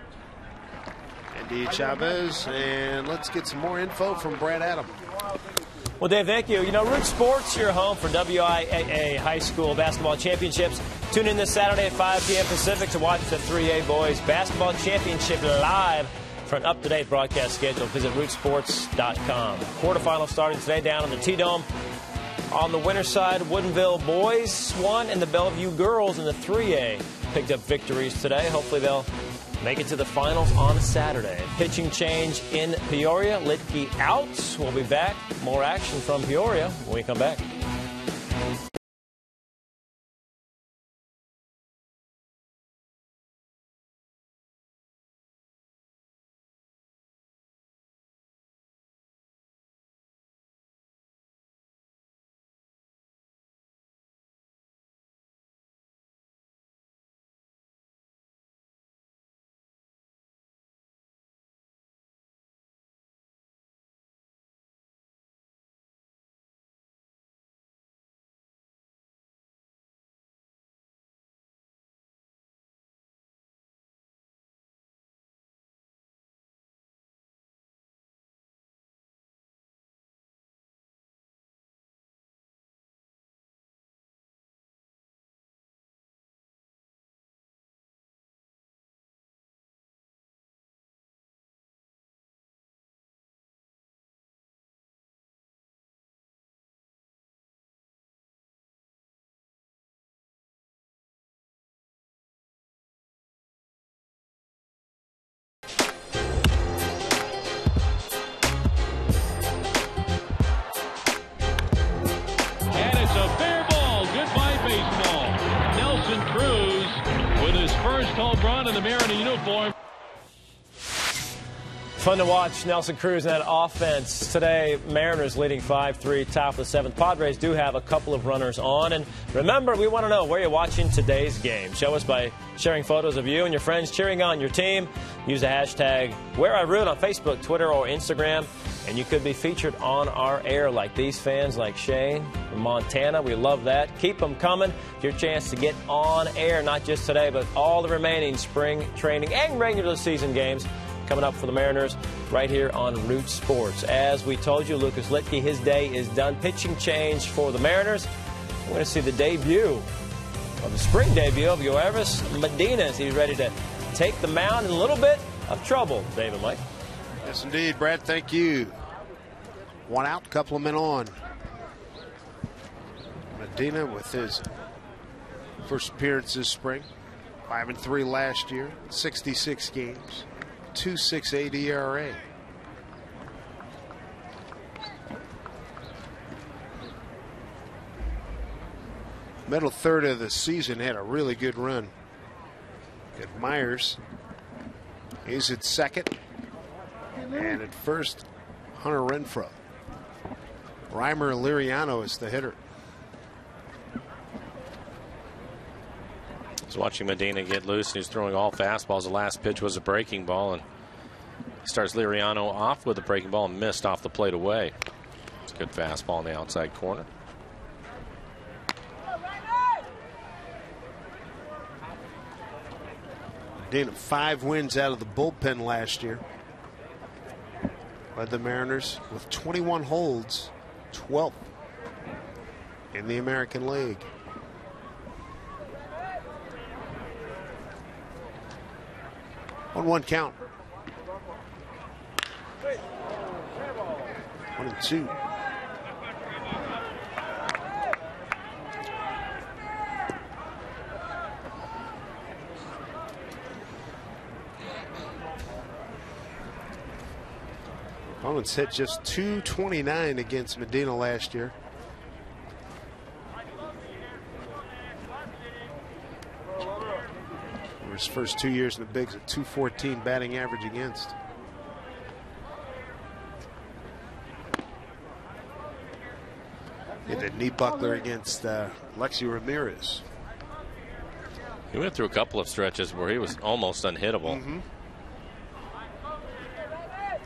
Andy Chavez, and let's get some more info from Brad Adam. Well, Dave, thank you. You know, Root Sports, your home for WIAA High School Basketball Championships. Tune in this Saturday at 5 p.m. Pacific to watch the 3A Boys Basketball Championship live. For an up-to-date broadcast schedule, visit rootsports.com. Quarterfinals starting today down in the T-Dome. On the winner's side, Woodinville Boys won, and the Bellevue Girls in the 3A picked up victories today. Hopefully they'll make it to the finals on Saturday. Pitching change in Peoria. Litke out. We'll be back. More action from Peoria when we come back. First home run in the Mariner uniform. Fun to watch Nelson Cruz in that offense today. Mariners leading 5-3, top of the 7th. Padres do have a couple of runners on. And remember, we want to know where you're watching today's game. Show us by sharing photos of you and your friends cheering on your team. Use the hashtag WhereIRoot on Facebook, Twitter, or Instagram. and you could be featured on our air like these fans, like Shane from Montana. We love that. Keep them coming. Your chance to get on air, not just today, but all the remaining spring training and regular season games coming up for the Mariners right here on Root Sports. As we told you, Lucas Litke, his day is done. Pitching change for the Mariners. We're going to see the debut, or the spring debut of Yoenis Medina. He's ready to take the mound in a little bit of trouble, David Mike. Yes, indeed, Brad. Thank you. One out, couple of men on. Medina with his first appearance this spring. 5-3 last year, 66 games, 2.68 ERA. Middle third of the season had a really good run. Got Myers. He's at second. And at first, Hunter Renfroe. Reimer Liriano is the hitter. I was watching Medina get loose, and he's throwing all fastballs. The last pitch was a breaking ball, and he starts Liriano off with a breaking ball and missed off the plate away. It's a good fastball in the outside corner. Medina 5 wins out of the bullpen last year. Led the Mariners with 21 holds, 12th in the American League. On 1 count. 1-2. Opponents hit just .229 against Medina last year. For his first 2 years in the bigs, a .214 batting average against. Hit a knee buckler against Lexi Ramirez. He went through a couple of stretches where he was almost unhittable.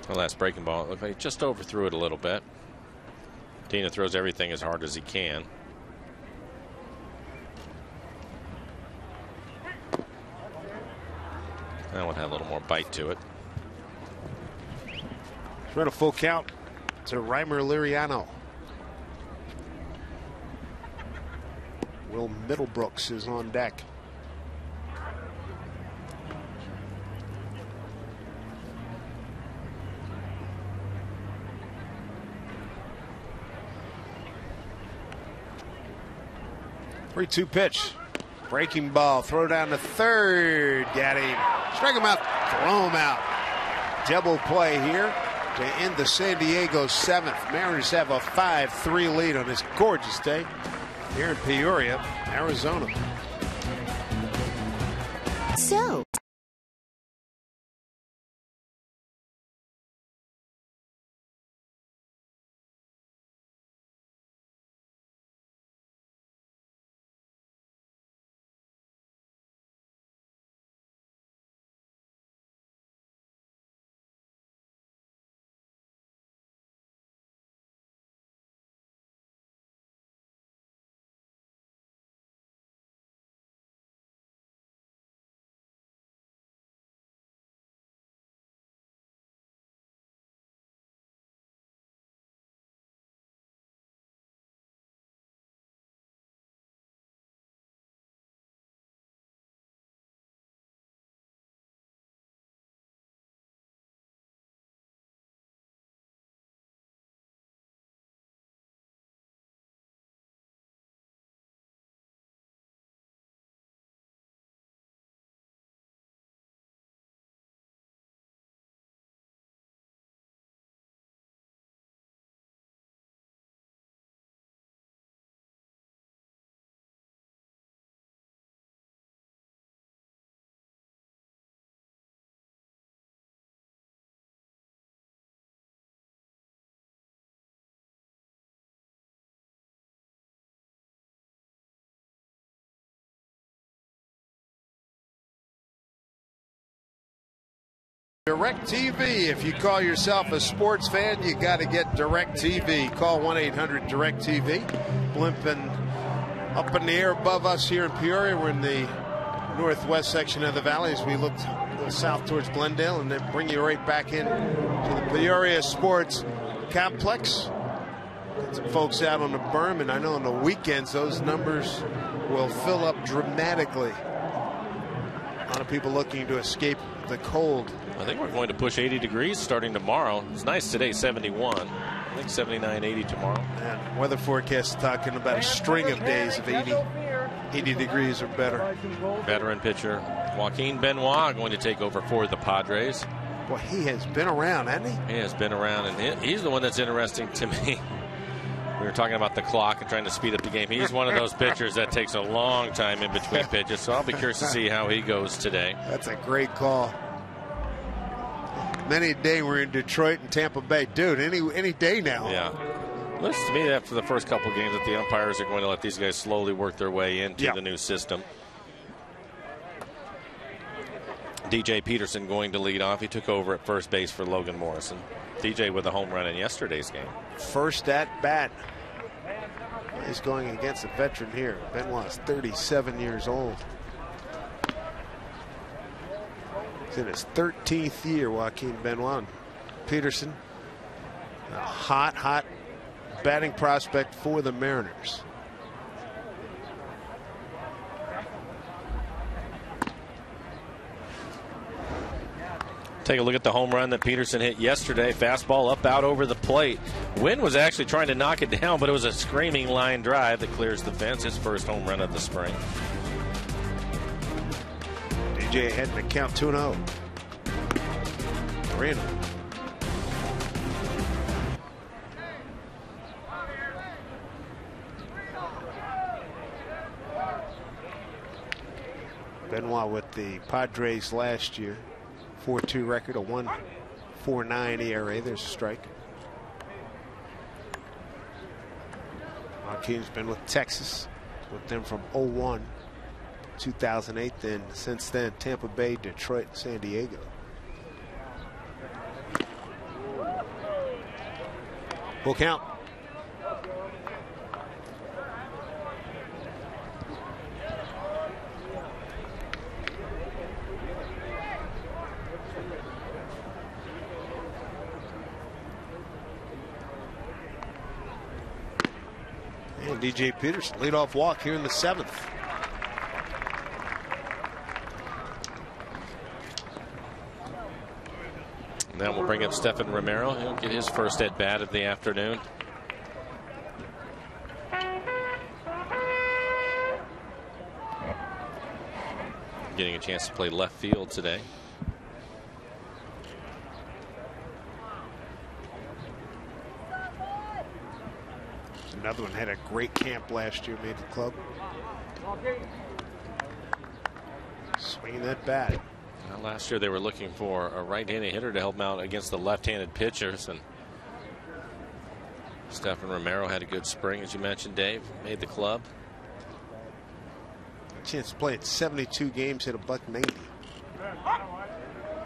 The last breaking ball, it looked like he just overthrew it a little bit. Medina throws everything as hard as he can. That one had a little more bite to it. Run a full count to Reimer Liriano. Will Middlebrooks is on deck. Three-two pitch. Breaking ball. Throw down to third. Got him. Strike him out. Throw him out. Double play here to end the San Diego 7th. Mariners have a 5-3 lead on this gorgeous day here in Peoria, Arizona. So DirecTV. If you call yourself a sports fan, you got to get DirecTV. Call 1-800-DirecTV. Blimping up in the air above us here in Peoria. We're in the northwest section of the valley as we look south towards Glendale, and then bring you right back in to the Peoria Sports Complex. Got some folks out on the berm, and I know on the weekends those numbers will fill up dramatically. A lot of people looking to escape the cold. I think we're going to push 80 degrees starting tomorrow. It's nice today, 71. I think 79, 80 tomorrow. And weather forecast talking about a string of days of 80 degrees or better. Veteran pitcher Joaquin Benoit going to take over for the Padres. Boy, he has been around, hasn't he? He has been around, and he's the one that's interesting to me. We were talking about the clock and trying to speed up the game. He's one of those pitchers that takes a long time in between pitches, so I'll be curious to see how he goes today. That's a great call. Many a day we're in Detroit and Tampa Bay. Dude, any day now. Yeah. Looks to me after the first couple games that the umpires are going to let these guys slowly work their way into the new system. DJ Peterson going to lead off. He took over at first base for Logan Morrison. DJ with a home run in yesterday's game. First at bat. He's going against a veteran here. Benoit's 37 years old. He's in his 13th year, Joaquin Benoit. Peterson, a hot batting prospect for the Mariners. Take a look at the home run that Peterson hit yesterday. Fastball up out over the plate. Wynn was actually trying to knock it down, but it was a screaming line drive that clears the fence. His first home run of the spring. DJ heading to count 2-0. Randall. Benoit with the Padres last year. 4.2 record, a 1.49 ERA. There's a strike. Joaquin's been with Texas, with them from 01, 2008. Then since then, Tampa Bay, Detroit, and San Diego. Full count. And DJ Peterson, leadoff walk here in the 7th. Now we'll bring up Stephen Romero. He'll get his first at bat of the afternoon. Getting a chance to play left field today. Another one had a great camp last year, made the club. Swinging that bat. Well, last year they were looking for a right-handed hitter to help them out against the left-handed pitchers, and Stephen Romero had a good spring, as you mentioned, Dave. Made the club. A chance to play at 72 games, hit a .190.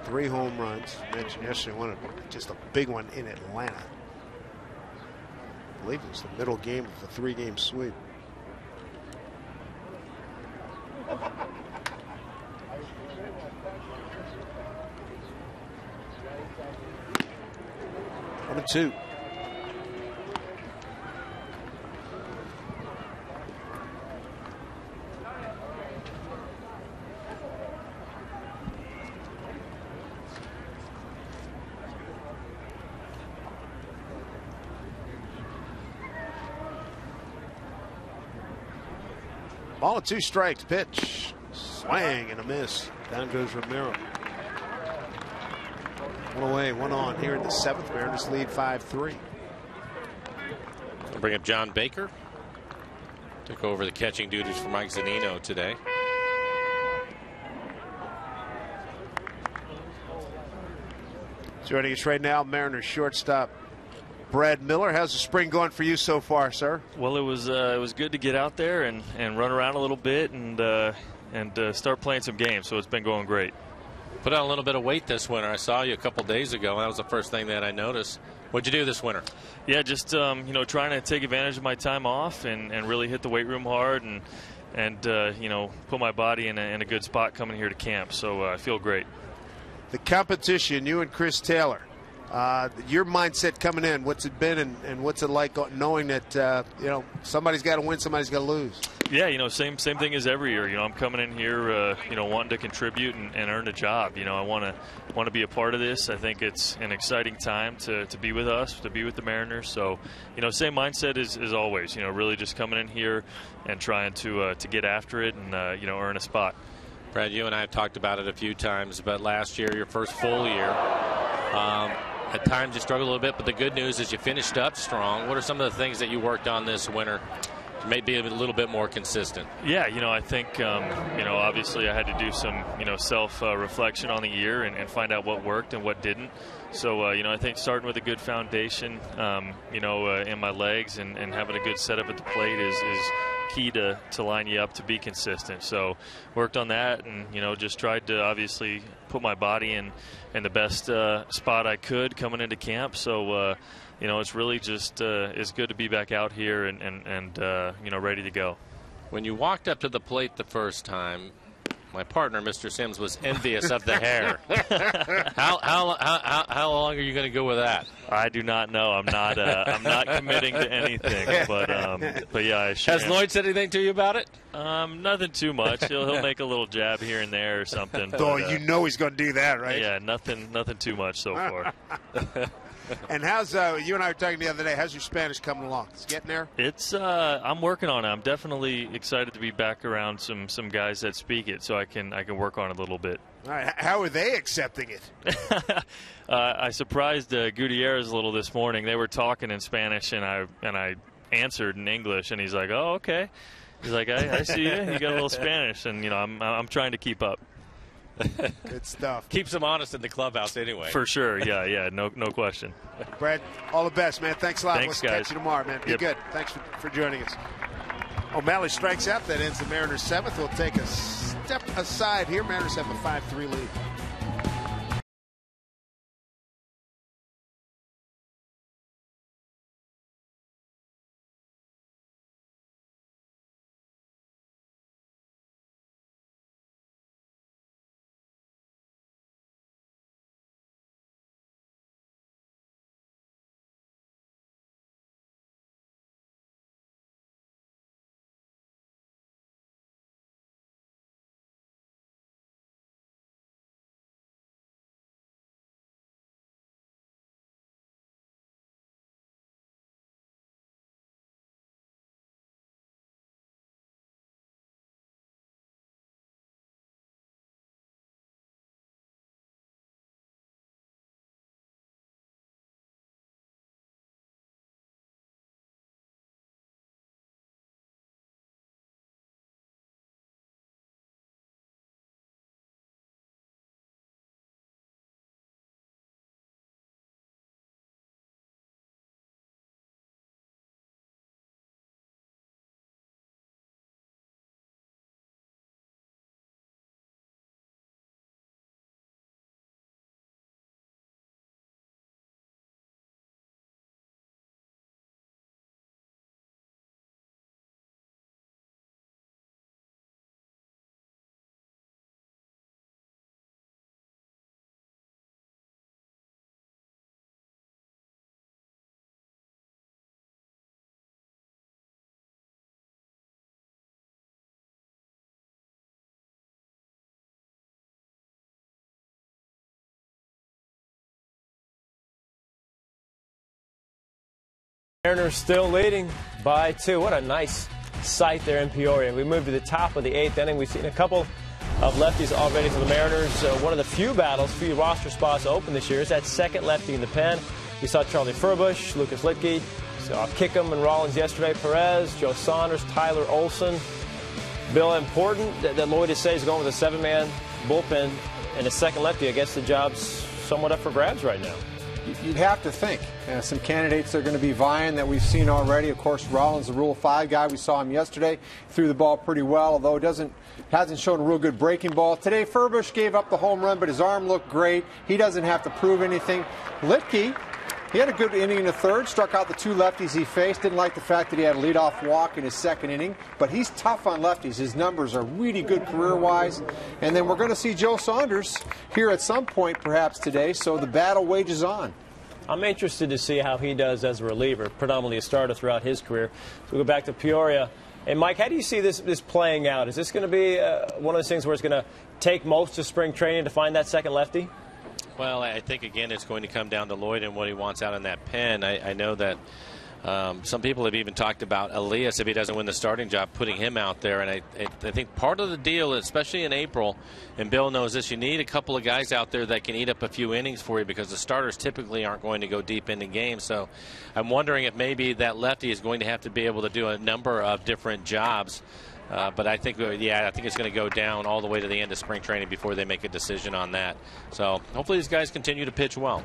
3 home runs. Mentioned yesterday, just a big one in Atlanta. I believe it was the middle game of a 3-game sweep. One and two. Ball and 2 strikes. Pitch. Swang and a miss. Down goes Romero. 1 away, 1 on here in the 7th. Mariners lead 5-3. We'll bring up John Baker. Took over the catching duties for Mike Zunino today. Joining us right now, Mariners shortstop Brad Miller. How's the spring going for you so far, sir? Well, it was good to get out there and run around a little bit and start playing some games. So it's been going great. Put on a little bit of weight this winter. I saw you a couple days ago, and that was the first thing that I noticed. What'd you do this winter? Yeah, just trying to take advantage of my time off and really hit the weight room hard and put my body in a good spot coming here to camp. So I feel great. The competition, you and Chris Taylor, your mindset coming in, what's it been and what's it like knowing that somebody's got to win, somebody's got to lose? Yeah, same thing as every year. I'm coming in here, wanting to contribute and earn a job. I want to be a part of this. I think it's an exciting time to be with us, to be with the Mariners. So, same mindset as always. Really just coming in here and trying to get after it and earn a spot. Brad, you and I have talked about it a few times, but last year, your first full year, at times you struggled a little bit, but the good news is you finished up strong. What are some of the things that you worked on this winter to maybe be a little bit more consistent? Yeah, I think, obviously I had to do some, self-reflection on the year and find out what worked and what didn't. So, I think starting with a good foundation, in my legs and having a good setup at the plate is key to line you up to be consistent. So worked on that and, just tried to obviously put my body in the best spot I could coming into camp. So, it's really just it's good to be back out here and ready to go. When you walked up to the plate the first time, my partner, Mr. Sims, was envious of the hair. How long are you going to go with that? I do not know. I'm not committing to anything. But yeah, I sure Has Lloyd said anything to you about it? Nothing too much. He'll make a little jab here and there or something. Oh, he's going to do that, right? Yeah, nothing too much so far. And how's you and I were talking the other day? How's your Spanish coming along? It's getting there. It's I'm working on it. I'm definitely excited to be back around some guys that speak it, so I can work on it a little bit. All right. How are they accepting it? I surprised Gutierrez a little this morning. They were talking in Spanish, and I answered in English, and he's like, "Oh, okay." He's like, "I see you. You got a little Spanish," and I'm trying to keep up. Good stuff. Keeps them honest in the clubhouse anyway. For sure, yeah, no question. Brad, all the best, man. Thanks a lot. Thanks, We'll guys. catch you tomorrow, man. Be good. Thanks for joining us. O'Malley strikes out. That ends the Mariners' 7th. We'll take a step aside here. Mariners have a 5-3 lead. Mariners still leading by 2. What a nice sight there in Peoria. We moved to the top of the 8th inning. We've seen a couple of lefties already for the Mariners. One of the few roster spots open this year is that second lefty in the pen. We saw Charlie Furbush, Lucas Litke, saw Kickham and Rollins yesterday, Perez, Joe Saunders, Tyler Olson. Bill, important that Lloyd is saying is going with a 7-man bullpen and a second lefty. I guess the job's somewhat up for grabs right now. you'd have to think. Some candidates are going to be vying that we've seen already. Of course, Rollins, the Rule of 5 guy. We saw him yesterday. Threw the ball pretty well, although hasn't shown a real good breaking ball. Today, Furbush gave up the home run, but his arm looked great. He doesn't have to prove anything. Litke, he had a good inning in the third, struck out the 2 lefties he faced. Didn't like the fact that he had a leadoff walk in his second inning, but he's tough on lefties. His numbers are really good career-wise. And then we're going to see Joe Saunders here at some point perhaps today, so the battle wages on. I'm interested to see how he does as a reliever, predominantly a starter throughout his career. So we go back to Peoria. And, Mike, how do you see this playing out? Is this going to be one of those things where it's going to take most of spring training to find that second lefty? Well, I think, again, it's going to come down to Lloyd and what he wants out in that pen. I know that some people have even talked about Elias, if he doesn't win the starting job, putting him out there. And I think part of the deal, especially in April, and Bill knows this, you need a couple of guys out there that can eat up a few innings for you because the starters typically aren't going to go deep into games. So I'm wondering if maybe that lefty is going to have to be able to do a number of different jobs. But I think it's going to go down all the way to the end of spring training before they make a decision on that. So hopefully these guys continue to pitch well.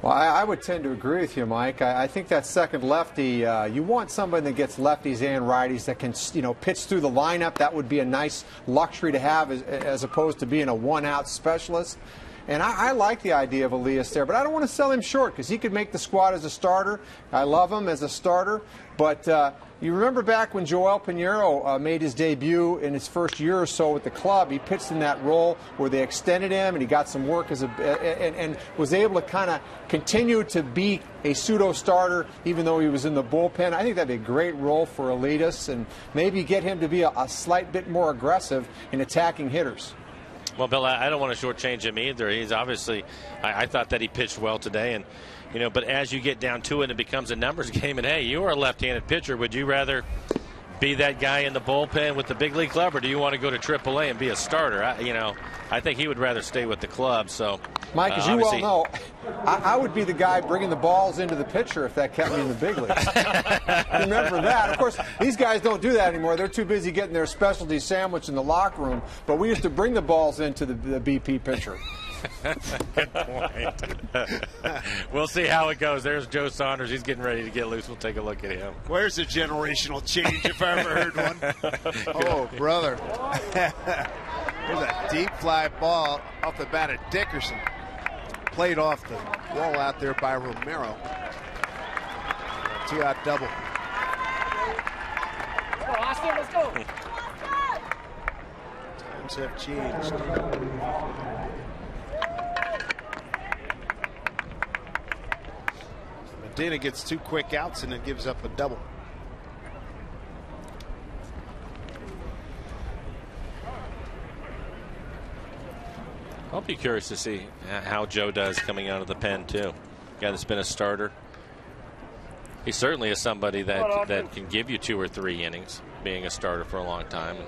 Well, I would tend to agree with you, Mike. I think that second lefty, you want somebody that gets lefties and righties that can, pitch through the lineup. That would be a nice luxury to have as opposed to being a one-out specialist. And I like the idea of Elias there, but I don't want to sell him short because he could make the squad as a starter. I love him as a starter, but you remember back when Joel Pinheiro made his debut in his first year or so with the club, he pitched in that role where they extended him and he got some work and was able to kind of continue to be a pseudo-starter even though he was in the bullpen. I think that'd be a great role for Elias and maybe get him to be a slight bit more aggressive in attacking hitters. Well, Bill, I don't want to shortchange him either. He's obviously, I thought that he pitched well today, and but as you get down to it, it becomes a numbers game. And hey, you are a left-handed pitcher. Would you rather be that guy in the bullpen with the big league club, or do you want to go to AAA and be a starter? I think he would rather stay with the club. So, Mike, as you well know, I would be the guy bringing the balls into the pitcher if that kept me in the big leagues. Remember that. Of course, these guys don't do that anymore. They're too busy getting their specialty sandwich in the locker room. But we used to bring the balls into the BP pitcher. Good point. We'll see how it goes. There's Joe Saunders. He's getting ready to get loose. We'll take a look at him. Where's the generational change if I ever heard one? Oh, brother. There's a deep fly ball off the bat of Dickerson. Played off the wall out there by Romero. 2-out double. Let's go, Austin. Let's go. Times have changed. Medina gets 2 quick outs and then gives up a double. I'll be curious to see how Joe does coming out of the pen, too. Guy that's been a starter. He certainly is somebody that can give you 2 or 3 innings, being a starter for a long time. And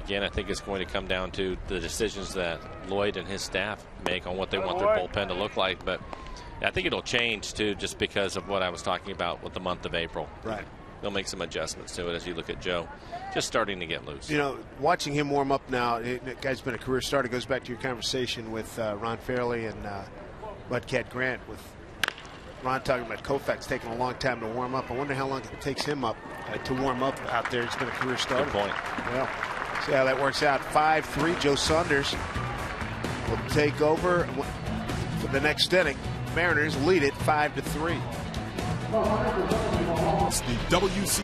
again, I think it's going to come down to the decisions that Lloyd and his staff make on what they want their bullpen to look like. But I think it'll change, too, just because of what I was talking about with the month of April. Right. They'll make some adjustments to it as you look at Joe just starting to get loose. Watching him warm up now, the guy's been a career starter. Goes back to your conversation with Ron Fairley and Mudcat Grant, with Ron talking about Koufax taking a long time to warm up. I wonder how long it takes him to warm up out there. He's been a career starter. Good point. Well, see how that works out. 5-3. Joe Saunders will take over for the next inning. Mariners lead it 5-3. It's the WC.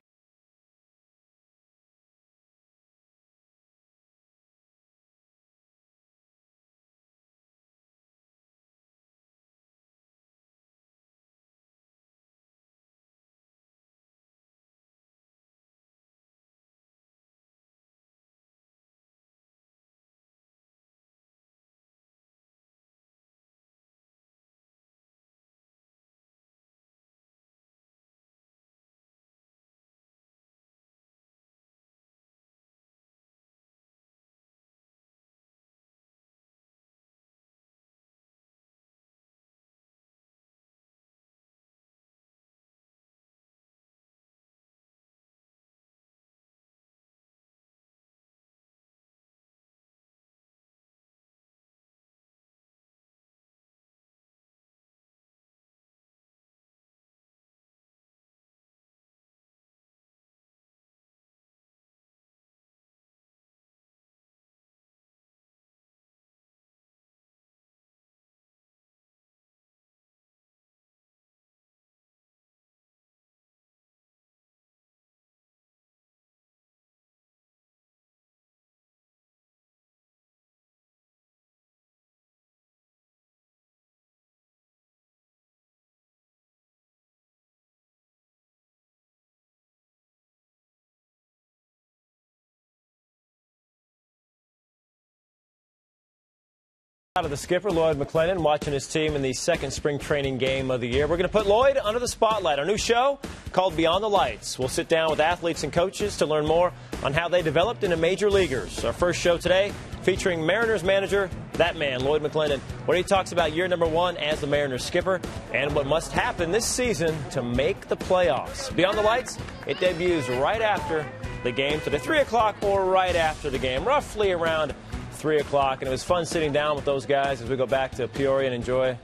Out of the skipper, Lloyd McClendon, watching his team in the second spring training game of the year. We're going to put Lloyd under the spotlight. Our new show called Beyond the Lights. We'll sit down with athletes and coaches to learn more on how they developed into major leaguers. Our first show today featuring Mariners manager, that man, Lloyd McClendon, where he talks about year number 1 as the Mariners skipper and what must happen this season to make the playoffs. Beyond the Lights, it debuts right after the game today, 3 o'clock or right after the game, roughly around 3 o'clock, and it was fun sitting down with those guys as we go back to Peoria and enjoy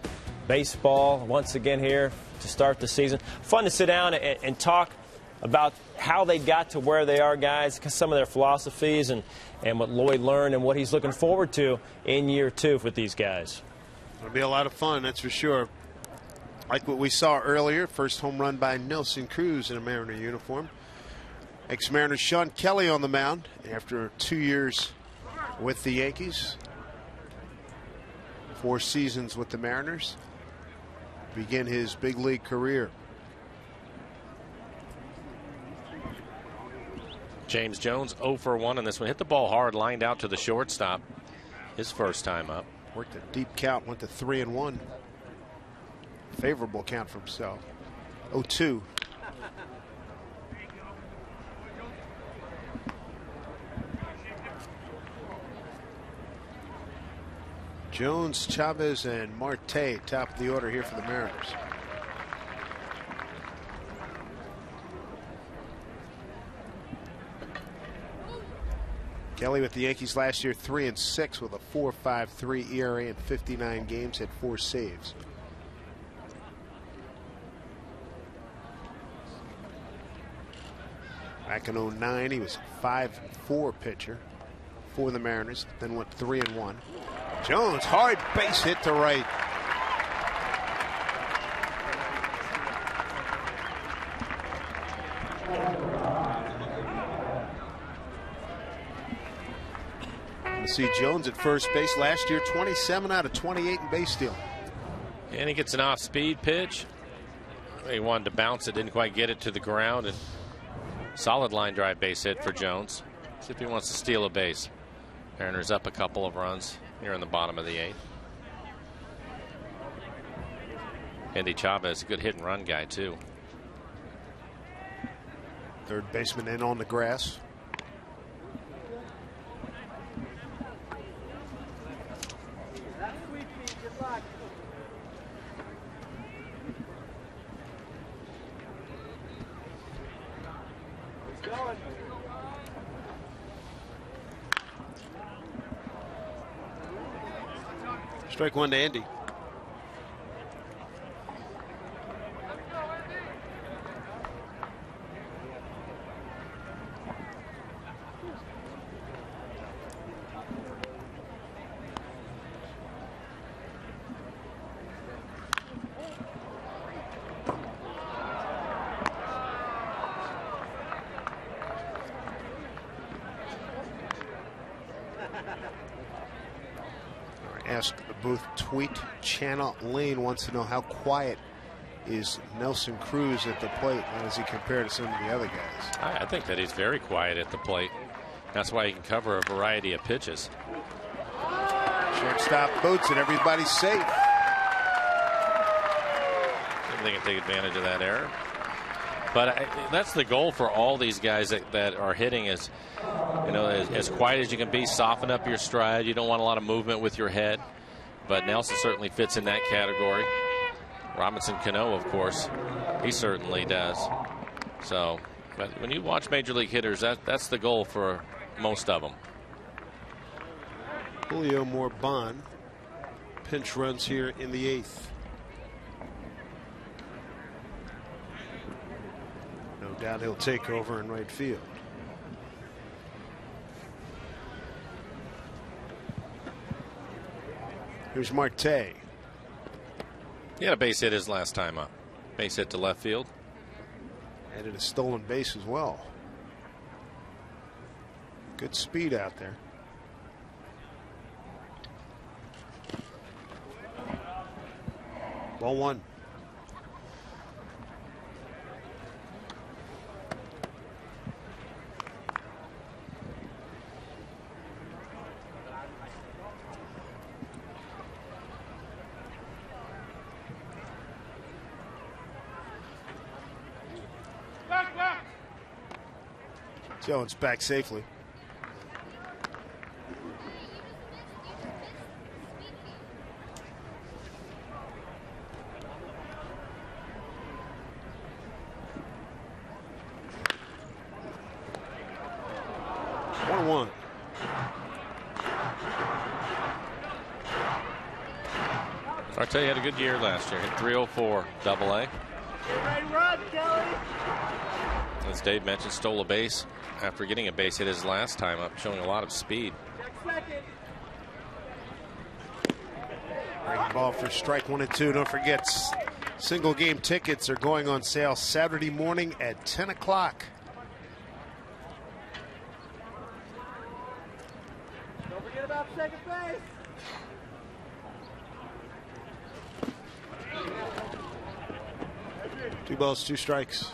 baseball once again here to start the season. Fun to sit down and talk about how they got to where they are, guys, some of their philosophies and what Lloyd learned and what he's looking forward to in year 2 with these guys. It'll be a lot of fun, that's for sure. Like what we saw earlier, first home run by Nelson Cruz in a Mariner uniform. Ex-Mariner Sean Kelly on the mound after 2 years with the Yankees, 4 seasons with the Mariners, begin his big league career. James Jones 0 for 1 in this one. Hit the ball hard, lined out to the shortstop. His first time up. Worked a deep count, went to 3-1. Favorable count for himself. 0-2. Jones, Chavez, and Marte top of the order here for the Mariners. Kelly with the Yankees last year 3-6 with a 4.53 ERA in 59 games, had 4 saves. Back in 09, he was a 5-4 pitcher for the Mariners, then went 3-1. Jones, hard base hit to right. You see Jones at first base last year, 27 out of 28 in base stealing. And he gets an off-speed pitch. He wanted to bounce it, didn't quite get it to the ground, and solid line drive base hit for Jones. See if he wants to steal a base. Mariners up a couple of runs here in the bottom of the 8th. Andy Chavez, a good hit and run guy too. Third baseman in on the grass. Strike 1 to Andy. Ask the booth tweet. Channel Lane wants to know how quiet is Nelson Cruz at the plate. How does he compare to some of the other guys? I think that he's very quiet at the plate. That's why he can cover a variety of pitches. Shortstop boots and everybody's safe. They can take advantage of that error. But that's the goal for all these guys that are hitting is, you know, as quiet as you can be, soften up your stride. You don't want a lot of movement with your head. But Nelson certainly fits in that category. Robinson Cano, of course, he certainly does. So, but when you watch Major League hitters, that's the goal for most of them. Julio Morban pinch runs here in the 8th. No doubt he'll take over in right field. Here's Marte. He had a base hit his last time up. Base hit to left field. Added a stolen base as well. Good speed out there. Ball 1. Jones back safely. One. Marte had a good year last year. Hit 304 Double-A. Run, Kelly. As Dave mentioned, stole a base after getting a base hit his last time up, showing a lot of speed. Breaking ball for strike 1 and 2. Don't forget, single game tickets are going on sale Saturday morning at 10 o'clock. Don't forget about second base. Two balls, two strikes.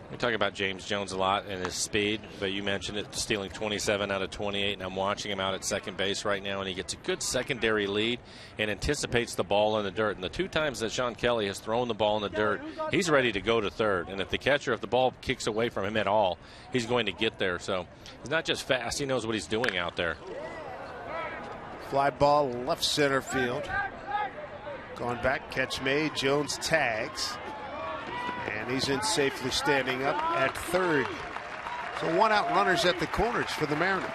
We talk about James Jones a lot and his speed, but you mentioned it, stealing 27 out of 28, and I'm watching him out at second base right now, and he gets a good secondary lead and anticipates the ball in the dirt. And the 2 times that Sean Kelly has thrown the ball in the dirt, he's ready to go to third. And if the ball kicks away from him at all, he's going to get there. So he's not just fast, he knows what he's doing out there. Fly ball left center field. Going back, catch made. Jones tags. And he's in safely, standing up at third. So 1 out, runners at the corners for the Mariners.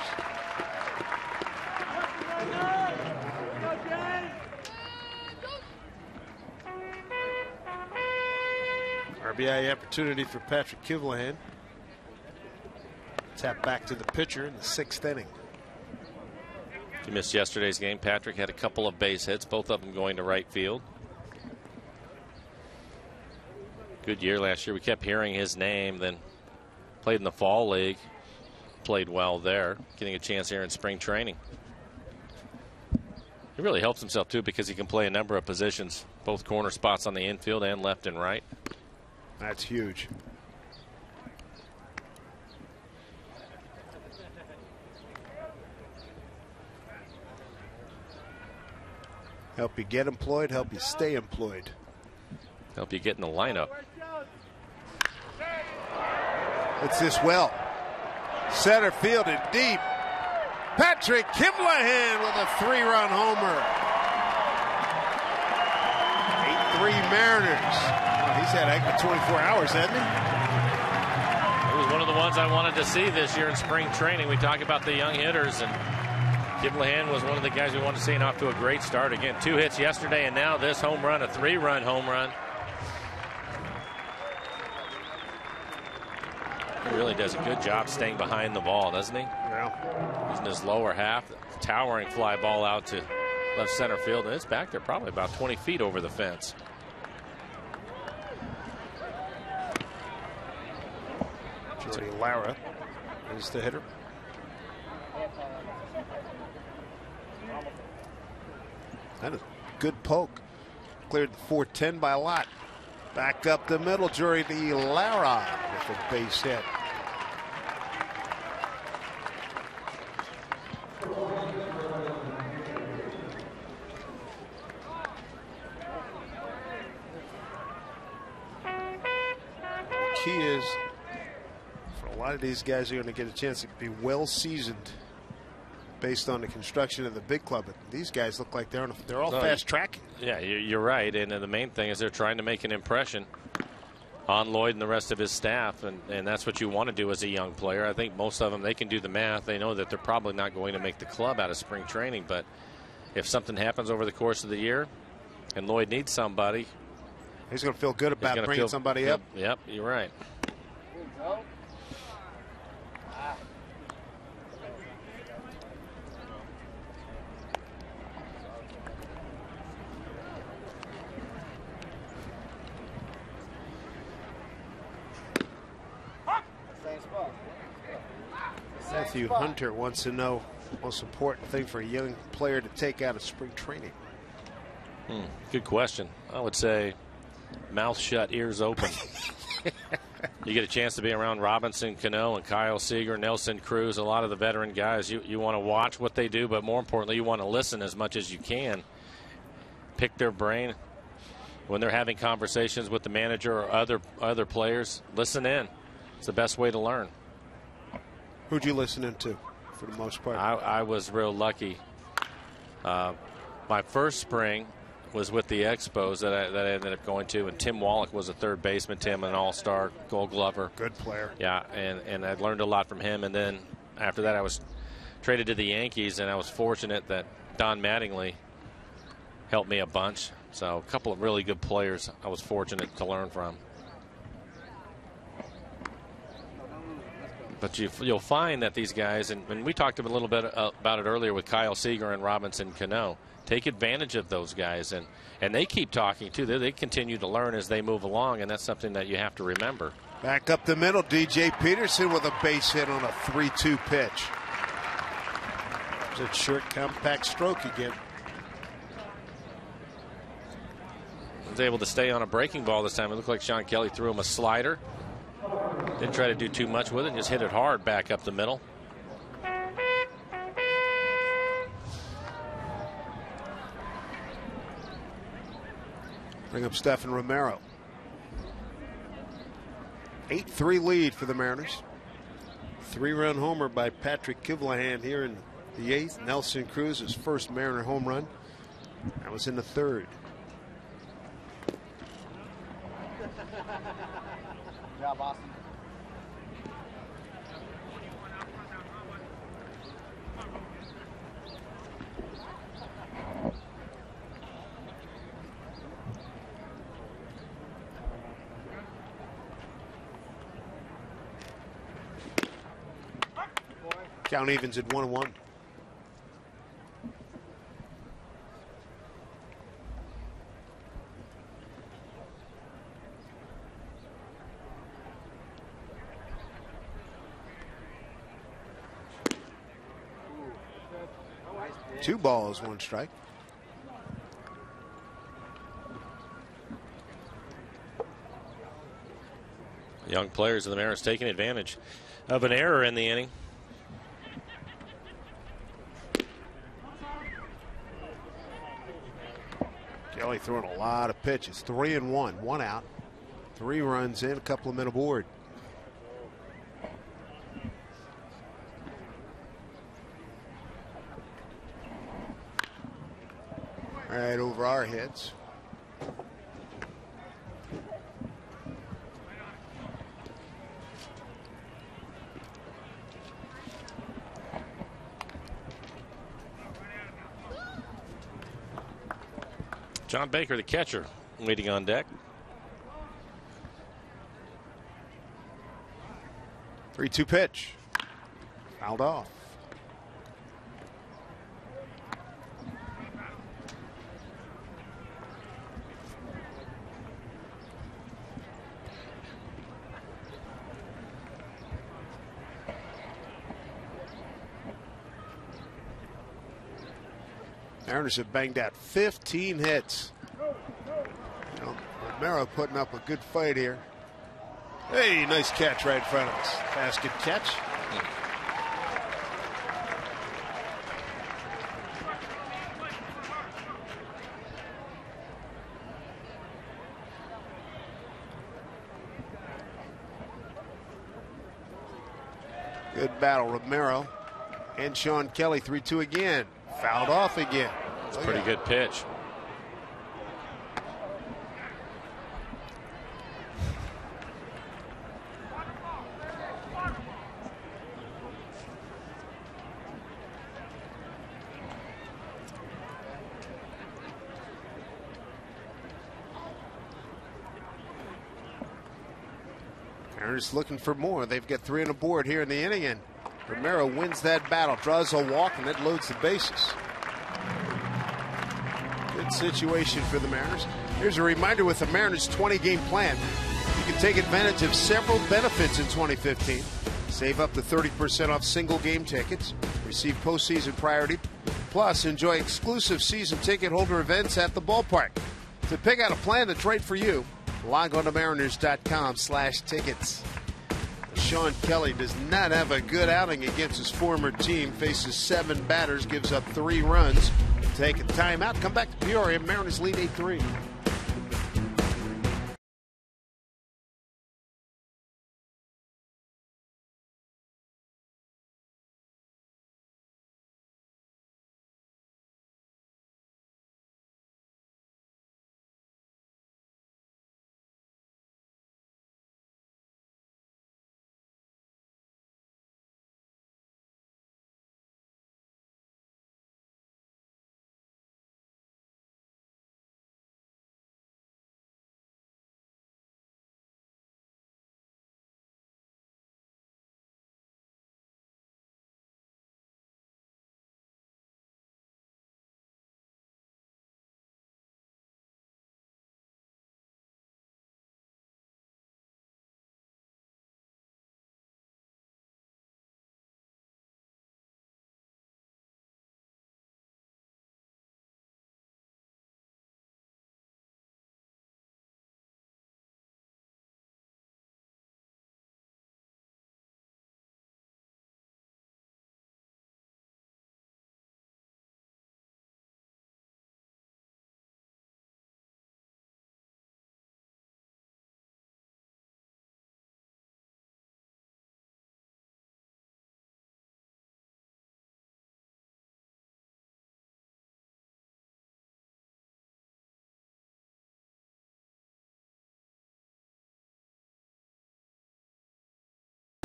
RBI opportunity for Patrick Kivlehan. Tap back to the pitcher in the 6th inning. If you missed yesterday's game, Patrick had a couple of base hits, both of them going to right field. Good year last year. We kept hearing his name, then played in the fall league, played well there, getting a chance here in spring training. He really helps himself too, because he can play a number of positions, both corner spots on the infield and left and right. That's huge. Help you get employed, help you stay employed. Help you get in the lineup. It's this well. Center field and deep. Patrick Kivlehan with a 3-run homer. 8-3 Mariners. Well, he's had a heck of 24 hours, hasn't he? It was one of the ones I wanted to see this year in spring training. We talk about the young hitters, and Kivlehan was one of the guys we wanted to see, and off to a great start. Again, 2 hits yesterday, and now this home run, a 3-run home run. He really does a good job staying behind the ball, doesn't he? Yeah. Using his lower half, towering fly ball out to left center field, and it's back there probably about 20 feet over the fence. Jordy Lara is the hitter. That is a good poke. Cleared the 410 by a lot. Back up the middle, Jordy Lara with a base hit. The key is, for a lot of these guys are going to get a chance to be well seasoned based on the construction of the big club. But these guys look like they're all fast tracking. Yeah, you're right. And the main thing is they're trying to make an impression on Lloyd and the rest of his staff. And that's what you want to do as a young player. I think most of them, they can do the math. They know that they're probably not going to make the club out of spring training. But if something happens over the course of the year and Lloyd needs somebody, he's going to feel good about bringing somebody up. Yep, you're right. Matthew Hunter wants to know the most important thing for a young player to take out of spring training. Good question. I would say mouth shut, ears open. You get a chance to be around Robinson Cano and Kyle Seager, Nelson Cruz, a lot of the veteran guys. You want to watch what they do, but more importantly, you want to listen as much as you can. Pick their brain when they're having conversations with the manager or other players. Listen in. It's the best way to learn. Who'd you listen to for the most part? I was real lucky. My first spring was with the Expos that I ended up going to, and Tim Wallach was a third baseman. Tim, an all-star Gold Glover. Good player. Yeah, and I learned a lot from him. And then after that, I was traded to the Yankees, and I was fortunate that Don Mattingly helped me a bunch. So a couple of really good players I was fortunate to learn from. But you'll find that these guys, and we talked a little bit about it earlier with Kyle Seager and Robinson Cano, take advantage of those guys, and they keep talking too. They continue to learn as they move along, and that's something that you have to remember. Back up the middle, DJ Peterson with a base hit on a 3-2 pitch. It's a short, compact stroke again. Was able to stay on a breaking ball this time. It looked like Sean Kelly threw him a slider. Didn't try to do too much with it, just hit it hard back up the middle. Bring up Stephen Romero. 8-3 lead for the Mariners. 3-run homer by Patrick Kivlahan here in the 8th. Nelson Cruz, his first Mariner home run. That was in the 3rd. Good job, Austin. Count evens at 1-1. Two balls, one strike. Young players of the Mariners taking advantage of an error in the inning. Kelly throwing a lot of pitches. 3-1, 1 out. 3 runs in, a couple of men aboard. Right over our heads. John Baker, the catcher, waiting on deck. 3-2 pitch. Fouled off. Mariners have banged out 15 hits. Romero putting up a good fight here. Hey, nice catch right in front of us. Basket catch. Good battle, Romero and Sean Kelly. 3-2 again. Fouled off again. It's a pretty good pitch. Mariners looking for more. They've got 3 on the board here in the inning, and Romero wins that battle, draws a walk, and that loads the bases. Good situation for the Mariners. Here's a reminder with the Mariners 20-game plan. You can take advantage of several benefits in 2015. Save up to 30% off single game tickets. Receive postseason priority. Plus, enjoy exclusive season ticket holder events at the ballpark. To pick out a plan that's right for you, log on to Mariners.com/tickets. Sean Kelly does not have a good outing against his former team. Faces 7 batters, gives up 3 runs. Take a timeout. Come back to Peoria. Mariners lead 8-3.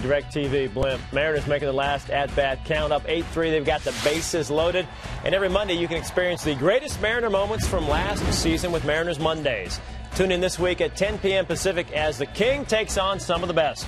DirecTV blimp. Mariners making the last at-bat count, up 8-3. They've got the bases loaded. And every Monday you can experience the greatest Mariner moments from last season with Mariners Mondays. Tune in this week at 10 p.m. Pacific as the King takes on some of the best.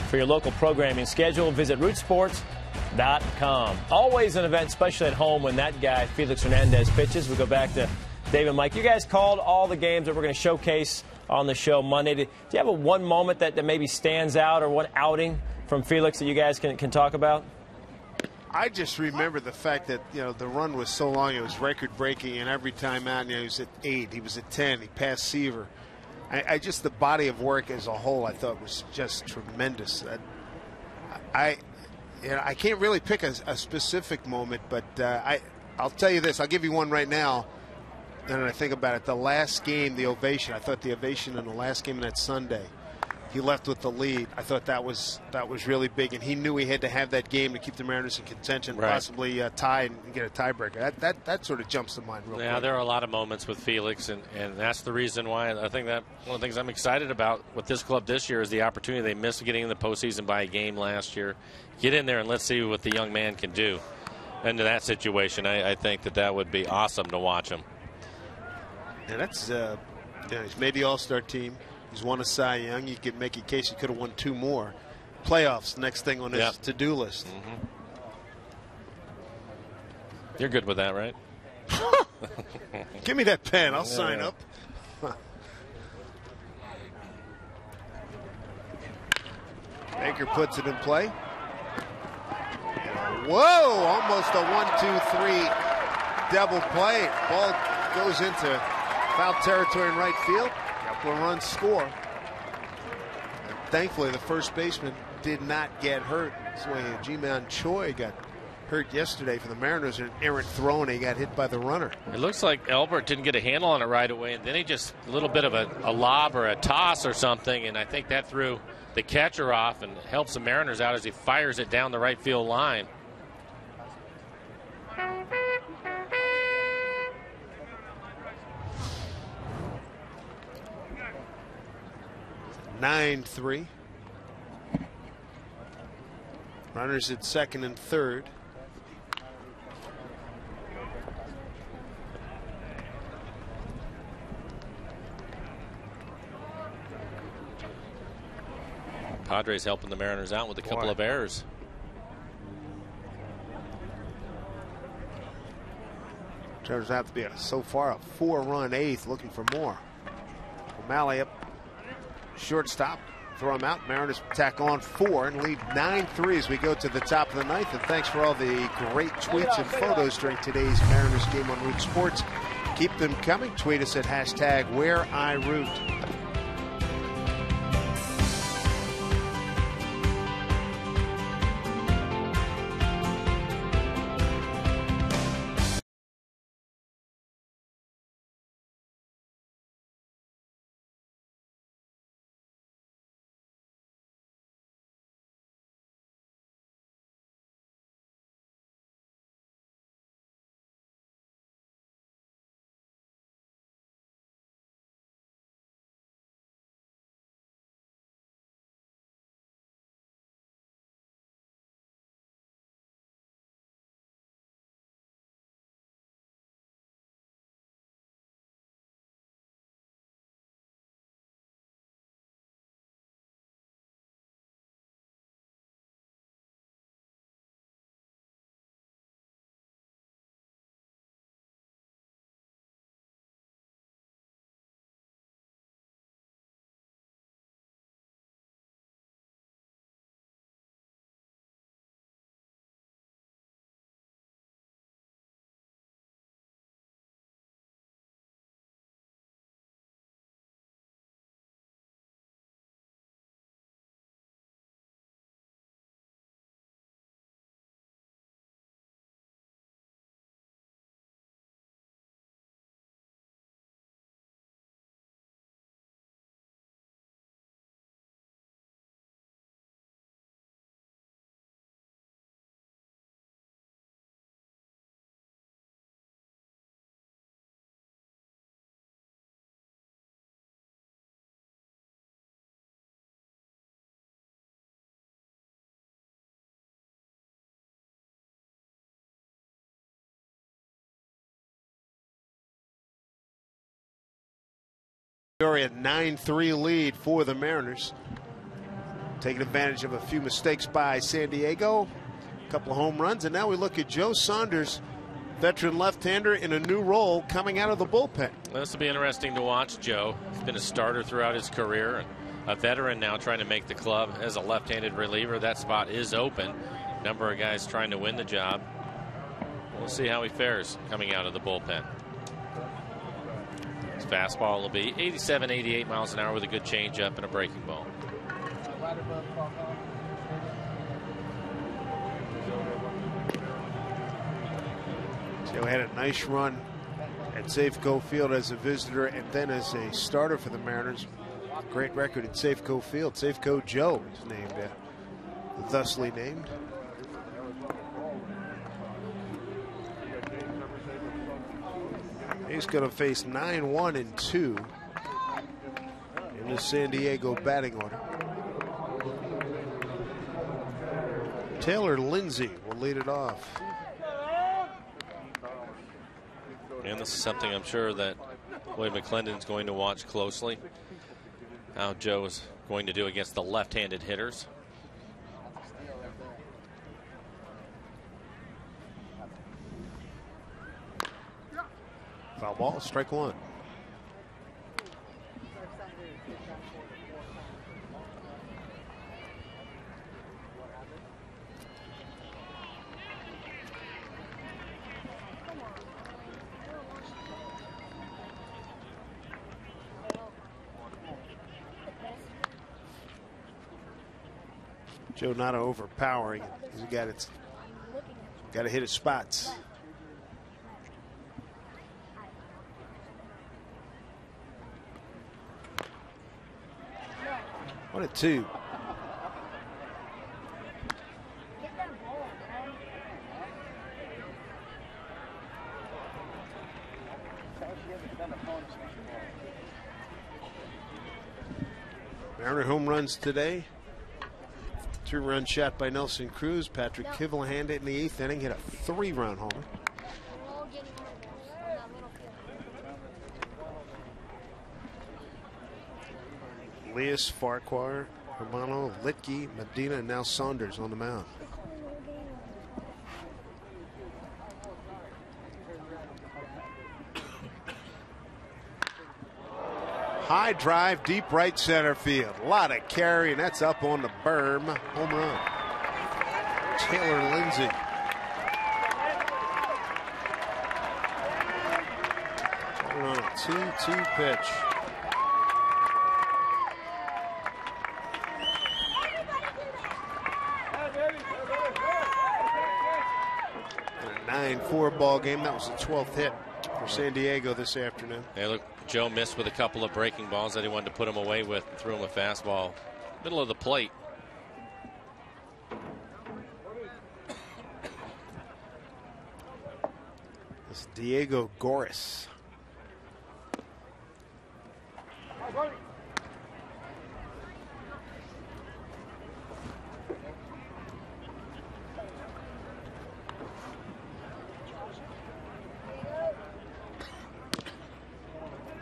For your local programming schedule, visit rootsports.com. Always an event, especially at home when that guy, Felix Hernandez, pitches. We go back to Dave and Mike. You guys called all the games that we're going to showcase on the show Monday. Do you have one moment that maybe stands out, or one outing from Felix that you guys can talk about? I just remember the fact that, the run was so long, it was record-breaking, and every time out, he was at 8, he was at 10, he passed Seaver. I just, the body of work as a whole, I thought was just tremendous. I can't really pick a specific moment, but I'll tell you this. I'll give you one right now. And I think about it, the last game, the ovation. I thought the ovation in the last game of that Sunday, he left with the lead. I thought that was really big, and he knew he had to have that game to keep the Mariners in contention, possibly tie and get a tiebreaker. That sort of jumps to mind real quick. Yeah, there are a lot of moments with Felix, and that's the reason why I think that one of the things I'm excited about with this club this year is the opportunity they missed getting in the postseason by a game last year. Get in there and let's see what the young man can do. Into that situation, I think that would be awesome to watch him. And that's, he's made the All-Star team. He's won a Cy Young. You could make a case he could have won 2 more. Playoffs, next thing on his to-do list. Mm-hmm. You're good with that, right? Give me that pen. I'll sign up. Baker puts it in play. Whoa! Almost a 1-2-3 double play. Ball goes into foul territory in right field. Couple of runs score. And thankfully, the first baseman did not get hurt. That's why Ji-Man Choi got hurt yesterday for the Mariners. An errant throw, and he got hit by the runner. It looks like Elbert didn't get a handle on it right away, and then he just a little bit of a lob or a toss or something, and I think that threw the catcher off and helps the Mariners out as he fires it down the right field line. 9-3. Runners at second and third. Padres helping the Mariners out with a couple of errors. Turns out to be so far a 4-run eighth, looking for more. O'Malley up shortstop, throw him out. Mariners tack on 4 and lead 9-3 as we go to the top of the 9th. And thanks for all the great tweets and photos during today's Mariners game on Root Sports. Keep them coming. Tweet us at #WhereIRoot. A 9-3 lead for the Mariners. Taking advantage of a few mistakes by San Diego. A couple of home runs. And now we look at Joe Saunders, veteran left-hander in a new role coming out of the bullpen. Well, this will be interesting to watch Joe. He's been a starter throughout his career. And a veteran now trying to make the club as a left-handed reliever. That spot is open. Number of guys trying to win the job. We'll see how he fares coming out of the bullpen. His fastball will be 87, 88 miles an hour with a good changeup and a breaking ball. Joe had a nice run at Safeco Field as a visitor and then as a starter for the Mariners. Great record at Safeco Field. Safeco Joe is named, thusly named. He's going to face 9-1-2 in the San Diego batting order. Taylor Lindsay will lead it off. And this is something I'm sure that William McClendon's going to watch closely. How Joe is going to do against the left-handed hitters. Foul ball, strike one. Joe not overpowering. He's got to hit his spots. 1-2. Mariner home runs today. 2-run shot by Nelson Cruz. Patrick Kivell hit in the 8th inning, hit a 3-run homer. Elias, Farquhar, Romano, Litke, Medina, and now Saunders on the mound. High drive, deep right center field. A lot of carry, and that's up on the berm. Home run. Taylor Lindsay. On a 2-2 pitch. A 9-4 ball game. That was the 12th hit for San Diego this afternoon. Hey, look, Joe missed with a couple of breaking balls that he wanted to put him away with. Threw him a fastball, middle of the plate. It's Diego Goris.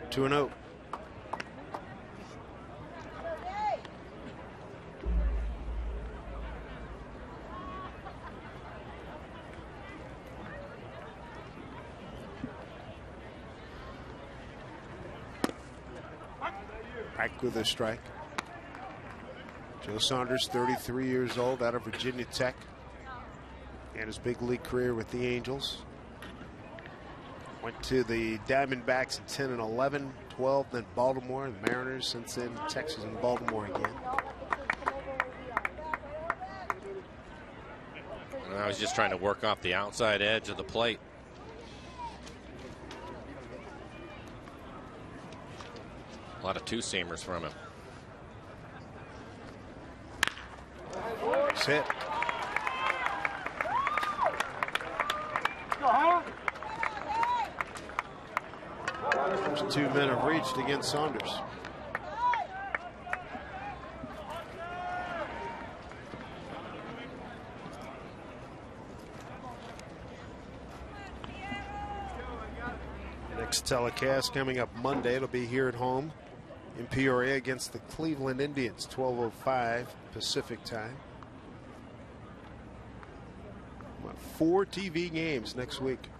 Two and 0. Back with a strike. Joe Saunders, 33 years old, out of Virginia Tech, and his big league career with the Angels. Went to the Diamondbacks in 10 and 11, 12, then Baltimore, and the Mariners, since then Texas and Baltimore again. And I was just trying to work off the outside edge of the plate. A lot of two-seamers from him. It's hit. First two men have reached against Saunders. Next telecast coming up Monday. It'll be here at home in Peoria against the Cleveland Indians, 12:05 Pacific time. 4 TV games next week.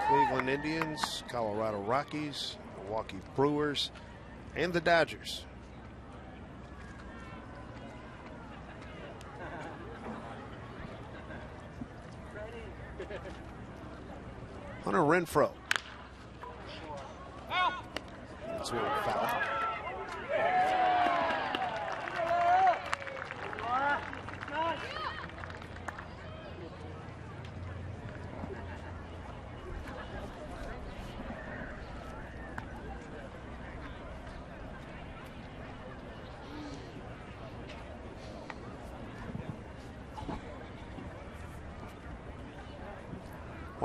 Cleveland Indians, Colorado Rockies, Milwaukee Brewers, and the Dodgers. Hunter Renfroe. That's really foul.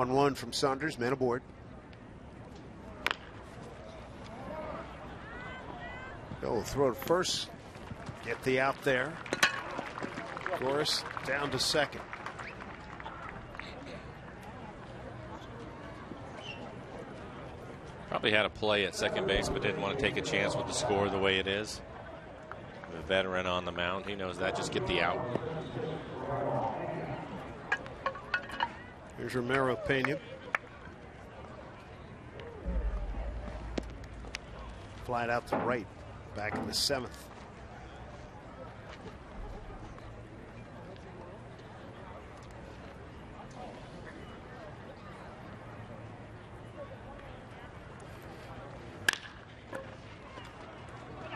One from Saunders, man aboard. He'll throw to first, get the out there. Gorris down to second. Probably had a play at second base, but didn't want to take a chance with the score the way it is. The veteran on the mound, he knows that. Just get the out. Here's Romero Pena. Flied out to right, back in the 7th.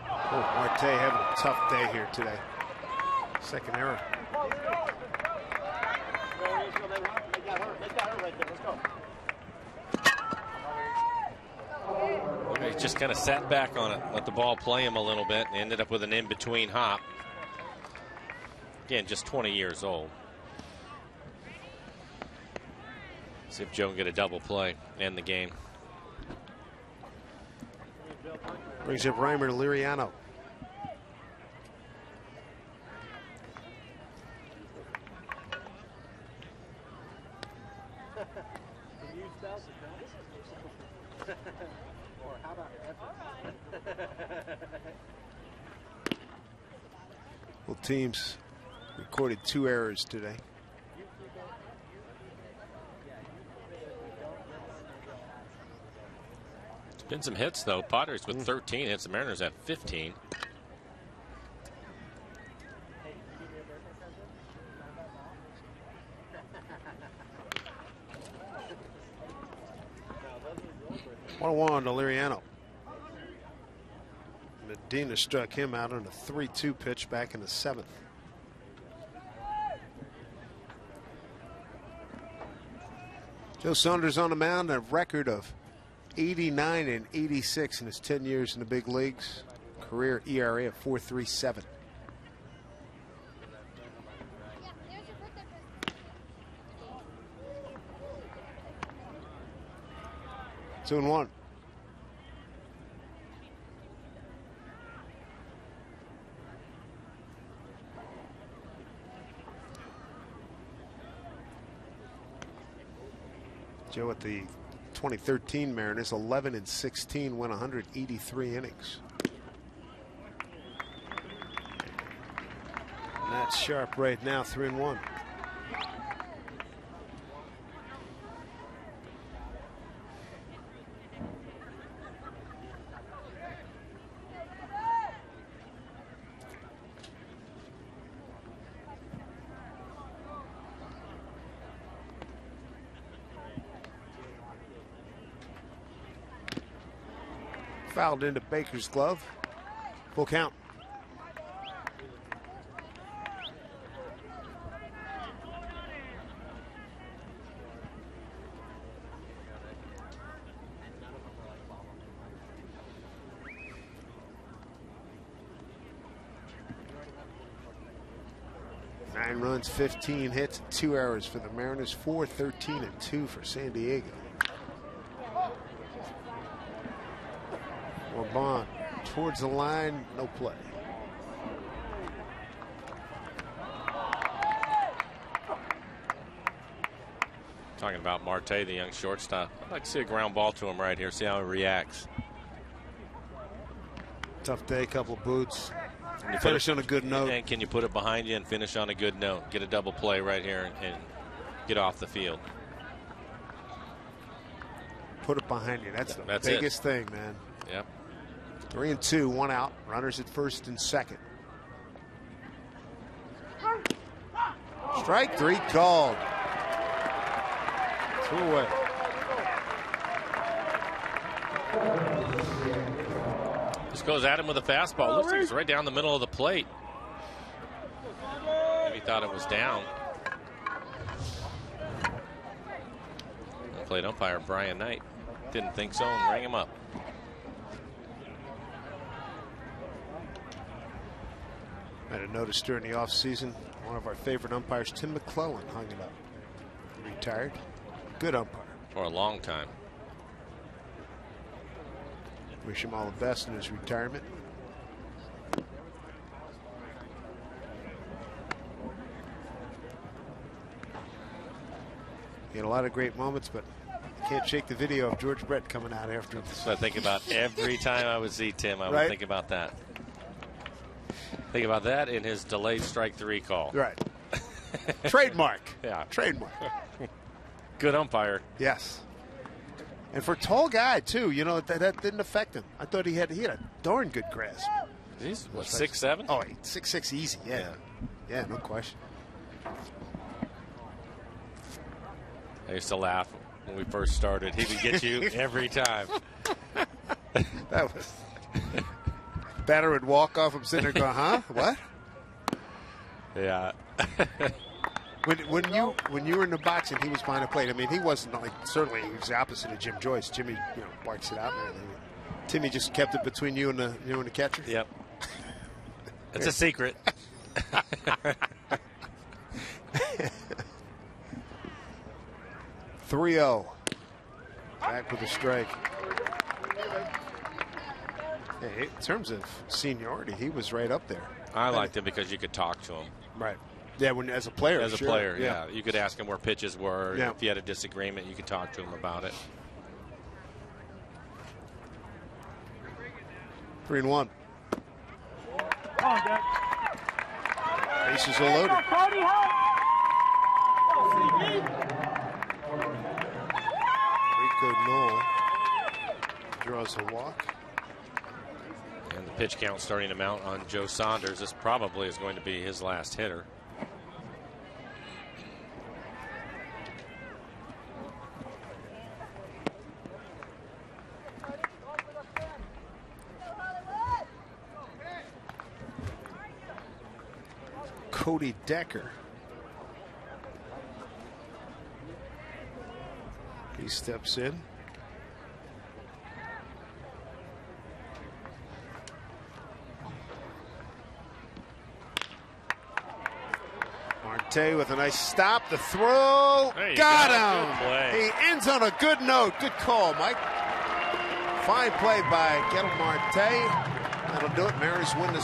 Oh, Marte having a tough day here today. Second error. He just kind of sat back on it, let the ball play him a little bit, and ended up with an in-between hop. Again, just 20 years old. See if Joe can get a double play, end the game. Brings up Reimer Liriano. Both teams recorded 2 errors today. It's been some hits, though. Padres with 13 hits. The Mariners at 15. One to Liriano. Medina struck him out on a 3-2 pitch back in the 7th. Joe Saunders on the mound, a record of 89 and 86 in his 10 years in the big leagues. Career ERA of 4.37. Two and one. Joe at the 2013 Mariners, 11 and 16, went 183 innings. And that's sharp right now, 3-1. Fouled into Baker's glove. Full count. Nine runs, 15 hits, 2 errors for the Mariners. 4-13-2 for San Diego. Bond towards the line, no play. Talking about Marte, the young shortstop. I'd like to see a ground ball to him right here, see how he reacts. Tough day, couple boots. And you finish on a good note. And can you put it behind you and finish on a good note? Get a double play right here and get off the field. Put it behind you. That's the That's biggest thing, man. Yep. 3-2, 1 out. Runners at first and second. Strike 3 called. 2 away. Just goes at him with a fastball. Looks like it's right down the middle of the plate. Maybe thought it was down. Plate umpire Brian Knight didn't think so and rang him up. Might have noticed during the offseason, one of our favorite umpires, Tim McClellan, hung it up. Retired. Good umpire. For a long time. Wish him all the best in his retirement. He had a lot of great moments, but you can't shake the video of George Brett coming out after him. That's what I think about every time I would see Tim. I would think about that. Think about that in his delayed strike 3 call. Right. Trademark. Yeah. Trademark. Good umpire. Yes. And for a tall guy, too, you know, that didn't affect him. I thought he had a darn good grasp. He's, what, 6'7"? Oh, 6'6" easy, yeah. Yeah, no question. I used to laugh when we first started. He would get you every time. That was... Batter would walk off. I'm sitting there going, huh? What? Yeah. When you were in the box and he was behind the plate, I mean, he wasn't like, certainly he was the opposite of Jim Joyce. Jimmy, barks it out and everything. Timmy just kept it between you and the catcher. Yep. It's a secret. 3-0. Back with a strike. Hey, in terms of seniority, he was right up there. I liked him because you could talk to him. Right. Yeah, as a player. As a player, yeah. You could ask him where pitches were. Yeah. If you had a disagreement, you could talk to him about it. 3-1. Bases are loaded. Rico Knoll draws a walk. And the pitch count starting to mount on Joe Saunders. This probably is going to be his last hitter. Cody Decker. He steps in. Marte with a nice stop. The throw. Got him. He ends on a good note. Good call, Mike. Fine play by Ketel Marte. That'll do it. Mariners win the